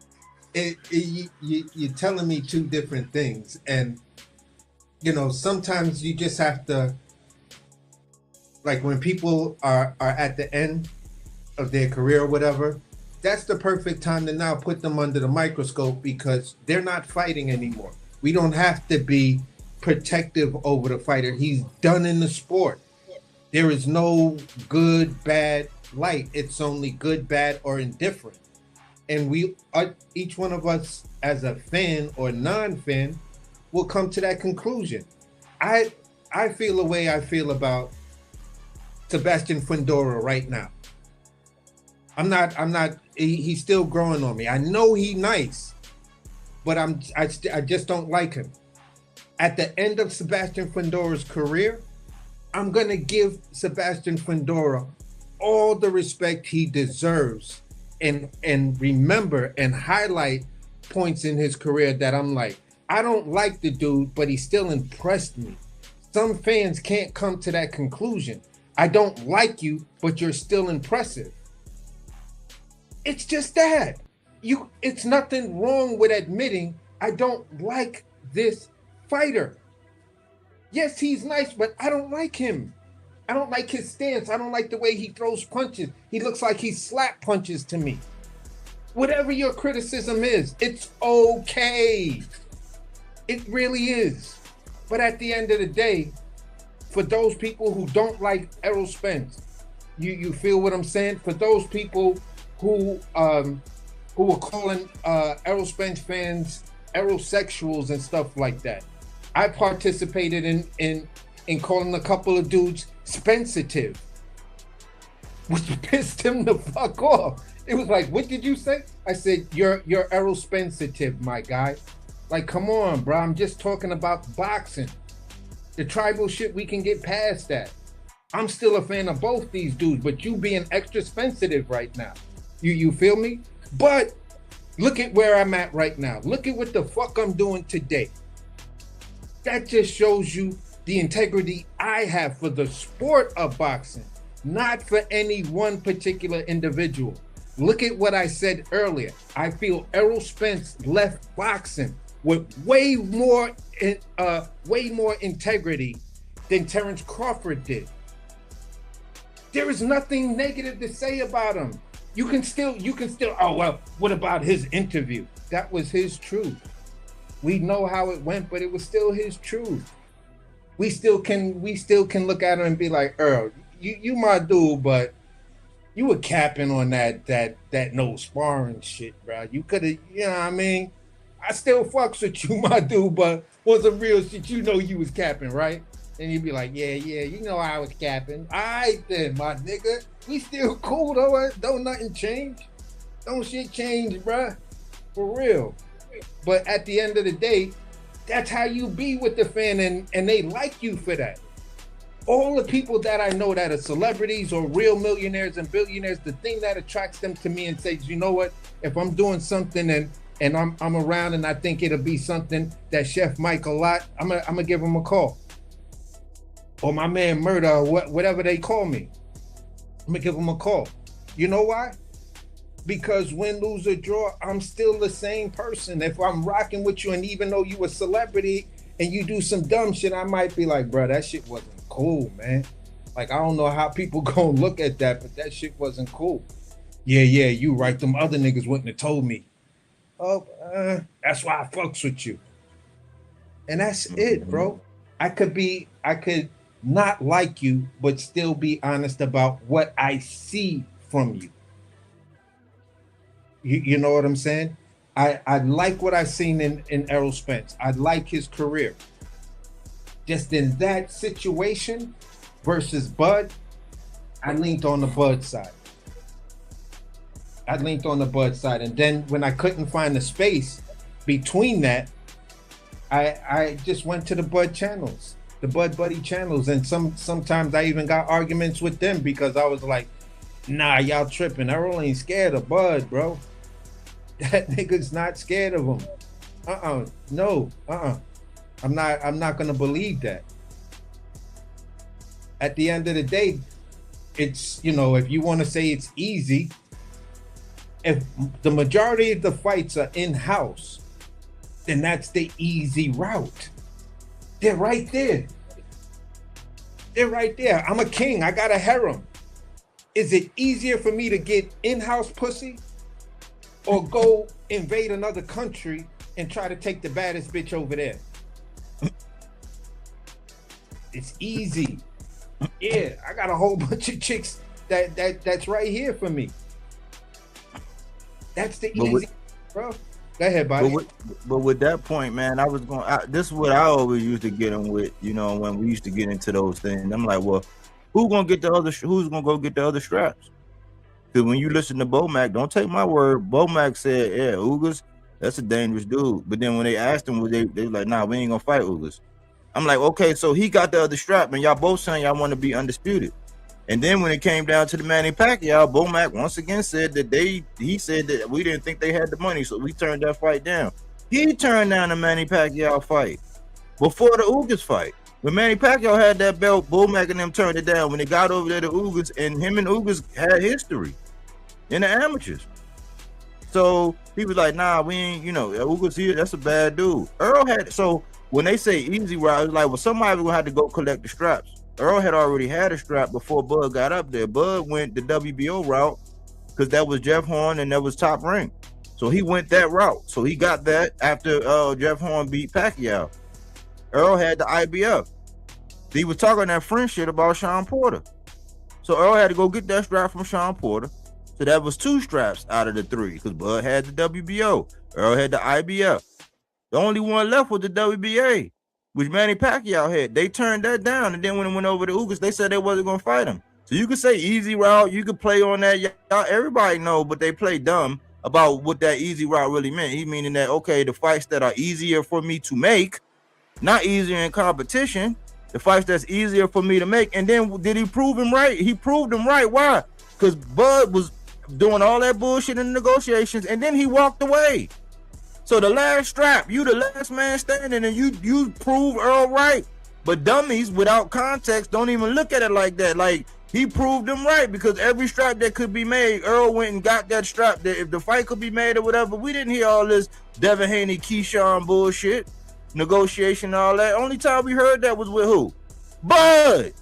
you're telling me two different things, and you know, sometimes you just have to, like, when people are at the end of their career or whatever, that's the perfect time to now put them under the microscope, because they're not fighting anymore. We don't have to be protective over the fighter. He's done in the sport. There is no good, bad, light. It's only good, bad, or indifferent. And we are, each one of us as a fan or non-fan, will come to that conclusion. I feel the way I feel about Sebastian Fundora right now. I'm not, he's still growing on me. I know he's nice, but I just don't like him. At the end of Sebastian Fundora's career, I'm going to give Sebastian Fundora all the respect he deserves, and remember and highlight points in his career that I'm like, I don't like the dude, but he still impressed me. Some fans can't come to that conclusion. I don't like you, but you're still impressive. It's just that. It's nothing wrong with admitting I don't like this fighter. Yes, he's nice, but I don't like him. I don't like his stance. I don't like the way he throws punches. He looks like he slap punches to me. Whatever your criticism is, it's okay. It really is. But at the end of the day, for those people who don't like Errol Spence, you feel what I'm saying? For those people who are calling Errol Spence fans Errol-sexuals and stuff like that, I participated in calling a couple of dudes Spensitive, which pissed him the fuck off. It was like, what did you say? I said, you're Errol Spensitive, my guy. Like, come on, bro. I'm just talking about boxing. The tribal shit, we can get past that. I'm still a fan of both these dudes, but you being extra sensitive right now. You feel me? But look at where I'm at right now. Look at what the fuck I'm doing today. That just shows you the integrity I have for the sport of boxing, not for any one particular individual. Look at what I said earlier. I feel Errol Spence left boxing with way more integrity than Terrence Crawford did. There is nothing negative to say about him. You can still, oh, well, what about his interview? That was his truth. We know how it went, but it was still his truth. We still can look at him and be like, Earl, you my dude, but you were capping on that no sparring shit, bro. You could have, you know what I mean? I still fucks with you, my dude, but was some real shit, you know you was capping, right? And you'd be like, yeah, you know I was capping. All right then, my nigga. We still cool, though. Don't nothing change. Don't shit change, bro. For real. But at the end of the day, that's how you be with the fan, and they like you for that. All the people that I know that are celebrities or real millionaires and billionaires, the thing that attracts them to me and says, you know what, if I'm doing something and I'm around and I think it'll be something that Chef Mike a lot, I'm gonna give him a call. Or my man Murder, or whatever they call me. I'm gonna give him a call. You know why? Because win, lose, or draw, I'm still the same person. If I'm rocking with you, and even though you a celebrity and you do some dumb shit, I might be like, bro, that shit wasn't cool, man. Like, I don't know how people gonna look at that, but that shit wasn't cool. Yeah, you right. Them other niggas wouldn't have told me. Oh, that's why I fucks with you. And that's it, bro. I could not like you, but still be honest about what I see from you. You know what I'm saying? I like what I've seen in Errol Spence. I like his career. Just in that situation versus Bud, I leaned on the Bud side. And then when I couldn't find the space between that, I just went to the Bud channels, the Bud Buddy channels, and sometimes I even got arguments with them because I was like, nah, y'all tripping. Errol ain't scared of Bud, bro. That nigga's not scared of him. No. I'm not gonna believe that. At the end of the day, it's, you know, if you want to say it's easy, if the majority of the fights are in-house, then that's the easy route. They're right there. I'm a king. I got a harem. Is it easier for me to get in-house pussy or go invade another country and try to take the baddest bitch over there? It's easy. Yeah, I got a whole bunch of chicks that's right here for me. That's the easy, bro. Go ahead, buddy. But with that point, man, this is what I always used to get them with, you know, when we used to get into those things. I'm like, well, who's gonna go get the other straps? Because when you listen to Bomac, don't take my word. Bomac said, yeah, Ugas, that's a dangerous dude. But then when they asked him, they were like, nah, we ain't gonna fight Ugas. I'm like, okay, so he got the other strap, and y'all both saying y'all want to be undisputed. And then when it came down to the Manny Pacquiao, Bomac once again said that he said that we didn't think they had the money, so we turned that fight down. He turned down the Manny Pacquiao fight before the Ugas fight. When Manny Pacquiao had that belt, Bomac and them turned it down. When they got over there to Ugas, and him and Ugas had history in the amateurs. So he was like, nah, we ain't, you know, Ugas here, that's a bad dude. Earl had, so when they say easy route, it's like, well, somebody gonna have to go collect the straps. Earl had already had a strap before Bud got up there. Bud went the WBO route because that was Jeff Horn and that was Top Rank. So he went that route. So he got that after Jeff Horn beat Pacquiao. Earl had the IBF. He was talking that French shit about Sean Porter. So Earl had to go get that strap from Sean Porter. So that was 2 straps out of the 3 because Bud had the WBO. Earl had the IBF. The only one left was the WBA, which Manny Pacquiao had. They turned that down, and then when it went over to Ugas, they said they wasn't gonna fight him. So you could say easy route, you could play on that. Y'all, everybody know, but they play dumb about what that easy route really meant. He meaning that, okay, the fights that are easier for me to make, not easier in competition, the fights that's easier for me to make. And then did he prove him right? He proved him right. Why? Because Bud was doing all that bullshit in the negotiations, and then he walked away. So the last strap, you the last man standing, and you prove Earl right. But dummies without context don't even look at it like that. Like, he proved them right because every strap that could be made, Earl went and got that strap. That if the fight could be made or whatever, we didn't hear all this Devin Haney, Keyshawn bullshit, negotiation, all that. Only time we heard that was with who? Bud.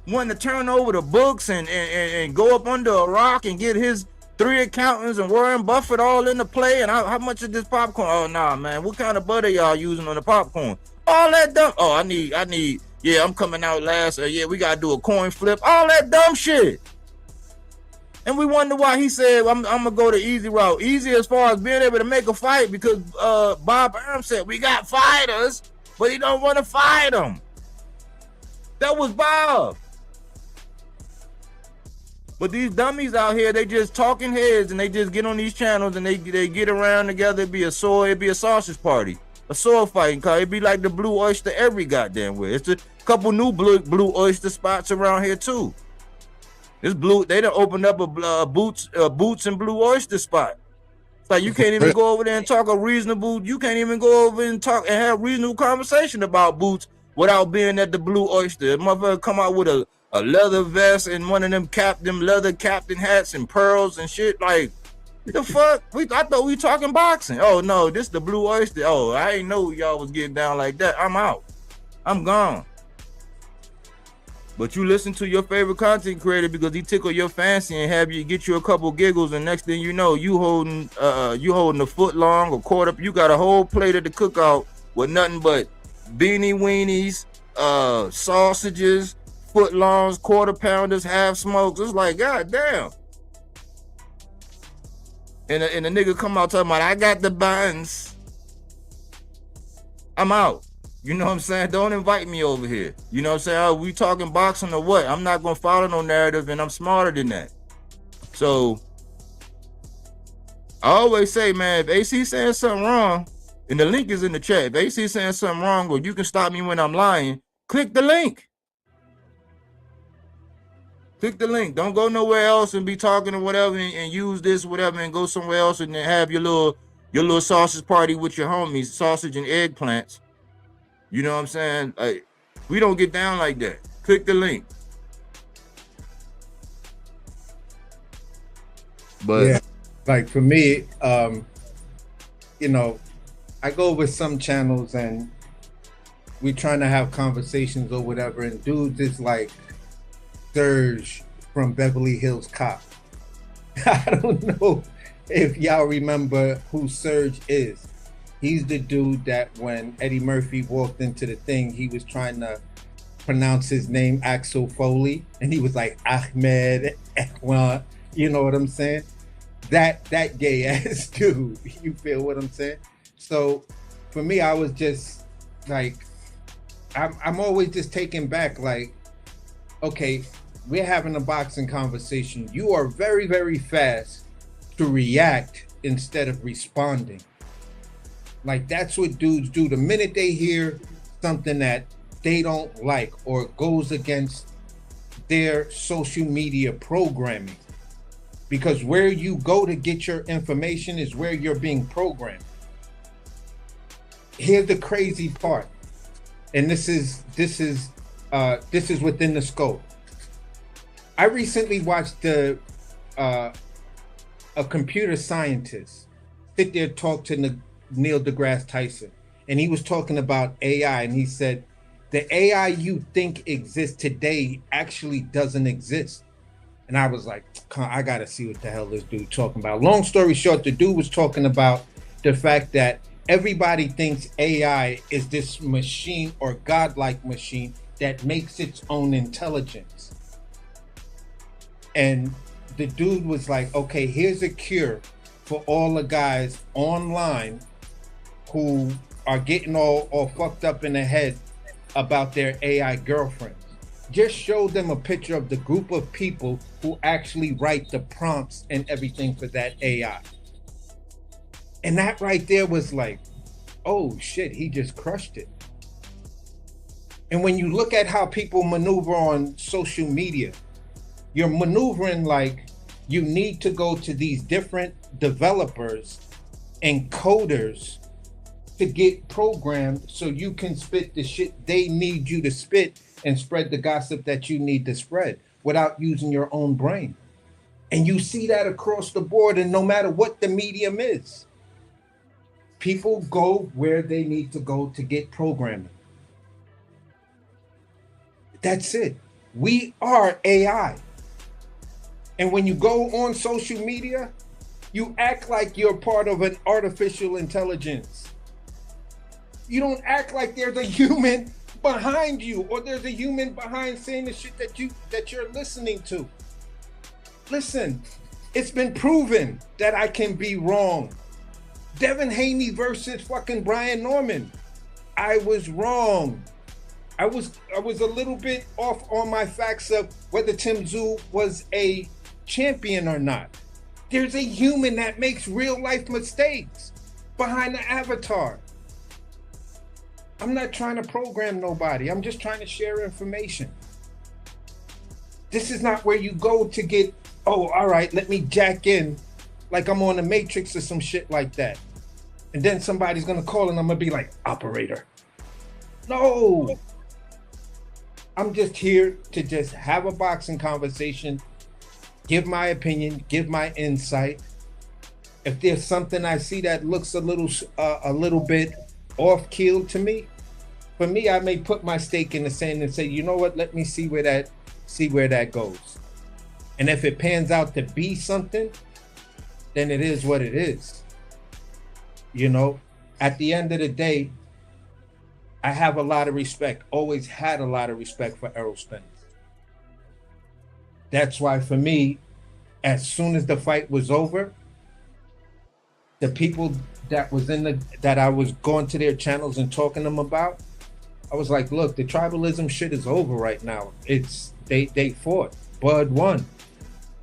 Wanting to turn over the books and go up under a rock and get his 3 accountants and Warren Buffett all in the play. And how much is this popcorn? Oh, nah, man. What kind of butter y'all using on the popcorn? All that dumb. Oh, I need. Yeah, I'm coming out last. Yeah, we got to do a coin flip. All that dumb shit. And we wonder why he said, I'm going to go the easy route. Easy as far as being able to make a fight because Bob Arum said, we got fighters, but he don't want to fight them. That was Bob. But these dummies out here, they just talking heads and they just get on these channels and they get around together. It'd be a sausage party, a sword fighting car. It'd be like the Blue Oyster every goddamn way. It's a couple new blue oyster spots around here too. This blue, they done opened up a boots and Blue Oyster spot. It's like you can't even go over there and talk a reasonable. You can't even go over and talk and have reasonable conversation about boots without being at the Blue Oyster. Motherfucker come out with a leather vest and one of them leather captain hats and pearls and shit. Like, what the fuck? I thought we talking boxing. Oh no, this the Blue Oyster. Oh, I ain't know y'all was getting down like that. I'm out. I'm gone. But you listen to your favorite content creator because he tickle your fancy and have you get you a couple giggles, and next thing you know, you holding a foot long or quarter. You got a whole plate of the cookout with nothing but beanie weenies, sausages, foot longs, quarter pounders, half smokes. It's like, god damn. And the nigga come out talking about, I got the buns. I'm out. You know what I'm saying? Don't invite me over here. You know what I'm saying? Oh, we talking boxing or what? I'm not gonna follow no narrative, and I'm smarter than that. So I always say, man, if AC saying something wrong, and the link is in the chat. If AC saying something wrong, or you can stop me when I'm lying, click the link. Click the link. Don't go nowhere else and be talking or whatever and use this whatever and go somewhere else and then have your little sausage party with your homies, sausage and eggplants. You know what I'm saying? Like, we don't get down like that. Click the link. But yeah, like for me, you know, I go with some channels and we trying to have conversations or whatever, and dudes is like Surge from Beverly Hills Cop. I don't know if y'all remember who Surge is. He's the dude that when Eddie Murphy walked into the thing, he was trying to pronounce his name Axel Foley, and he was like Ahmed Ekwan. You know what I'm saying? That gay ass dude. You feel what I'm saying? So for me, I was just like, I'm always just taken back. Like, okay, we're having a boxing conversation. You are very, very fast to react instead of responding. Like, that's what dudes do. The minute they hear something that they don't like or goes against their social media programming, because where you go to get your information is where you're being programmed. Here's the crazy part, and this is within the scope. I recently watched a computer scientist sit there talk to Neil deGrasse Tyson, and he was talking about AI, and he said the AI you think exists today actually doesn't exist. And I was like, I gotta see what the hell this dude talking about. Long story short, the dude was talking about the fact that everybody thinks AI is this machine or godlike machine that makes its own intelligence. And the dude was like, okay, here's a cure for all the guys online who are getting all fucked up in the head about their AI girlfriends. Just show them a picture of the group of people who actually write the prompts and everything for that AI. And that right there was like, oh shit, he just crushed it. And when you look at how people maneuver on social media, you're maneuvering like you need to go to these different developers and coders to get programmed so you can spit the shit they need you to spit and spread the gossip that you need to spread without using your own brain. And you see that across the board, and no matter what the medium is, people go where they need to go to get programming. That's it. We are AI. And when you go on social media, you act like you're part of an artificial intelligence. You don't act like there's a human behind you, or there's a human behind saying the shit that you're listening to. Listen, it's been proven that I can be wrong. Devin Haney versus fucking Brian Norman. I was wrong. I was a little bit off on my facts of whether Tszyu was a champion or not. There's a human that makes real life mistakes behind the avatar. I'm not trying to program nobody. I'm just trying to share information. This is not where you go to get, oh, all right, let me jack in like I'm on the Matrix or some shit like that. And then somebody's gonna call and I'm gonna be like, operator. No. I'm just here to just have a boxing conversation, give my opinion, give my insight. If there's something I see that looks a little bit off keel to me, for me, I may put my stake in the sand and say, you know what, let me see where that goes. And if it pans out to be something, then it is what it is. You know, at the end of the day, I have a lot of respect, always had a lot of respect for Errol Spence. That's why for me, as soon as the fight was over, the people that I was going to their channels and talking to them about, I was like, look, the tribalism shit is over right now. It's they fought. Bud won.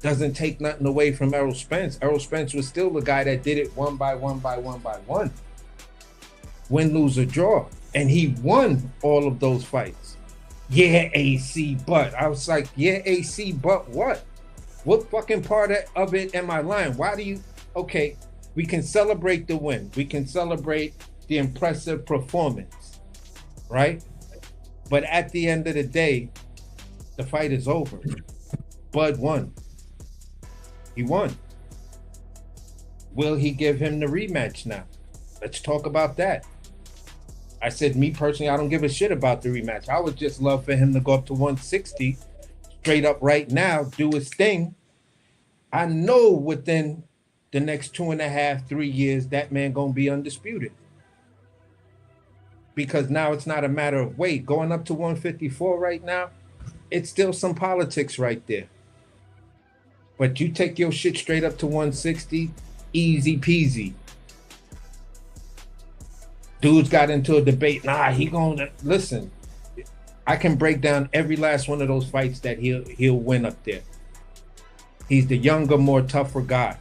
Doesn't take nothing away from Errol Spence. Errol Spence was still the guy that did it one by one. Win, lose, or draw. And he won all of those fights. Yeah, AC, but. I was like, yeah, AC, but what? What fucking part of it am I lying? Why do you... Okay, we can celebrate the win. We can celebrate the impressive performance, right? But at the end of the day, the fight is over. Bud won. He won. Will he give him the rematch now? Let's talk about that. I said, me personally, I don't give a shit about the rematch. I would just love for him to go up to 160, straight up right now, do his thing. I know within the next 2.5, 3 years, that man gonna be undisputed. Because now it's not a matter of weight. Going up to 154 right now, it's still some politics right there. But you take your shit straight up to 160, easy peasy. Dudes got into a debate. Nah, he gonna listen. I can break down every last one of those fights that he'll win up there. He's the younger, more tougher guy.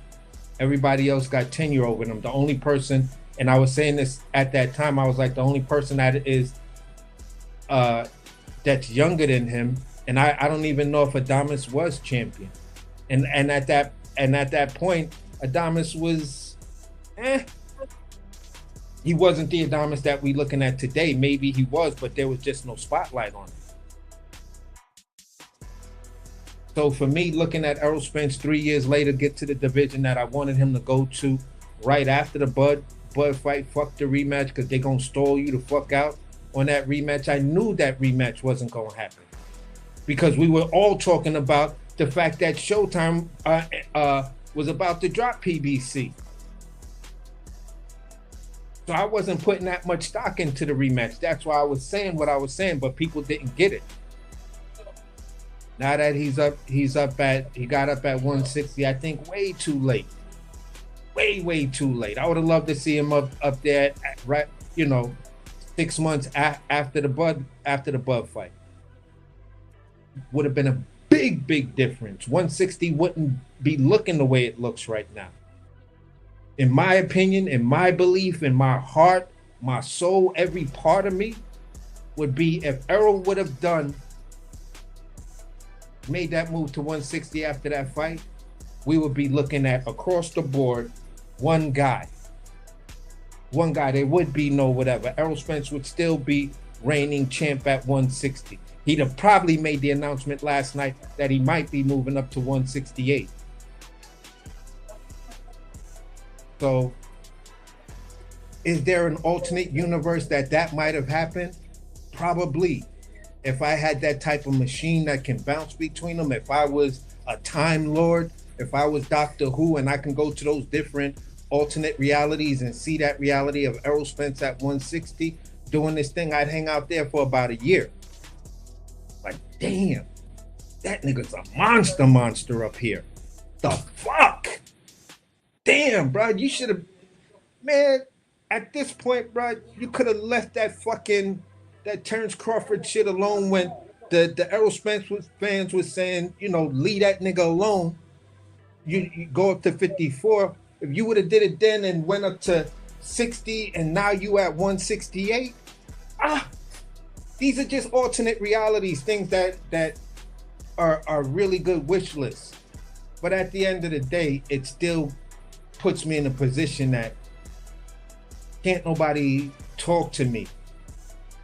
Everybody else got tenure over him. The only person, and I was saying this at that time, I was like, the only person that is that's younger than him, and I don't even know if Adames was champion. And at that point, Adames was he wasn't the Adames that we looking at today. Maybe he was, but there was just no spotlight on him. So for me, looking at Errol Spence 3 years later, get to the division that I wanted him to go to right after the Bud fight, fuck the rematch, because they're going to stall you the fuck out on that rematch. I knew that rematch wasn't going to happen because we were all talking about the fact that Showtime was about to drop PBC. So I wasn't putting that much stock into the rematch. That's why I was saying what I was saying, but people didn't get it. Now that he got up at 160, I think way too late. Way too late. I would have loved to see him up there right, 6 months after the Bud fight. Would have been a big difference. 160 wouldn't be looking the way it looks right now. In my opinion, in my belief, in my heart, my soul, every part of me would be if Errol would have made that move to 160 after that fight, we would be looking at across the board one guy. There would be no whatever. Errol Spence would still be reigning champ at 160. He'd have probably made the announcement last night that he might be moving up to 168. So, is there an alternate universe that might have happened? Probably. If I had that type of machine that can bounce between them, if I was a Time Lord, if I was Doctor Who and I can go to those different alternate realities and see that reality of Errol Spence at 160 doing this thing, I'd hang out there for about a year. Like, damn, that nigga's a monster up here. The fuck? Damn, bro, you should have, man, at this point, bro, you could have left that Terrence Crawford shit alone when the Errol Spence fans was saying, leave that nigga alone. You go up to 54. If you would have did it then and went up to 60 and now you at 168, these are just alternate realities, things that are really good wish lists. But at the end of the day, it still puts me in a position that can't nobody talk to me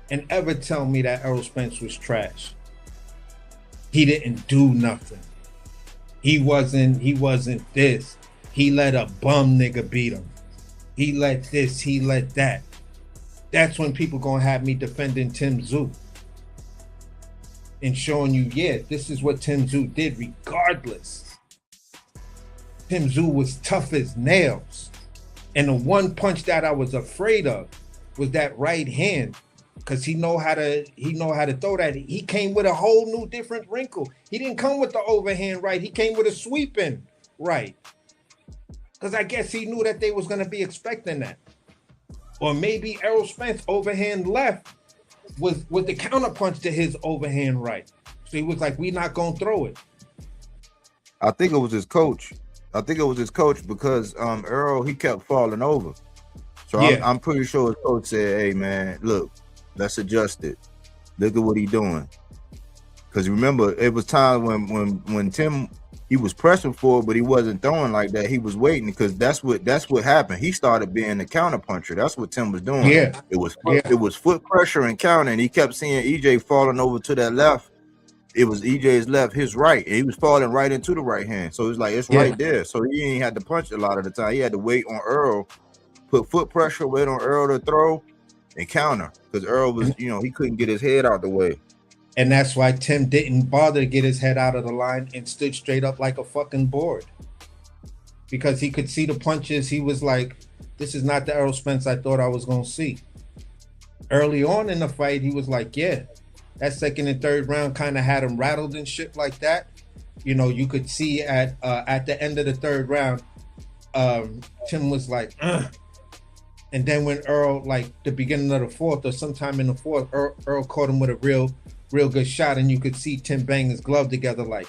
and ever tell me that Errol Spence was trash. He didn't do nothing. He wasn't this. He let a bum nigga beat him. He let this, he let that. That's when people gonna have me defending Tszyu and showing you, yeah, this is what Tszyu did regardless. Tszyu was tough as nails. And the one punch that I was afraid of was that right hand, because he know how to throw that. He came with a whole new different wrinkle. He didn't come with the overhand right. He came with a sweeping right. Because I guess he knew that they was going to be expecting that. Or maybe Errol Spence overhand left was the counterpunch to his overhand right. So he was like, "We not gonna throw it." I think it was his coach. Because Errol, he kept falling over. So Yeah. I'm pretty sure his coach said, "Hey man, look, let's adjust it. Look at what he's doing." Because remember, it was times when Tim, he was pressing for it, but he wasn't throwing like that. He was waiting, because that's what happened. He started being the counter puncher. That's what Tim was doing. Yeah. It was foot pressure and counter, and he kept seeing EJ falling over to that left. It was EJ's left, his right, and he was falling right into the right hand. So it's like it's right there. So he ain't had to punch a lot of the time. He had to wait on Earl, put foot pressure, wait on Earl to throw, and counter, because Earl was, he couldn't get his head out the way. And that's why Tim didn't bother to get his head out of the line and stood straight up like a fucking board. Because he could see the punches. He was like, this is not the Errol Spence I thought I was going to see. Early on in the fight, he was like, yeah, that second and third round kind of had him rattled and shit like that. You could see at the end of the third round, Tim was like, ugh. And then when Earl, like the beginning of the fourth or sometime in the fourth, Earl caught him with a real good shot, and you could see Tim bang his glove together like,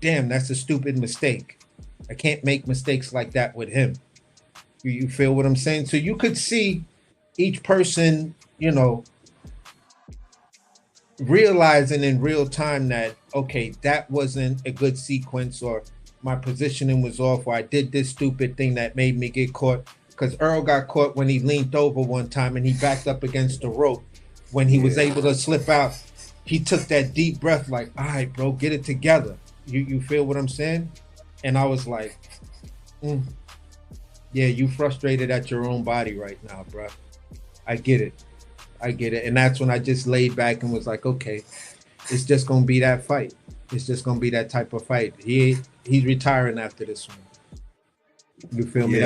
damn, that's a stupid mistake. I can't make mistakes like that with him. You feel what I'm saying? So you could see each person, realizing in real time that, okay, that wasn't a good sequence, or my positioning was off, or I did this stupid thing that made me get caught. Because Earl got caught when he leaned over one time and he backed up against the rope. When he was able to slip out, he took that deep breath like, all right, bro, get it together. You feel what I'm saying? And I was like, yeah, you frustrated at your own body right now, bro. I get it. And that's when I just laid back and was like, okay, it's just going to be that fight. It's just going to be that type of fight. He's retiring after this one. You feel me?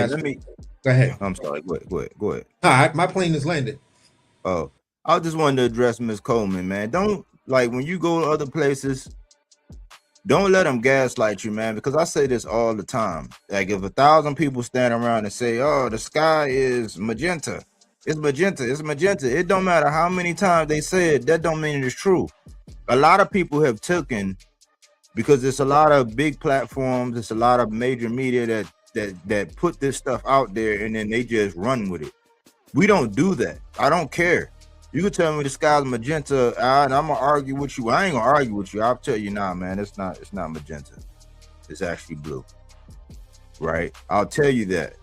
Go ahead. I'm sorry. Go ahead. All right, my plane is landed. Oh, I just wanted to address Ms. Coleman, man. Don't, like, when you go to other places, don't let them gaslight you, man, because I say this all the time. Like, if 1,000 people stand around and say, oh, the sky is magenta, it's magenta. It don't matter how many times they say it, that don't mean it's true. A lot of people have taken, because it's a lot of big platforms, it's a lot of major media that put this stuff out there, and then they just run with it. We don't do that. I don't care. You can tell me the sky's magenta, and I'm gonna argue with you. I ain't gonna argue with you. I'll tell you now, man. It's not magenta. It's actually blue. Right? I'll tell you that.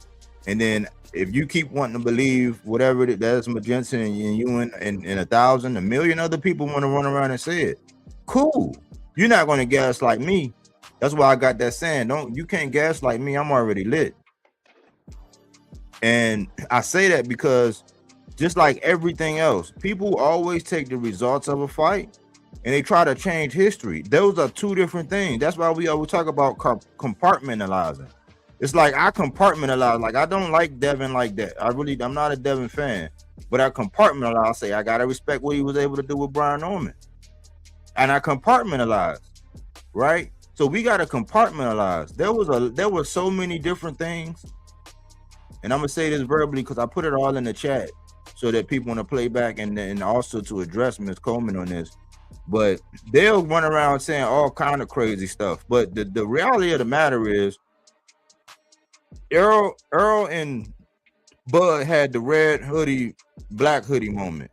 And then if you keep wanting to believe whatever that's magenta, and you and 1,000, 1,000,000 other people want to run around and say it, cool. You're not gonna gaslight me. That's why I got that saying. You can't gaslight me. I'm already lit. And I say that because just like everything else, people always take the results of a fight and they try to change history. Those are two different things. That's why we always talk about compartmentalizing. It's like I compartmentalize. Like, I don't like Devin like that. I'm not a Devin fan, but I compartmentalize. I say I gotta respect what he was able to do with Brian Norman, and I compartmentalize, right? So we gotta compartmentalize. There were so many different things, and I'm gonna say this verbally because I put it all in the chat so that people want to play back and also to address Ms. Coleman on this. But they'll run around saying all kind of crazy stuff. But the reality of the matter is, Errol and Bud had the red hoodie, black hoodie moment.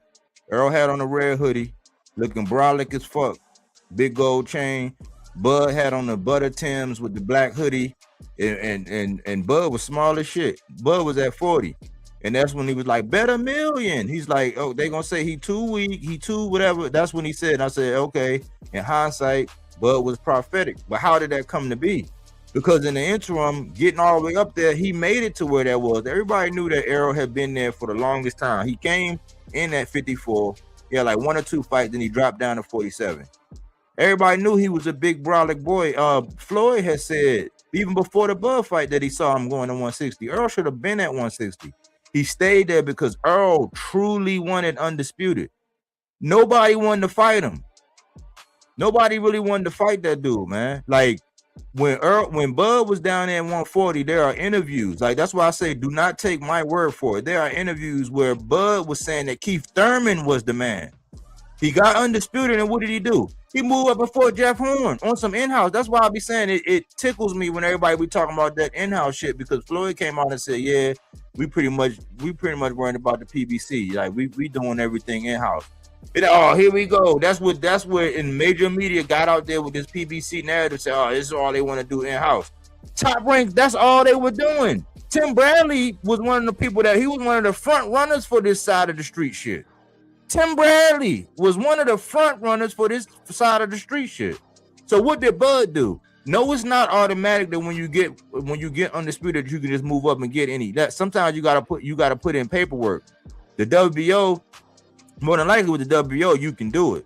Errol had on a red hoodie, looking brolic as fuck, big gold chain. Bud had on the butter Timbs with the black hoodie, and Bud was small as shit. Bud was at 40, and that's when he was like, bet $1 million. He's like, oh, they gonna say he too weak, he too whatever. That's when he said, and I said, okay. In hindsight, Bud was prophetic, but how did that come to be? Because in the interim, getting all the way up there, he made it to where that was. Everybody knew that Errol had been there for the longest time. He came in at 54. He had like 1 or 2 fights, then he dropped down to 47. Everybody knew he was a big brolic boy. Floyd had said, even before the Bud fight, that he saw him going to 160. Errol should have been at 160. He stayed there because Errol truly wanted undisputed. Nobody wanted to fight him. Nobody really wanted to fight that dude, man. Like, when Bud was down there at 140, there are interviews. Like, that's why I say, do not take my word for it. There are interviews where Bud was saying that Keith Thurman was the man. He got undisputed, and what did he do? He moved up and fought Jeff Horn on some in-house. That's why I be saying it tickles me when everybody be talking about that in-house shit, because Floyd came out and said, yeah, we pretty much worried about the PBC. Like we doing everything in-house. Oh, here we go. That's what in major media got out there with this PBC narrative. Say, oh, this is all they want to do in-house. Top Rank, that's all they were doing. Tim Bradley was one of the people he was one of the front runners for this side of the street shit. Tim Bradley was one of the front runners for this side of the street shit. So what did Bud do? No, it's not automatic that when you get undisputed, you can just move up and get any. That sometimes you gotta put in paperwork. The WBO, more than likely with the WBO, you can do it.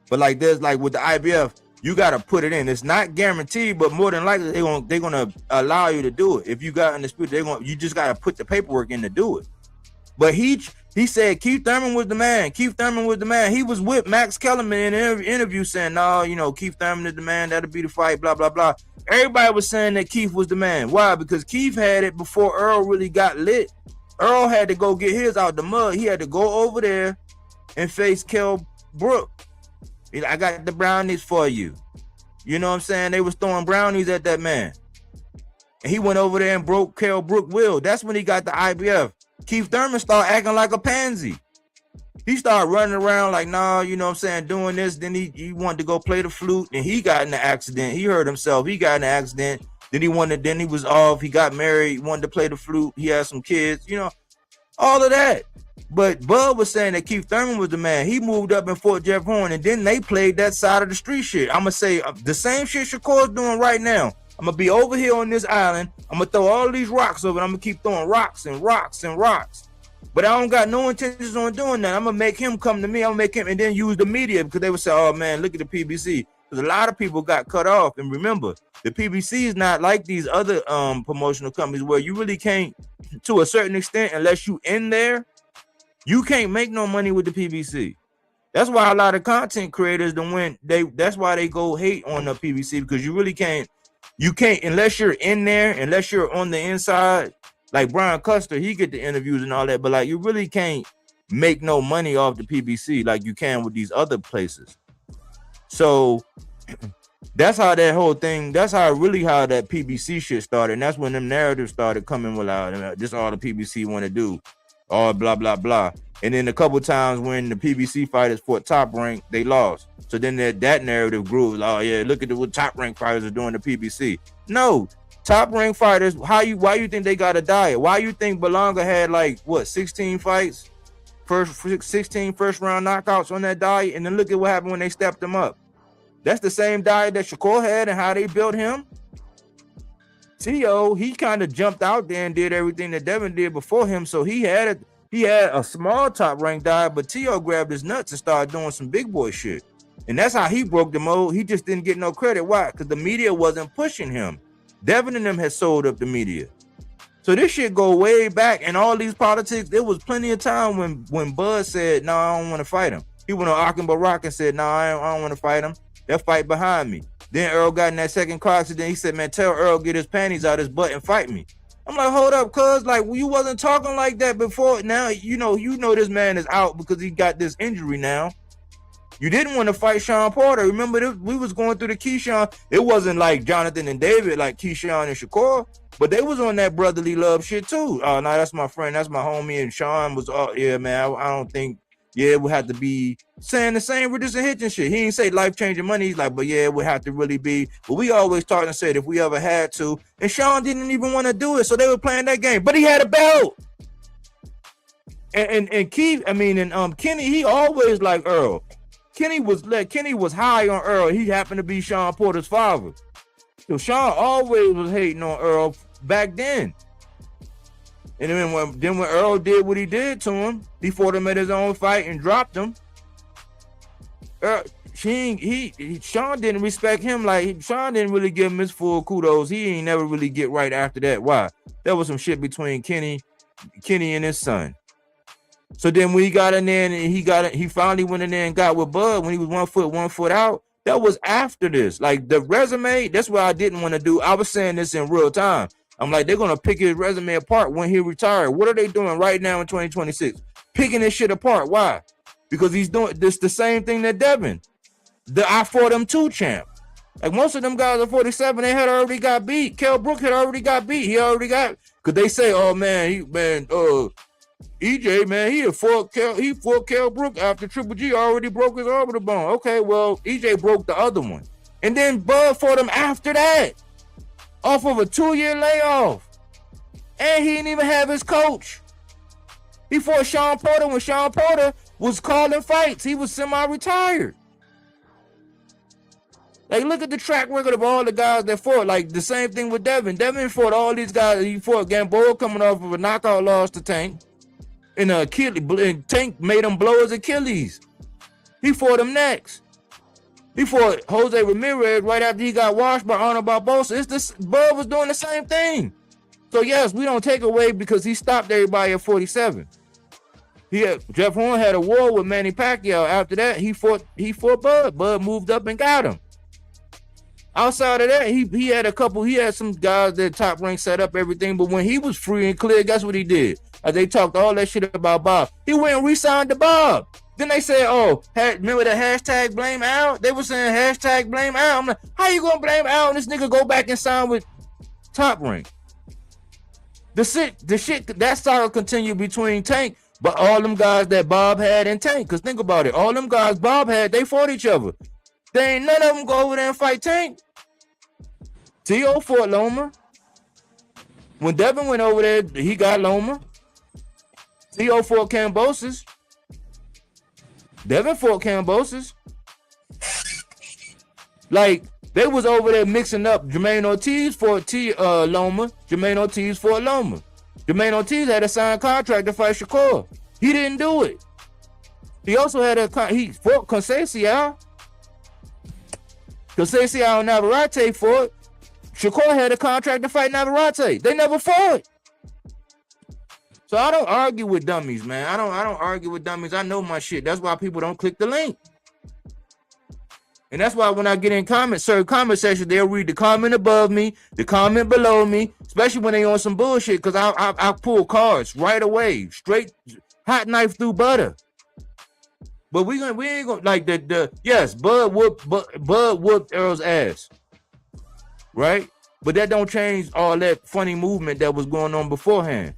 But like there's like with the IBF, you gotta put it in. It's not guaranteed, but more than likely they're gonna allow you to do it. If you got undisputed, you just gotta put the paperwork in to do it. But he said Keith Thurman was the man. Keith Thurman was the man. He was with Max Kellerman in an interview saying, no, Keith Thurman is the man. That'll be the fight, blah, blah, blah. Everybody was saying that Keith was the man. Why? Because Keith had it before Earl really got lit. Earl had to go get his out the mud. He had to go over there and face Kell Brook. I got the brownies for you. You know what I'm saying? They was throwing brownies at that man. And he went over there and broke Kell Brook will. That's when he got the IBF. Keith Thurman started acting like a pansy. He started running around like, nah, you know what I'm saying, doing this. Then he wanted to go play the flute, and he got in an accident. He hurt himself. He got in an accident. Then he was off. He got married. He wanted to play the flute. He had some kids, all of that. But Bud was saying that Keith Thurman was the man. He moved up and fought Jeff Horn, and then they played that side of the street shit. I'm going to say the same shit Shakur's doing right now. I'm going to be over here on this island. I'm going to throw all these rocks over. I'm going to keep throwing rocks and rocks and rocks. But I don't got no intentions on doing that. I'm going to make him come to me. I'm going to make him and then use the media because they would say, oh, man, look at the PBC. Because a lot of people got cut off. And remember, the PBC is not like these other promotional companies where you really can't, to a certain extent, unless you in there, you can't make no money with the PBC. That's why a lot of content creators that's why they go hate on the PBC, because you really can't. You can't, unless you're in there, unless you're on the inside, like Brian Custer, he get the interviews and all that, but like you really can't make no money off the PBC like you can with these other places. So that's how that whole thing, that's how that PBC shit started. And that's when them narratives started coming with this all the PBC want to do, all blah, blah, blah. And then a couple times when the PBC fighters fought Top Rank, they lost. So then that narrative grew. Oh yeah, look at what Top Rank fighters are doing to PBC. No, Top Rank fighters. Why you think they got a diet? Why you think Belonga had 16 fights, 16 first round knockouts on that diet? And then look at what happened when they stepped him up. That's the same diet that Shakur had and how they built him. Tszyu, he kind of jumped out there and did everything that Devin did before him. So he had a small Top Rank diet, but Tszyu grabbed his nuts and started doing some big boy shit. And that's how he broke the mold. He just didn't get no credit. Why? Because the media wasn't pushing him. Devin and them had sold up the media. So this shit go way back. And all these politics, there was plenty of time when Bud said, no, I don't want to fight him. He went on Akin Barak and said, no, I don't want to fight him. They'll fight behind me. Then Earl got in that second car accident. He said, man, tell Earl get his panties out his butt and fight me. I'm like, hold up, cuz, you wasn't talking like that before. Now, you know this man is out because he got this injury now. You didn't want to fight Sean Porter. Remember, we was going through the Keyshawn. It wasn't like Jonathan and David, like Keyshawn and Shakur, but they was on that brotherly love shit too. Oh, no, that's my friend. That's my homie. And Sean was, yeah, man, I don't think, it would have to be saying the same Richardson Hitchens shit. He didn't say life-changing money. He's like, but yeah, it would have to really be. But we always talked and said if we ever had to. And Sean didn't even want to do it, so they were playing that game. But he had a belt. And Keith, Kenny, he always like Earl. Kenny was high on Earl. He happened to be Sean Porter's father. So Sean always was hating on Earl back then. And then when Earl did what he did to him, he fought him at his own fight and dropped him. Sean didn't respect him. Sean didn't really give him his full kudos. He ain't never really get right after that. Why? There was some shit between Kenny and his son. So then when he got in there and he finally went in there and got with Bud when he was 1 foot out. That was after this. Like the resume, that's what I didn't want to do. I was saying this in real time. I'm like, they're gonna pick his resume apart when he retired. What are they doing right now in 2026? Picking this shit apart. Why? because he's doing this the same thing that Devin, the I fought him too champ. Like most of them guys at 47, they had already got beat. Kell Brook had already got beat. He already got, cause they say, oh man, EJ, man, he fought Kell Brook after Triple G already broke his orbital bone. Okay, well, EJ broke the other one. And then Bud fought him after that, off of a 2-year layoff. And he didn't even have his coach. He fought Sean Porter when Sean Porter was calling fights. He was semi-retired. Like, look at the track record of all the guys that fought. Like, the same thing with Devin. Devin fought all these guys. He fought Gamboa coming off of a knockout loss to Tank. And Tank made him blow his Achilles. He fought him next. He fought Jose Ramirez right after he got washed by Arnold Barbosa. Bud was doing the same thing. So yes, we don't take away because he stopped everybody at 47. Jeff Horn had a war with Manny Pacquiao. After that, he fought Bud. Bud moved up and got him. Outside of that, he had some guys that Top Rank set up everything, but when he was free and clear, guess what he did? They talked all that shit about Bob. He went and re-signed to Bob. Then they said, remember the hashtag blame Al? They were saying hashtag blame Al. I'm like, how you gonna blame Al and this nigga go back and sign with Top Rank? The shit, that saga continued between Tank, but all them guys that Bob had and Tank, because think about it, all them guys Bob had, they fought each other. They ain't none of them go over there and fight Tank. Tszyu fought Loma. When Devin went over there, he got Loma. Tszyu fought Kambosos. Devin fought Kambosos. Like, they was over there mixing up. Jermaine Ortiz fought Loma. Jermaine Ortiz fought Loma. Jermaine Ortiz had a signed contract to fight Shakur. He didn't do it. He also had he fought Conceição. Conceição and Navarrete fought. Shakur had a contract to fight Navarrete. They never fought. So I don't argue with dummies, man. I don't argue with dummies. I know my shit. That's why people don't click the link. And that's why when I get in certain comment sections, they'll read the comment above me, the comment below me, especially when they on some bullshit, because I pull cards right away, straight hot knife through butter. But we ain't gonna like yes, Bud whooped Errol's ass. Right? But that don't change all that funny movement that was going on beforehand.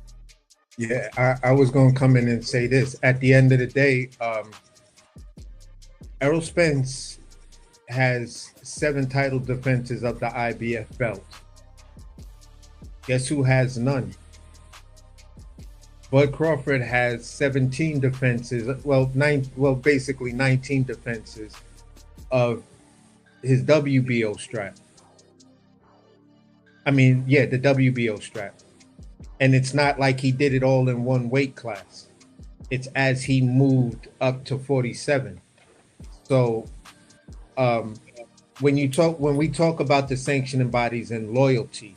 Yeah, I was gonna come in and say this. At the end of the day, Errol Spence has 7 title defenses of the IBF belt. Guess who has none? Bud Crawford has 17 defenses, basically 19 defenses of his WBO strap. The WBO strap. And it's not like he did it all in one weight class. It's as he moved up to 47. So when we talk about the sanctioning bodies and loyalty,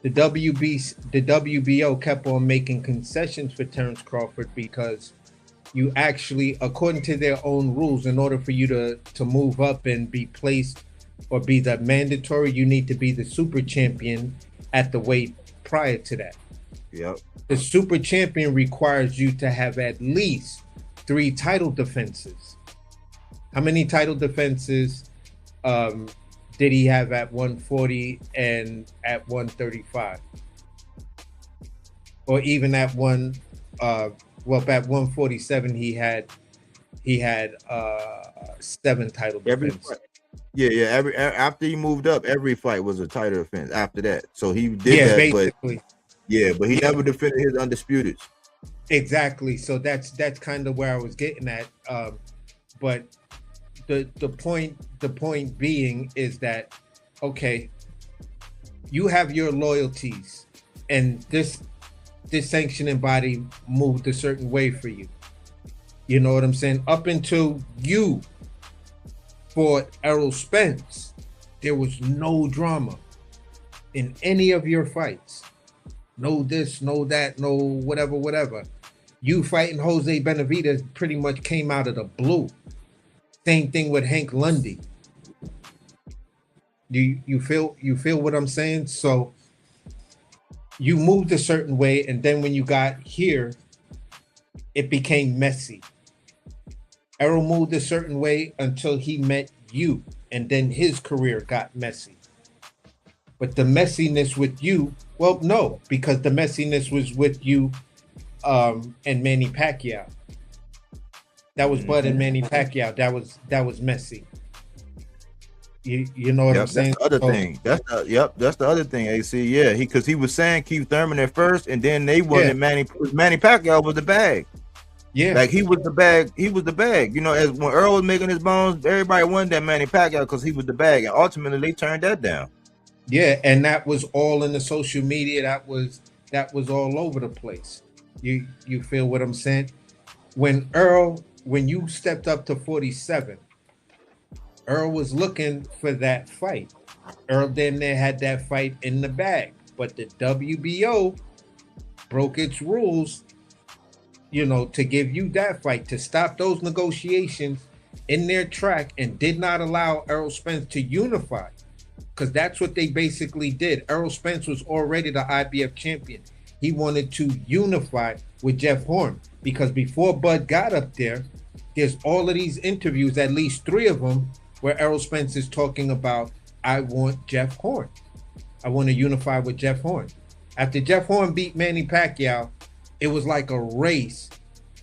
the WBO kept on making concessions for Terrence Crawford because you actually, according to their own rules, in order for you to move up and be placed or be the mandatory, you need to be the super champion at the weight prior to that. Yep. The super champion requires you to have at least 3 title defenses. How many title defenses did he have at 140 and at 135? Or even at at 147 he had 7 title defenses. After he moved up, every fight was a title defense after that. So he did that, basically. But he never defended his undisputed. Exactly. So that's kind of where I was getting at. But the point being is that, okay, you have your loyalties, and this sanctioning body moved a certain way for you. You know what I'm saying? Up until you fought Errol Spence, there was no drama in any of your fights. No this, no that, no whatever. You fighting Jose Benavidez pretty much came out of the blue. Same thing with Hank Lundy. You feel what I'm saying? So you moved a certain way, and then when you got here, it became messy. Errol moved a certain way until he met you, and then his career got messy. But the messiness with you, well, no, because the messiness was with you and Manny Pacquiao. That was Bud and Manny Pacquiao. That was messy. You know what I'm Yep, that's saying? the other So, thing. That's the other thing. AC, yeah, because he was saying Keith Thurman at first, and then they yeah, wanted Manny Pacquiao was the bag. yeah, Like he was the bag. He was the bag. You know, as when Earl was making his bones, everybody wanted that Manny Pacquiao because he was the bag, and ultimately they turned that down. yeah, and that was all in the social media. That was all over the place. You feel what I'm saying? When you stepped up to 47, Earl was looking for that fight. Earl then there had that fight in the bag, but the WBO broke its rules, to give you that fight, to stop those negotiations in their track, and did not allow Errol Spence to unify, because that's what they basically did. Errol Spence was already the IBF champion. He wanted to unify with Jeff Horn, because before Bud got up there's all of these interviews, at least 3 of them, where Errol Spence is talking about, I want Jeff Horn. I want to unify with Jeff Horn. After Jeff Horn beat Manny Pacquiao, it was like a race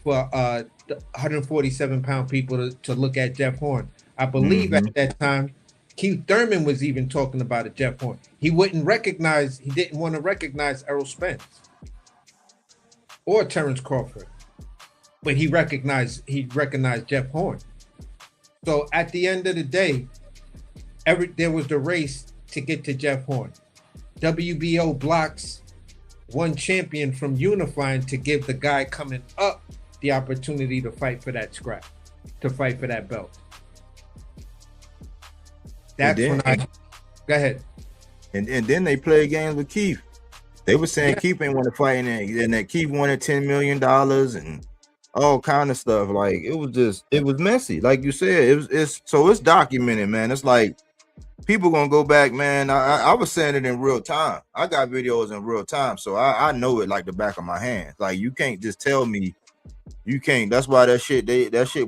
for 147-pound people to look at Jeff Horn. I believe at that time, Keith Thurman was even talking about a Jeff Horn. He didn't want to recognize Errol Spence or Terrence Crawford, but he recognized Jeff Horn. So at the end of the day, there was the race to get to Jeff Horn. WBO blocks one champion from unifying to give the guy coming up the opportunity to fight for that scrap, to fight for that belt. That's when go ahead. And then they played games with Keith. They were saying Keith ain't want to fight, and that Keith wanted $10 million and all kind of stuff. Like it was messy. Like you said, it's documented, man. It's like people gonna go back, man. I was saying it in real time. I got videos in real time, so I know it like the back of my hand. Like you can't just tell me you can't. That's why that shit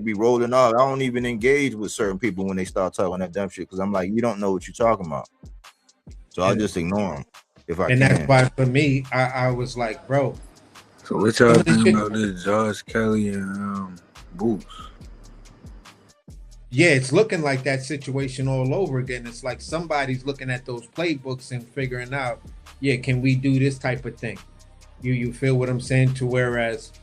be rolling off. I don't even engage with certain people when they start talking that dumb shit, because I'm like, you don't know what you're talking about. So I just ignore them if I can. And that's why for me, I was like, bro. So what y'all think about this Josh Kelly and Boots? Yeah, it's looking like that situation all over again. It's like somebody's looking at those playbooks and figuring out, can we do this type of thing? You feel what I'm saying? To whereas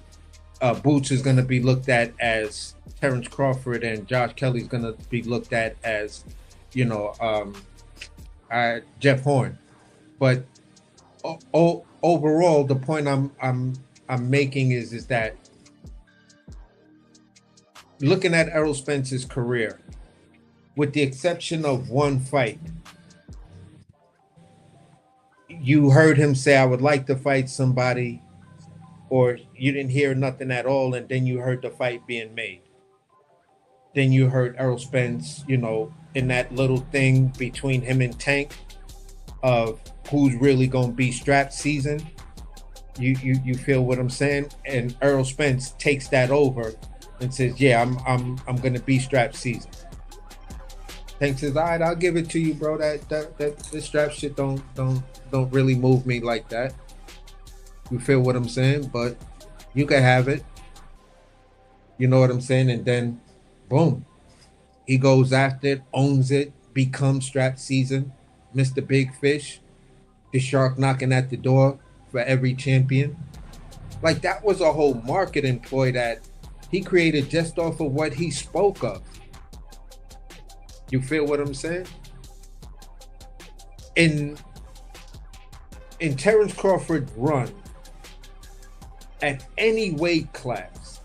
Boots is going to be looked at as Terrence Crawford, and Josh Kelly's going to be looked at as, Jeff Horn. But overall, the point I'm making is that looking at Errol Spence's career, with the exception of one fight, you heard him say, I would like to fight somebody, or you didn't hear nothing at all, and then you heard the fight being made. Then you heard Errol Spence, in that little thing between him and Tank of who's really going to be strap season. You feel what I'm saying? And Errol Spence takes that over and says, I'm going to be strap season. Tank says, all right, I'll give it to you, bro. That this strap shit don't really move me like that. You feel what I'm saying? But you can have it. You know what I'm saying? And then, boom, he goes after it, owns it, becomes strap season, Mr. Big Fish, the shark knocking at the door for every champion. Like, that was a whole marketing ploy that he created just off of what he spoke of. You feel what I'm saying? In Terrence Crawford's run, at any weight class,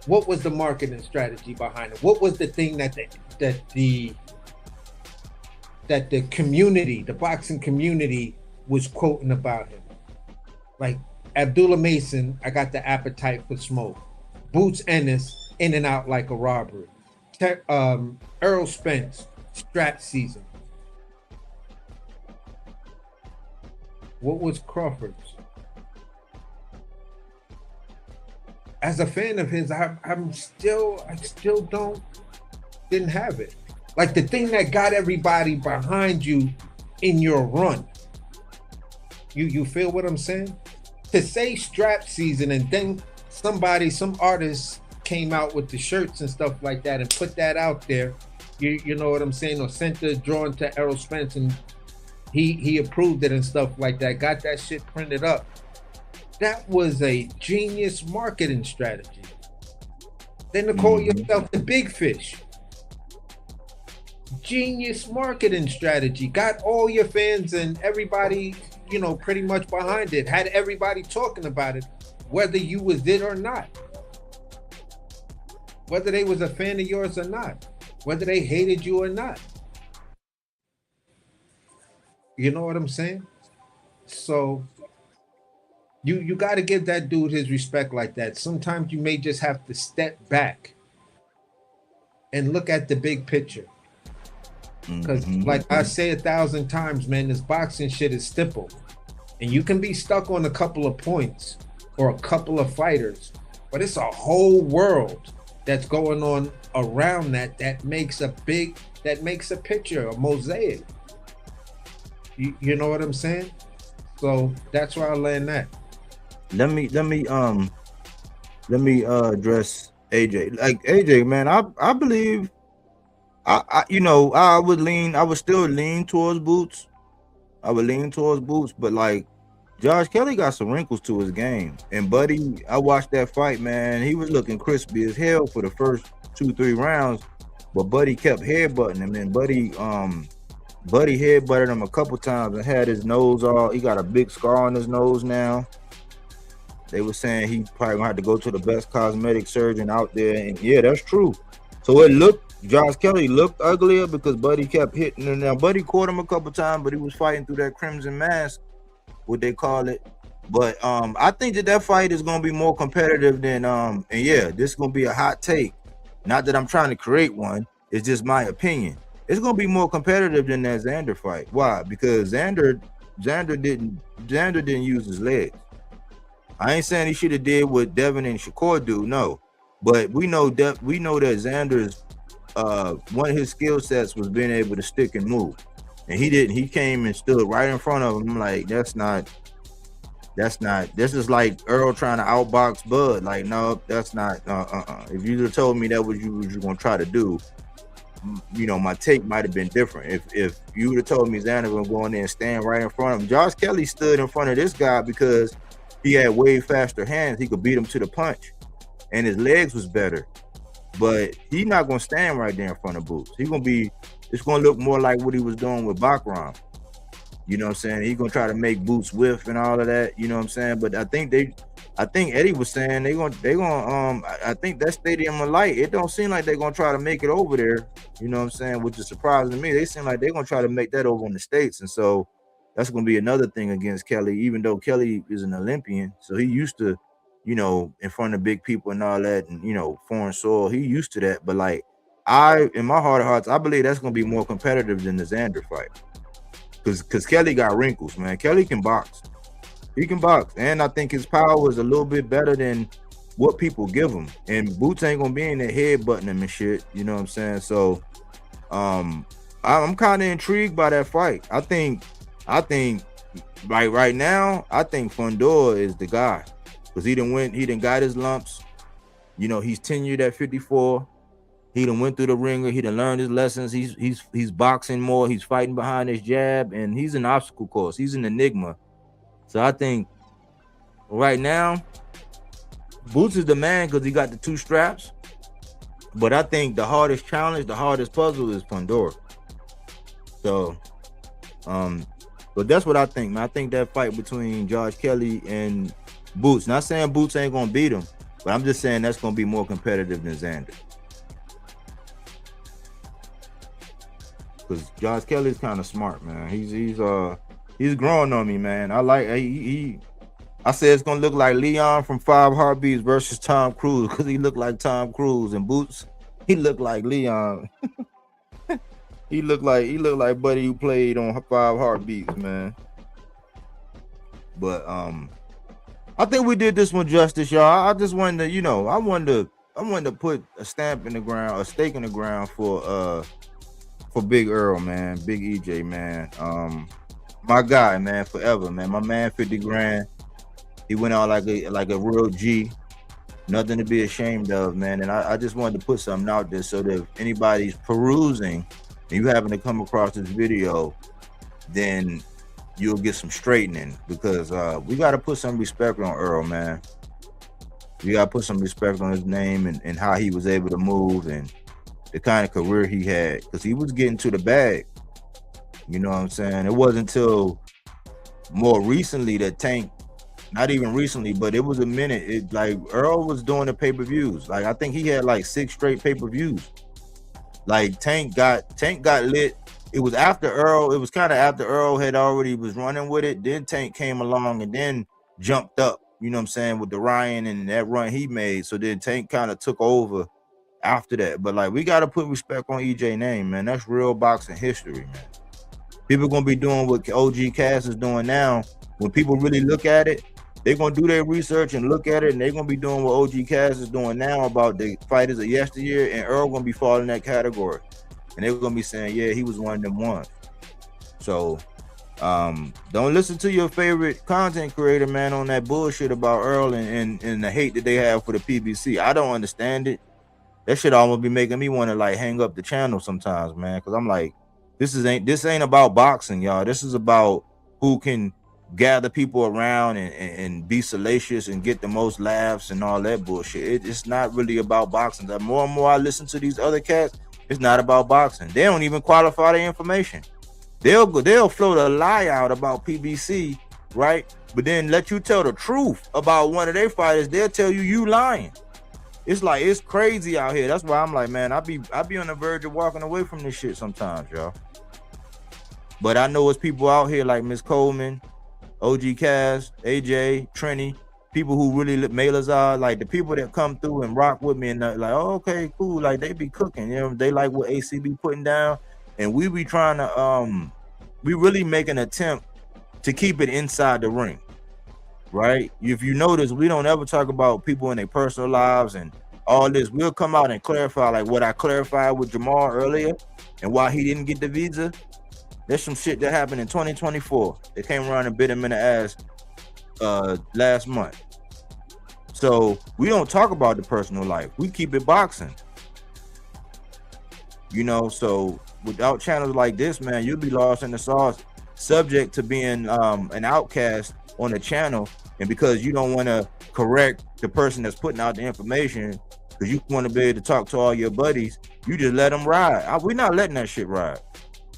what was the marketing strategy behind it? What was the thing that the community, the boxing community, was quoting about him? Like Abdullah Mason, I got the appetite for smoke. Boots Ennis, in and out like a robbery. Errol Spence, strap season. What was Crawford's? as a fan of his, I still didn't have it. Like the thing that got everybody behind you in your run. You feel what I'm saying? To say strap season and then some artist came out with the shirts and stuff like that and put that out there, you know what I'm saying, or sent the drawing to Errol Spence and he approved it and stuff like that, got that shit printed up. That was a genius marketing strategy. Then to call yourself the big fish. Genius marketing strategy. Got all your fans and everybody, you know, pretty much behind it. Had everybody talking about it, whether you was it or not. Whether they was a fan of yours or not. Whether they hated you or not. You know what I'm saying? So you got to give that dude his respect like that. Sometimes you may just have to step back and look at the big picture. Because like I say 1,000 times, man, this boxing shit is stipple. And you can be stuck on a couple of points or a couple of fighters, but it's a whole world that's going on around that makes a picture, a mosaic. You know what I'm saying? So that's where I land that. Let me address AJ. Like AJ, man, I believe I would still lean towards Boots. I would lean towards Boots, but like Josh Kelly got some wrinkles to his game. And Buddy, I watched that fight, man. He was looking crispy as hell for the first 2-3 rounds, but Buddy kept headbutting him, and Buddy headbutted him a couple times and had his nose all. He got a big scar on his nose now. They were saying he probably gonna have to go to the best cosmetic surgeon out there, and yeah, that's true. So Josh Kelly looked uglier because Buddy kept hitting him. Now Buddy caught him a couple times, but he was fighting through that crimson mask, what they call it. But I think that fight is gonna be more competitive than and yeah, this is gonna be a hot take. Not that I'm trying to create one, it's just my opinion. It's gonna be more competitive than that Xander fight. Why? Because Xander didn't use his legs. I ain't saying he should have did what Devin and Shakur do, no. But we know that Xander's one of his skill sets was being able to stick and move. And he didn't. He came and stood right in front of him. I'm like, this is like Earl trying to outbox Bud. Like, no, that's not If you'd have told me that was you gonna try to do, you know, my take might have been different. If you would have told me Xander was going in and stand right in front of him. Josh Kelly stood in front of this guy because he had way faster hands. He could beat him to the punch, and his legs was better. But he's not gonna stand right there in front of Boots. It's gonna look more like what he was doing with Baccarat. You know what I'm saying? He's gonna try to make Boots whiff and all of that. You know what I'm saying? But I think Eddie was saying I think that Stadium of Light, it don't seem like they're gonna try to make it over there. You know what I'm saying? Which is surprising to me. They seem like they're gonna try to make that over in the States, and so that's gonna be another thing against Kelly. Even though Kelly is an Olympian, so he used to, you know, in front of big people and all that, and you know, foreign soil, he used to that. But like, in my heart of hearts, I believe that's gonna be more competitive than the Xander fight, because Kelly got wrinkles, man. Kelly can box. He can box, and I think his power is a little bit better than what people give him. And Boots ain't gonna be in there headbutting him and shit. You know what I'm saying? So, I'm kind of intrigued by that fight. I think right now, I think Fundora is the guy because he done got his lumps. You know, he's tenured at 54. He done went through the ringer. He done learned his lessons. He's boxing more. He's fighting behind his jab, and he's an obstacle course. He's an enigma. So I think right now, Boots is the man because he got the 2 straps. But I think the hardest challenge, the hardest puzzle is Fundora. So, but that's what I think, man. I think that fight between Josh Kelly and Boots, not saying Boots ain't gonna beat him, but I'm just saying that's gonna be more competitive than Xander. Because Josh Kelly's kind of smart, man. He's growing on me, man. I said it's gonna look like Leon from 5 Heartbeats versus Tom Cruise because he looked like Tom Cruise, and Boots, he looked like Leon. he looked like Buddy who played on 5 Heartbeats, man. But I think we did this one justice, y'all. I just wanted to, you know, I wanted to put a stamp in the ground, a stake in the ground for Big Earl, man, Big EJ, man. My guy, man, forever, man. My man, 50 grand. He went out like a real G. Nothing to be ashamed of, man. And I just wanted to put something out there so that if anybody's perusing and you happen to come across this video, then you'll get some straightening, because we got to put some respect on Earl, man. We got to put some respect on his name and how he was able to move and the kind of career he had, because he was getting to the bag. You know what I'm saying? It wasn't until more recently that Tank, not even recently, but it was a minute. It like Earl was doing the pay-per-views. Like I think he had like 6 straight pay-per-views. Like Tank got lit. It was after Earl. It was kind of after Earl had already was running with it. Then Tank came along and then jumped up. You know what I'm saying, with the Ryan and that run he made. So then Tank kind of took over after that. But like we got to put respect on EJ name, man. That's real boxing history, man. People gonna be doing what OG Cass is doing now. When people really look at it, they're gonna do their research and look at it, and they're gonna be doing what OG Cass is doing now about the fighters of yesteryear, and Earl gonna be falling in that category. And they're gonna be saying, yeah, he was one of them ones. So don't listen to your favorite content creator, man, on that bullshit about Earl and the hate that they have for the PBC. I don't understand it. That shit almost be making me want to like hang up the channel sometimes, man, because I'm like, this ain't about boxing, y'all. This is about who can gather people around and be salacious and get the most laughs and all that bullshit. It's not really about boxing. The more and more I listen to these other cats, it's not about boxing. They don't even qualify their information. They'll float a lie out about PBC, right? But then let you tell the truth about one of their fighters, they'll tell you lying. It's like, it's crazy out here. That's why I'm like, man, I be on the verge of walking away from this shit sometimes, y'all. But I know it's people out here like Miss Coleman, OG Cass, AJ, Trini, people who really mailers are, like the people that come through and rock with me and like, oh, okay, cool. Like they be cooking, you know, they like what AC be putting down. And we be trying to, we really make an attempt to keep it inside the ring, right? If you notice, we don't ever talk about people in their personal lives and all this. We'll come out and clarify, like what I clarified with Jamal earlier and why he didn't get the visa. There's some shit that happened in 2024. They came around and bit him in the ass last month. So we don't talk about the personal life. We keep it boxing. You know, so without channels like this, man, you'll be lost in the sauce, subject to being an outcast on the channel. And because you don't want to correct the person that's putting out the information, because you want to be able to talk to all your buddies, you just let them ride. We're not letting that shit ride.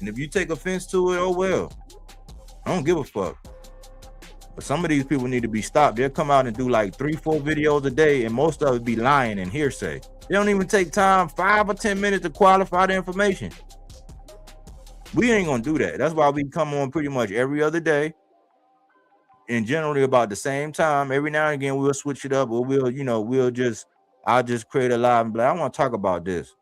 And if you take offense to it, oh well. I don't give a fuck. But some of these people need to be stopped. They'll come out and do like 3-4 videos a day, and most of it be lying and hearsay. They don't even take time, 5 or 10 minutes to qualify the information. We ain't gonna do that. That's why we come on pretty much every other day, and generally about the same time. Every now and again, we'll switch it up, or I'll just create a live and be like, I want to talk about this.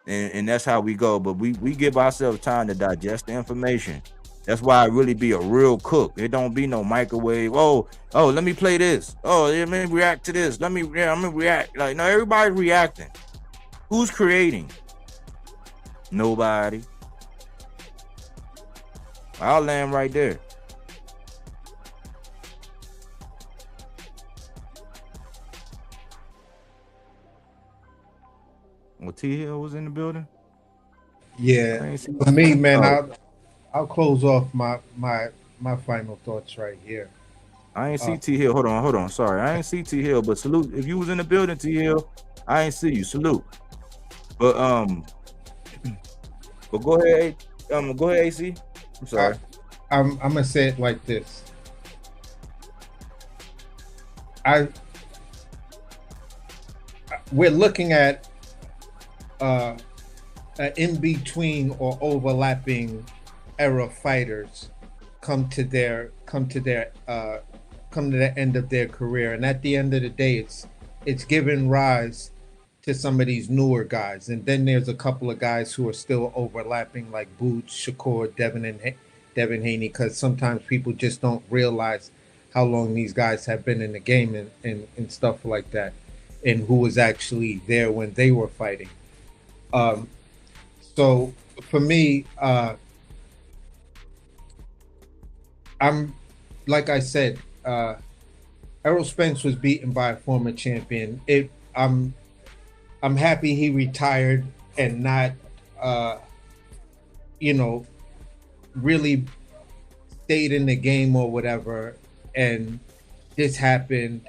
And that's how we go. But we give ourselves time to digest the information. That's why I really be a real cook. It don't be no microwave. Oh, let me play this. Oh, let me react to this. I'm gonna react. Like, no, everybody's reacting. Who's creating? Nobody. I'll land right there. Well, T Hill was in the building. Yeah, for me, man, I'll close off my final thoughts right here. I ain't see T Hill. Hold on. Sorry, I ain't see T Hill. But salute if you was in the building, T Hill. I ain't see you. Salute. But go ahead. Go ahead, AC. I'm sorry. I'm gonna say it like this. We're looking at in between or overlapping era fighters come to the end of their career, and at the end of the day, it's given rise to some of these newer guys, and then there's a couple of guys who are still overlapping, like Boots, Shakur, Devin Haney, because sometimes people just don't realize how long these guys have been in the game and stuff like that, and who was actually there when they were fighting. Um, so for me, I'm like I said, Errol Spence was beaten by a former champion. I'm happy he retired and not, uh, you know, really stayed in the game or whatever. And this happened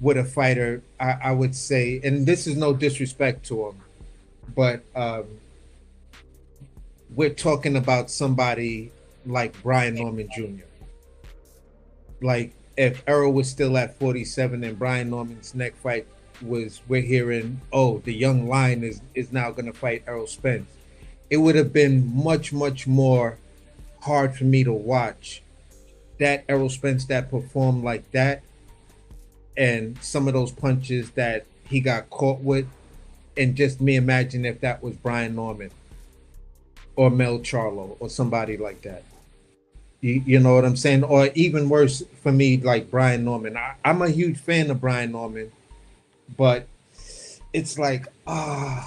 with a fighter, I would say, and this is no disrespect to him, but we're talking about somebody like Brian Norman Jr. Like if Errol was still at 47 and Brian Norman's next fight was, we're hearing, oh, the young lion is now going to fight Errol Spence. It would have been much, much more hard for me to watch that Errol Spence that performed like that, and some of those punches that he got caught with, and just me imagine if that was Brian Norman or Mel Charlo or somebody like that. You know what I'm saying? Or even worse for me, like Brian Norman. I'm a huge fan of Brian Norman, but it's like, yeah,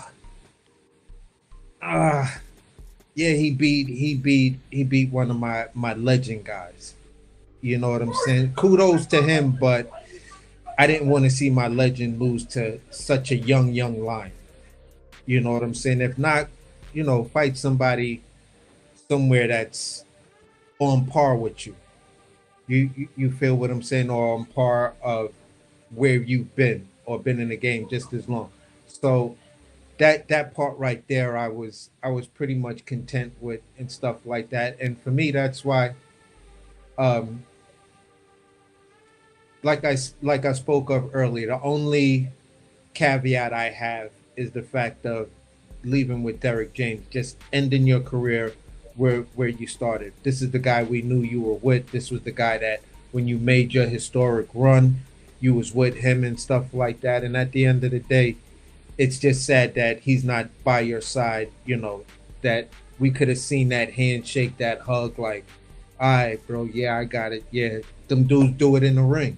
he beat one of my legend guys. You know what I'm saying? Kudos to him, but I didn't want to see my legend lose to such a young lion. You know what I'm saying? If not, fight somebody somewhere that's on par with you. You feel what I'm saying, or on par of where you've been or been in the game just as long. So that part right there, I was pretty much content with and stuff like that. And for me, that's why, like I spoke of earlier, the only caveat I have is the fact of leaving with Derek James, just ending your career where you started. This is the guy we knew you were with. This was the guy that when you made your historic run, you was with him and stuff like that. And at the end of the day, it's just sad that he's not by your side, that we could have seen that handshake, that hug, like, all right, bro, yeah, I got it. Yeah, them dudes do it in the ring.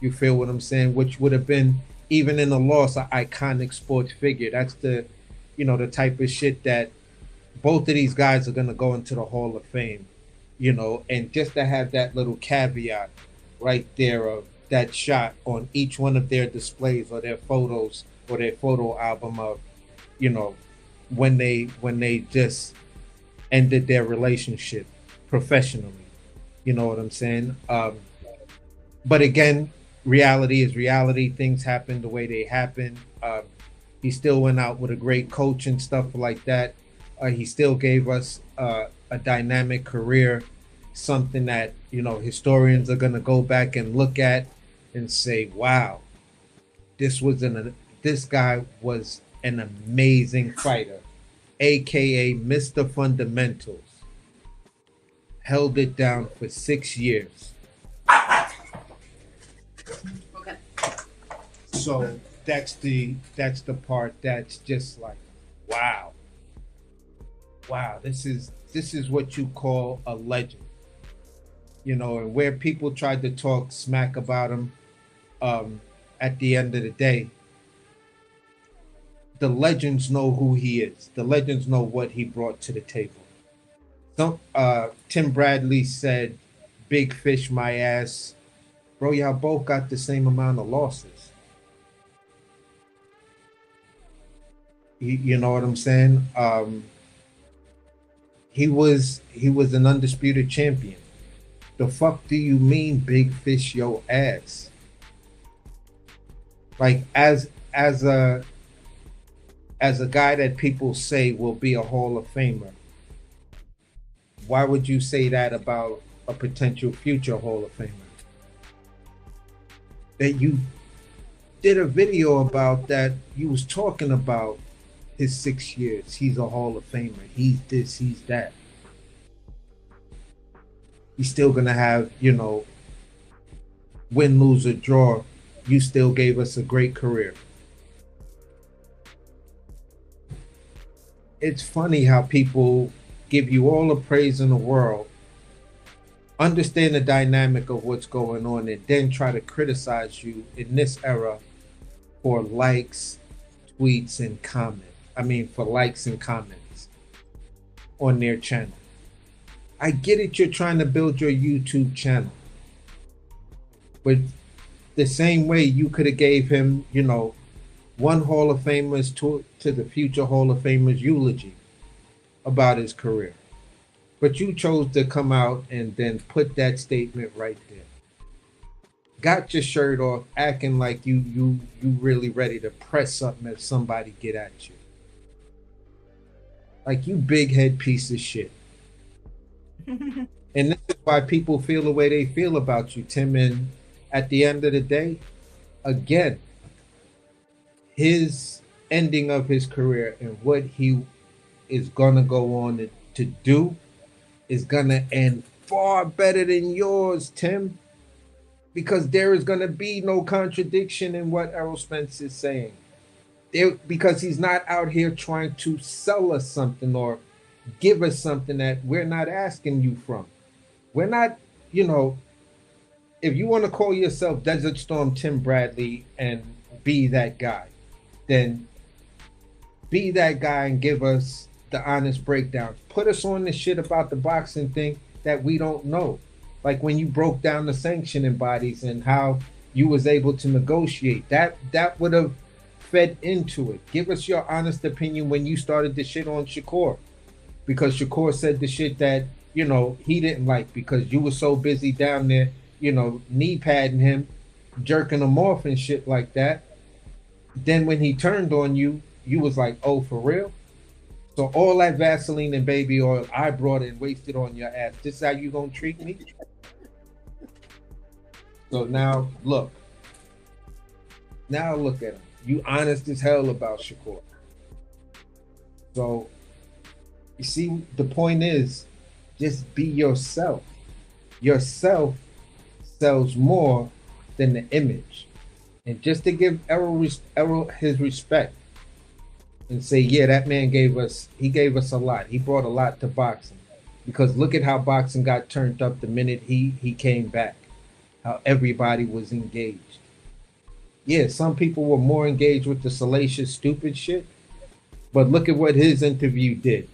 You feel what I'm saying? Which would have been, even in a loss, an iconic sports figure. That's the, the type of shit that both of these guys are going to go into the Hall of Fame, and just to have that little caveat right there of that shot on each one of their displays or their photos or their photo album of, when they just ended their relationship professionally. You know what I'm saying? But again, reality is reality. Things happen the way they happen. He still went out with a great coach and stuff like that. He still gave us a dynamic career, something that, historians are going to go back and look at and say, wow, this guy was an amazing fighter, AKA Mr. Fundamentals. Held it down for 6 years. Okay. So that's the part that's just like, wow, this is what you call a legend, and where people tried to talk smack about him, at the end of the day, the legends know who he is. The legends know what he brought to the table. So, Tim Bradley said, "Big fish, my ass." Bro, y'all both got the same amount of losses. You know what I'm saying? He was an undisputed champion. The fuck do you mean, big fish your ass? Like as a guy that people say will be a Hall of Famer, why would you say that about a potential future Hall of Famer? That you did a video about, that you was talking about his 6 years. He's a Hall of Famer. He's this, he's that. He's still gonna have, win, lose, or draw. You still gave us a great career. It's funny how people give you all the praise in the world, understand the dynamic of what's going on, and then try to criticize you in this era for likes, tweets, and comments. I mean, for likes and comments on their channel. I get it, you're trying to build your YouTube channel. But the same way you could have gave him, you know, one Hall of Famer's to the future Hall of Famer's eulogy about his career. But you chose to come out and then put that statement right there. Got your shirt off, acting like you really ready to press something if somebody get at you. Like, you big head piece of shit. And this is why people feel the way they feel about you, Tim. And at the end of the day, again, his ending of his career and what he is gonna go on to do is gonna end far better than yours, Tim, because there is gonna be no contradiction in what Errol Spence is saying. Because he's not out here trying to sell us something or give us something that we're not asking you from. We're not, you know, if you want to call yourself Desert Storm Tim Bradley and be that guy, then be that guy and give us the honest breakdown. Put us on the shit about the boxing thing that we don't know. Like when you broke down the sanctioning bodies and how you was able to negotiate. That would have fed into it. Give us your honest opinion when you started the shit on Shakur. Because Shakur said the shit that, you know, he didn't like because you were so busy down there, you know, knee padding him, jerking him off and shit like that. Then when he turned on you, you was like, oh, for real? So all that Vaseline and baby oil I brought and wasted on your ass, this is how you gonna treat me? So now look. Now look at him. You honest as hell about Shakur. So you see, the point is, just be yourself. Yourself sells more than the image. And just to give Errol his respect and say, yeah, that man gave us a lot. He brought a lot to boxing. Because look at how boxing got turned up the minute he came back. How everybody was engaged. Yeah, some people were more engaged with the salacious, stupid shit. But look at what his interview did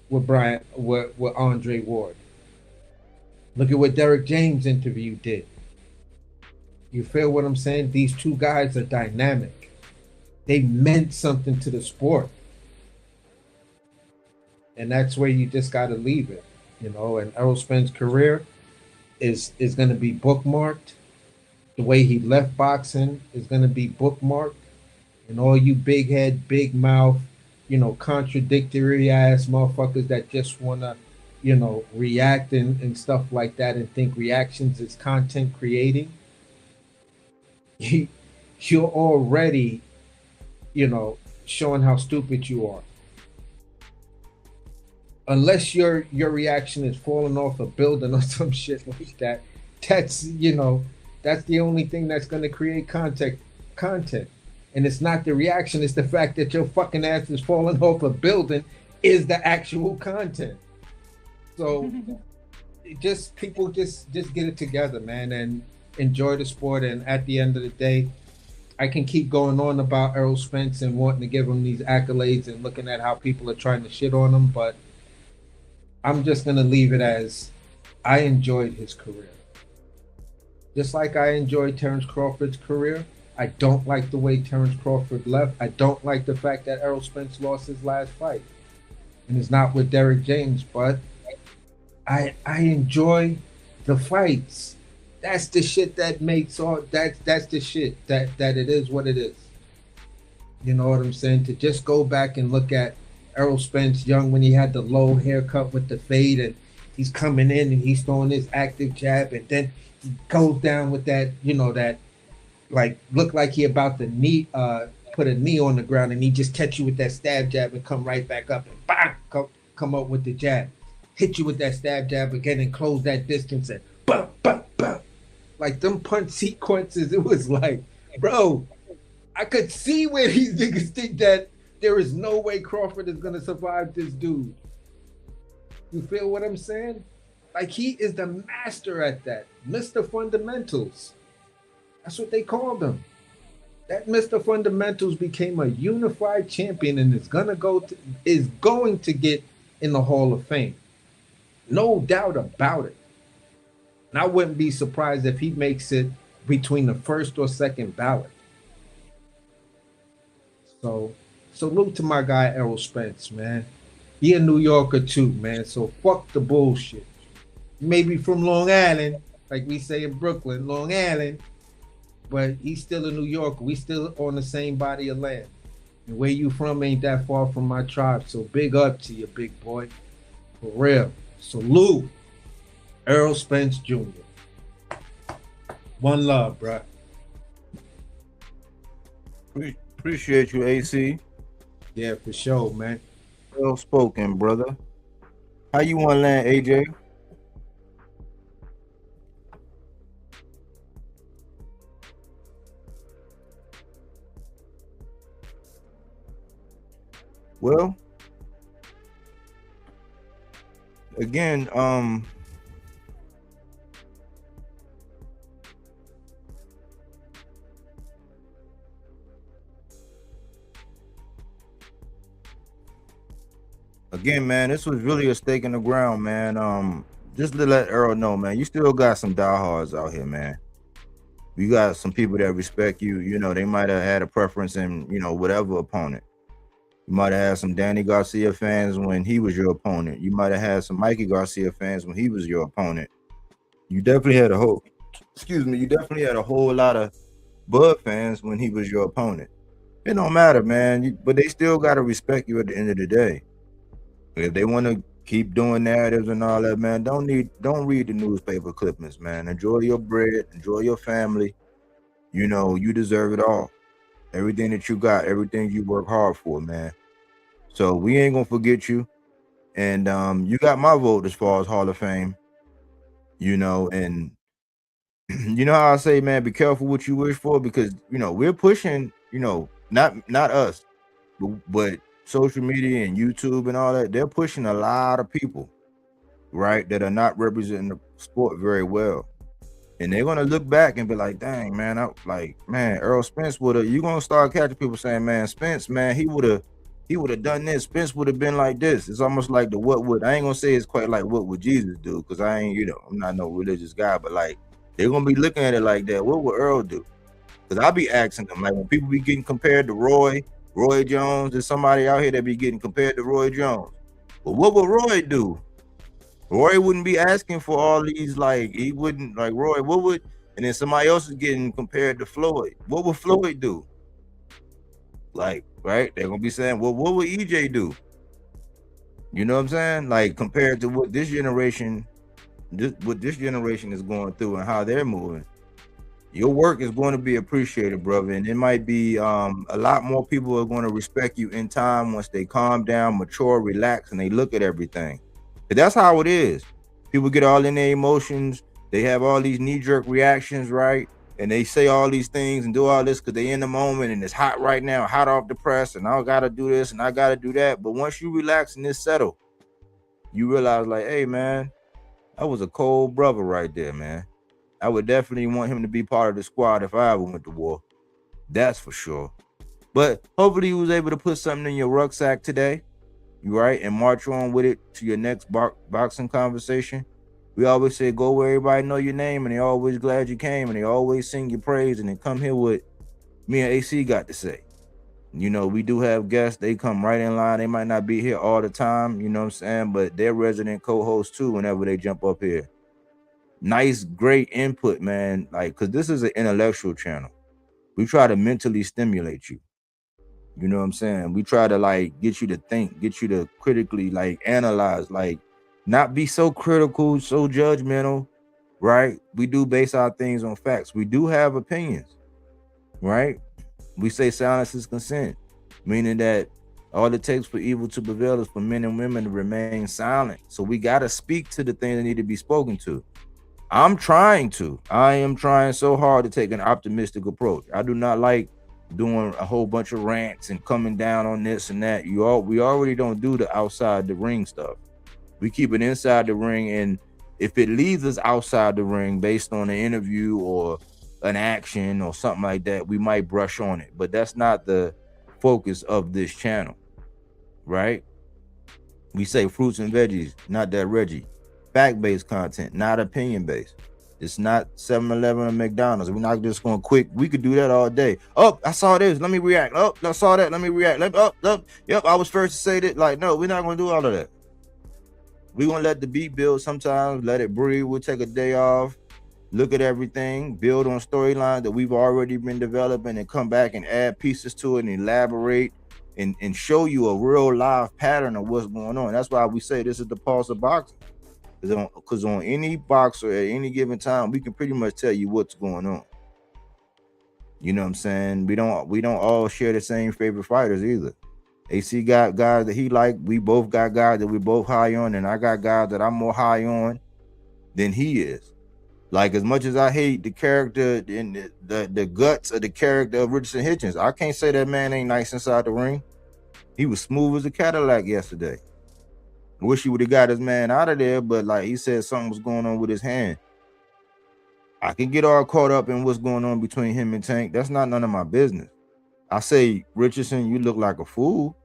with Andre Ward. Look at what Derek James' interview did. You feel what I'm saying? These two guys are dynamic. They meant something to the sport. And that's where you just got to leave it. You know, and Errol Spence's career is going to be bookmarked. The way he left boxing is going to be bookmarked. And all you big head, big mouth, you know, contradictory ass motherfuckers that just want to, you know, react and stuff like that and think reactions is content creating. You're already, you know, showing how stupid you are. Unless your reaction is falling off a building or some shit like that, that's, you know, that's the only thing that's going to create content. And it's not the reaction, it's the fact that your fucking ass is falling off a building is the actual content. So people just get it together, man, and enjoy the sport. And at the end of the day, I can keep going on about Errol Spence and wanting to give him these accolades and looking at how people are trying to shit on him, but I'm just going to leave it as I enjoyed his career. Just like I enjoyed Terrence Crawford's career, I don't like the way Terrence Crawford left. I don't like the fact that Errol Spence lost his last fight. And it's not with Derek James, but I enjoy the fights. That's the shit that makes all that's the shit that it is what it is. You know what I'm saying? To just go back and look at Errol Spence young when he had the low haircut with the fade and he's coming in and he's throwing his active jab and then he goes down with that, you know, that like look like he about to put a knee on the ground and he just catch you with that stab jab and come right back up and bang, come up with the jab. Hit you with that stab jab again and close that distance and bam, bam, bam. Like them punch sequences, it was like, bro, I could see where these niggas think that there is no way Crawford is gonna survive this dude. You feel what I'm saying? Like he is the master at that. Mr. Fundamentals. That's what they called him. That Mr. Fundamentals became a unified champion and is going to get in the Hall of Fame. No doubt about it. And I wouldn't be surprised if he makes it between the first or second ballot. So salute to my guy Errol Spence, man. He a New Yorker too, man. So fuck the bullshit. Maybe from Long Island, like we say in Brooklyn, Long Island, but he's still a New Yorker. We still on the same body of land. And where you from ain't that far from my tribe. So big up to you, big boy. For real. Salute. Errol Spence Jr. One love, bruh. Appreciate you, AC. Yeah, for sure, man. Well spoken, brother. How you want to land, AJ? Well, again, man, this was really a stake in the ground, man. Just to let Errol know, man, you still got some diehards out here, man. You got some people that respect you. You know, they might have had a preference in, you know, whatever opponent. You might have had some Danny Garcia fans when he was your opponent. You might have had some Mikey Garcia fans when he was your opponent. You definitely had a whole lot of Bud fans when he was your opponent. It don't matter, man. But they still got to respect you at the end of the day. If they want to keep doing narratives and all that, man, don't read the newspaper clippings, man. Enjoy your bread, enjoy your family. You know, you deserve it all. Everything that you got, everything you work hard for, man. So we ain't gonna forget you. And you got my vote as far as Hall of Fame. You know, and you know how I say, man, be careful what you wish for, because you know we're pushing, you know, not us, but social media and YouTube and all that, they're pushing a lot of people, right, that are not representing the sport very well. And they're gonna look back and be like, dang, man, Errol Spence would have, you're gonna start catching people saying, man, Spence, man, he would have done this, Spence would have been like this. It's almost like I ain't gonna say it's quite like what would Jesus do, because I ain't, you know, I'm not no religious guy, but like they're gonna be looking at it like that. What would Earl do? Because I'll be asking them, like, when people be getting compared to Roy Jones, there's somebody out here that be getting compared to Roy Jones. But what would Roy do? Roy wouldn't be asking for all these, like, he wouldn't, like, Roy, what would, and then somebody else is getting compared to Floyd. What would Floyd do? Like, right? They're going to be saying, well, what would EJ do? You know what I'm saying? Like, compared to what this generation is going through and how they're moving. Your work is going to be appreciated, brother. And it might be a lot more people are going to respect you in time once they calm down, mature, relax, and they look at everything. But that's how it is. People get all in their emotions. They have all these knee-jerk reactions, right? And they say all these things and do all this because they're in the moment and it's hot right now, hot off the press, and I got to do this and I got to do that. But once you relax and it's settled, you realize, like, hey, man, that was a cold brother right there, man. I would definitely want him to be part of the squad if I ever went to war. That's for sure. But hopefully you was able to put something in your rucksack today, right? And march on with it to your next boxing conversation. We always say, go where everybody know your name, and they always glad you came, and they always sing your praise, and then come here with me and AC got to say. You know, we do have guests. They come right in line. They might not be here all the time, you know what I'm saying? But they're resident co-hosts too whenever they jump up here. Nice, great input, man. Like, because this is an intellectual channel. We try to mentally stimulate you. You know what I'm saying? We try to, like, get you to think, get you to critically, like, analyze, like, not be so critical, so judgmental, right? We do base our things on facts. We do have opinions, right? We say silence is consent, meaning that all it takes for evil to prevail is for men and women to remain silent. So we got to speak to the things that need to be spoken to. I am trying so hard to take an optimistic approach. I do not like doing a whole bunch of rants and coming down on this and that. We already don't do the outside the ring stuff. We keep it inside the ring, and If it leaves us outside the ring based on an interview or an action or something like that, we might brush on it. But that's not the focus of this channel, right? We say fruits and veggies, not that Reggie. Fact-based content, not opinion-based. It's not 7-Eleven or McDonald's. We're not just going quick. We could do that all day. Oh, I saw this. Let me react. Oh, I saw that. Let me react. Yep, I was first to say that. Like, no, we're not going to do all of that. We're going to let the beat build sometimes, let it breathe. We'll take a day off, look at everything, build on storylines that we've already been developing, and come back and add pieces to it and elaborate and show you a real live pattern of what's going on. That's why we say this is the pulse of boxing. Because on any boxer at any given time, we can pretty much tell you what's going on. You know what I'm saying? We don't all share the same favorite fighters either. AC got guys that he like. We both got guys that we both high on, and I got guys that I'm more high on than he is. Like, as much as I hate the character and the guts of the character of Richardson Hitchens, I can't say that man ain't nice inside the ring. He was smooth as a Cadillac yesterday. I wish he would have got his man out of there, but like he said, something was going on with his hand. I can get all caught up in what's going on between him and Tank. That's not none of my business. I say, Richardson, you look like a fool.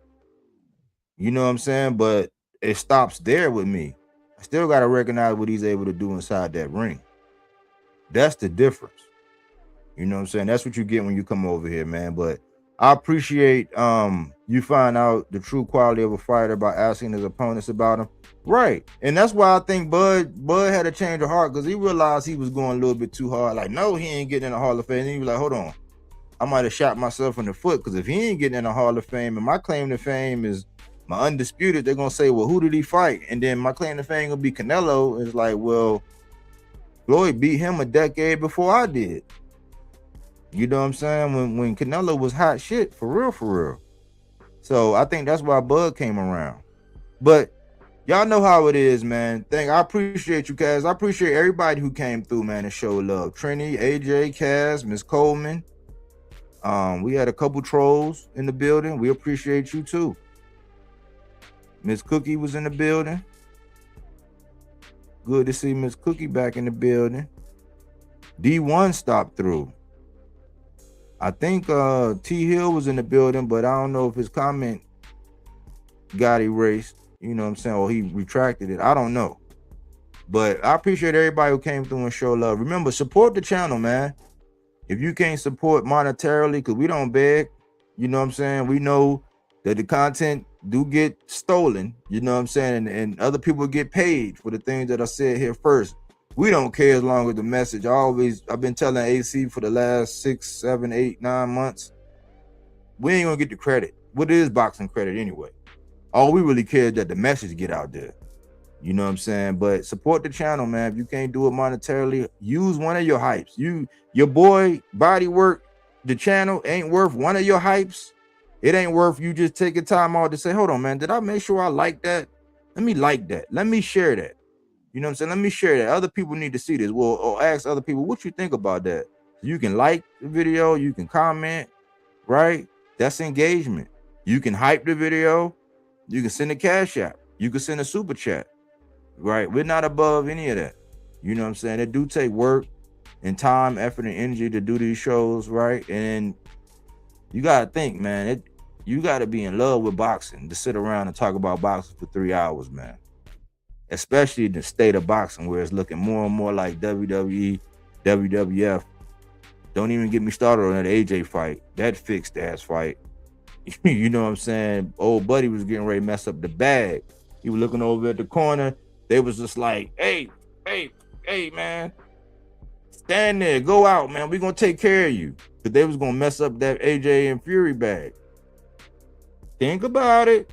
You know what I'm saying? But it stops there with me. I still got to recognize what he's able to do inside that ring. That's the difference. You know what I'm saying? That's what you get when you come over here, man. But I appreciate you find out the true quality of a fighter by asking his opponents about him. Right. And that's why I think Bud had a change of heart, because he realized he was going a little bit too hard. Like, no, he ain't getting in the Hall of Fame. And he was like, hold on. I might have shot myself in the foot, because if he ain't getting in the Hall of Fame and my claim to fame is my undisputed, they're going to say, well, who did he fight? And then my claim to fame will be Canelo. It's like, well, Floyd beat him a decade before I did. You know what I'm saying? When Canelo was hot shit, for real. So I think that's why Bud came around. But y'all know how it is, man. I appreciate you guys. I appreciate everybody who came through, man, and showed love. Trini, AJ, Kaz, Miss Coleman. We had a couple trolls in the building. We appreciate you too. Miss Cookie was in the building. Good to see Miss Cookie back in the building. D1 stopped through. I think T Hill was in the building, but I don't know if his comment got erased. You know what I'm saying? Or he retracted it. I don't know. But I appreciate everybody who came through and showed love. Remember, support the channel, man. If you can't support monetarily, because we don't beg, you know what I'm saying? We know that the content do get stolen, you know what I'm saying? And other people get paid for the things that I said here first. We don't care as long as the message. I've been telling AC for the last 6, 7, 8, 9 months, we ain't gonna get the credit. What is boxing credit anyway? All we really care is that the message get out there. You know what I'm saying? But support the channel, man. If you can't do it monetarily, use one of your hypes. Your boy Bodywork, the channel ain't worth one of your hypes. It ain't worth you just taking time out to say, hold on, man, did I make sure I like that? Let me like that. Let me share that. You know what I'm saying? Let me share that. Other people need to see this. Well, or ask other people, what you think about that? You can like the video. You can comment, right? That's engagement. You can hype the video. You can send a cash app. You can send a super chat, right? We're not above any of that. You know what I'm saying? It do take work and time, effort, and energy to do these shows, right? And you got to think, man, you got to be in love with boxing to sit around and talk about boxing for 3 hours, man. Especially in the state of boxing where it's looking more and more like WWE, WWF. Don't even get me started on that AJ fight, that fixed ass fight. You know what I'm saying? Old buddy was getting ready to mess up the bag. He was looking over at the corner. They was just like, hey, man, stand there, go out, man. We're going to take care of you. Because they was going to mess up that AJ and Fury bag. Think about it.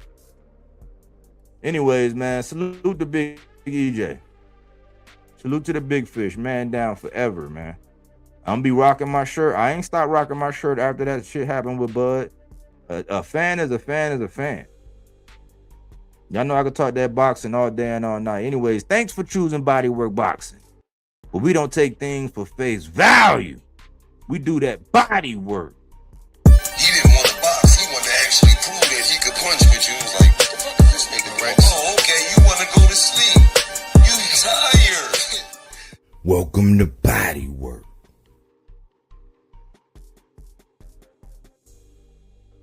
Anyways, man, salute to Big EJ. Salute to the big fish, man down forever, man. I'm gonna be rocking my shirt. I ain't stopped rocking my shirt after that shit happened with Bud. A fan is a fan is a fan. Y'all know I can talk that boxing all day and all night. Anyways, thanks for choosing Bodywork Boxing. But we don't take things for face value. We do that body work. He didn't want to box. He wanted to actually prove that he could punch with you. He was like, what the fuck is this nigga, right? Oh, okay, you want to go to sleep. You tired. Welcome to Bodywork.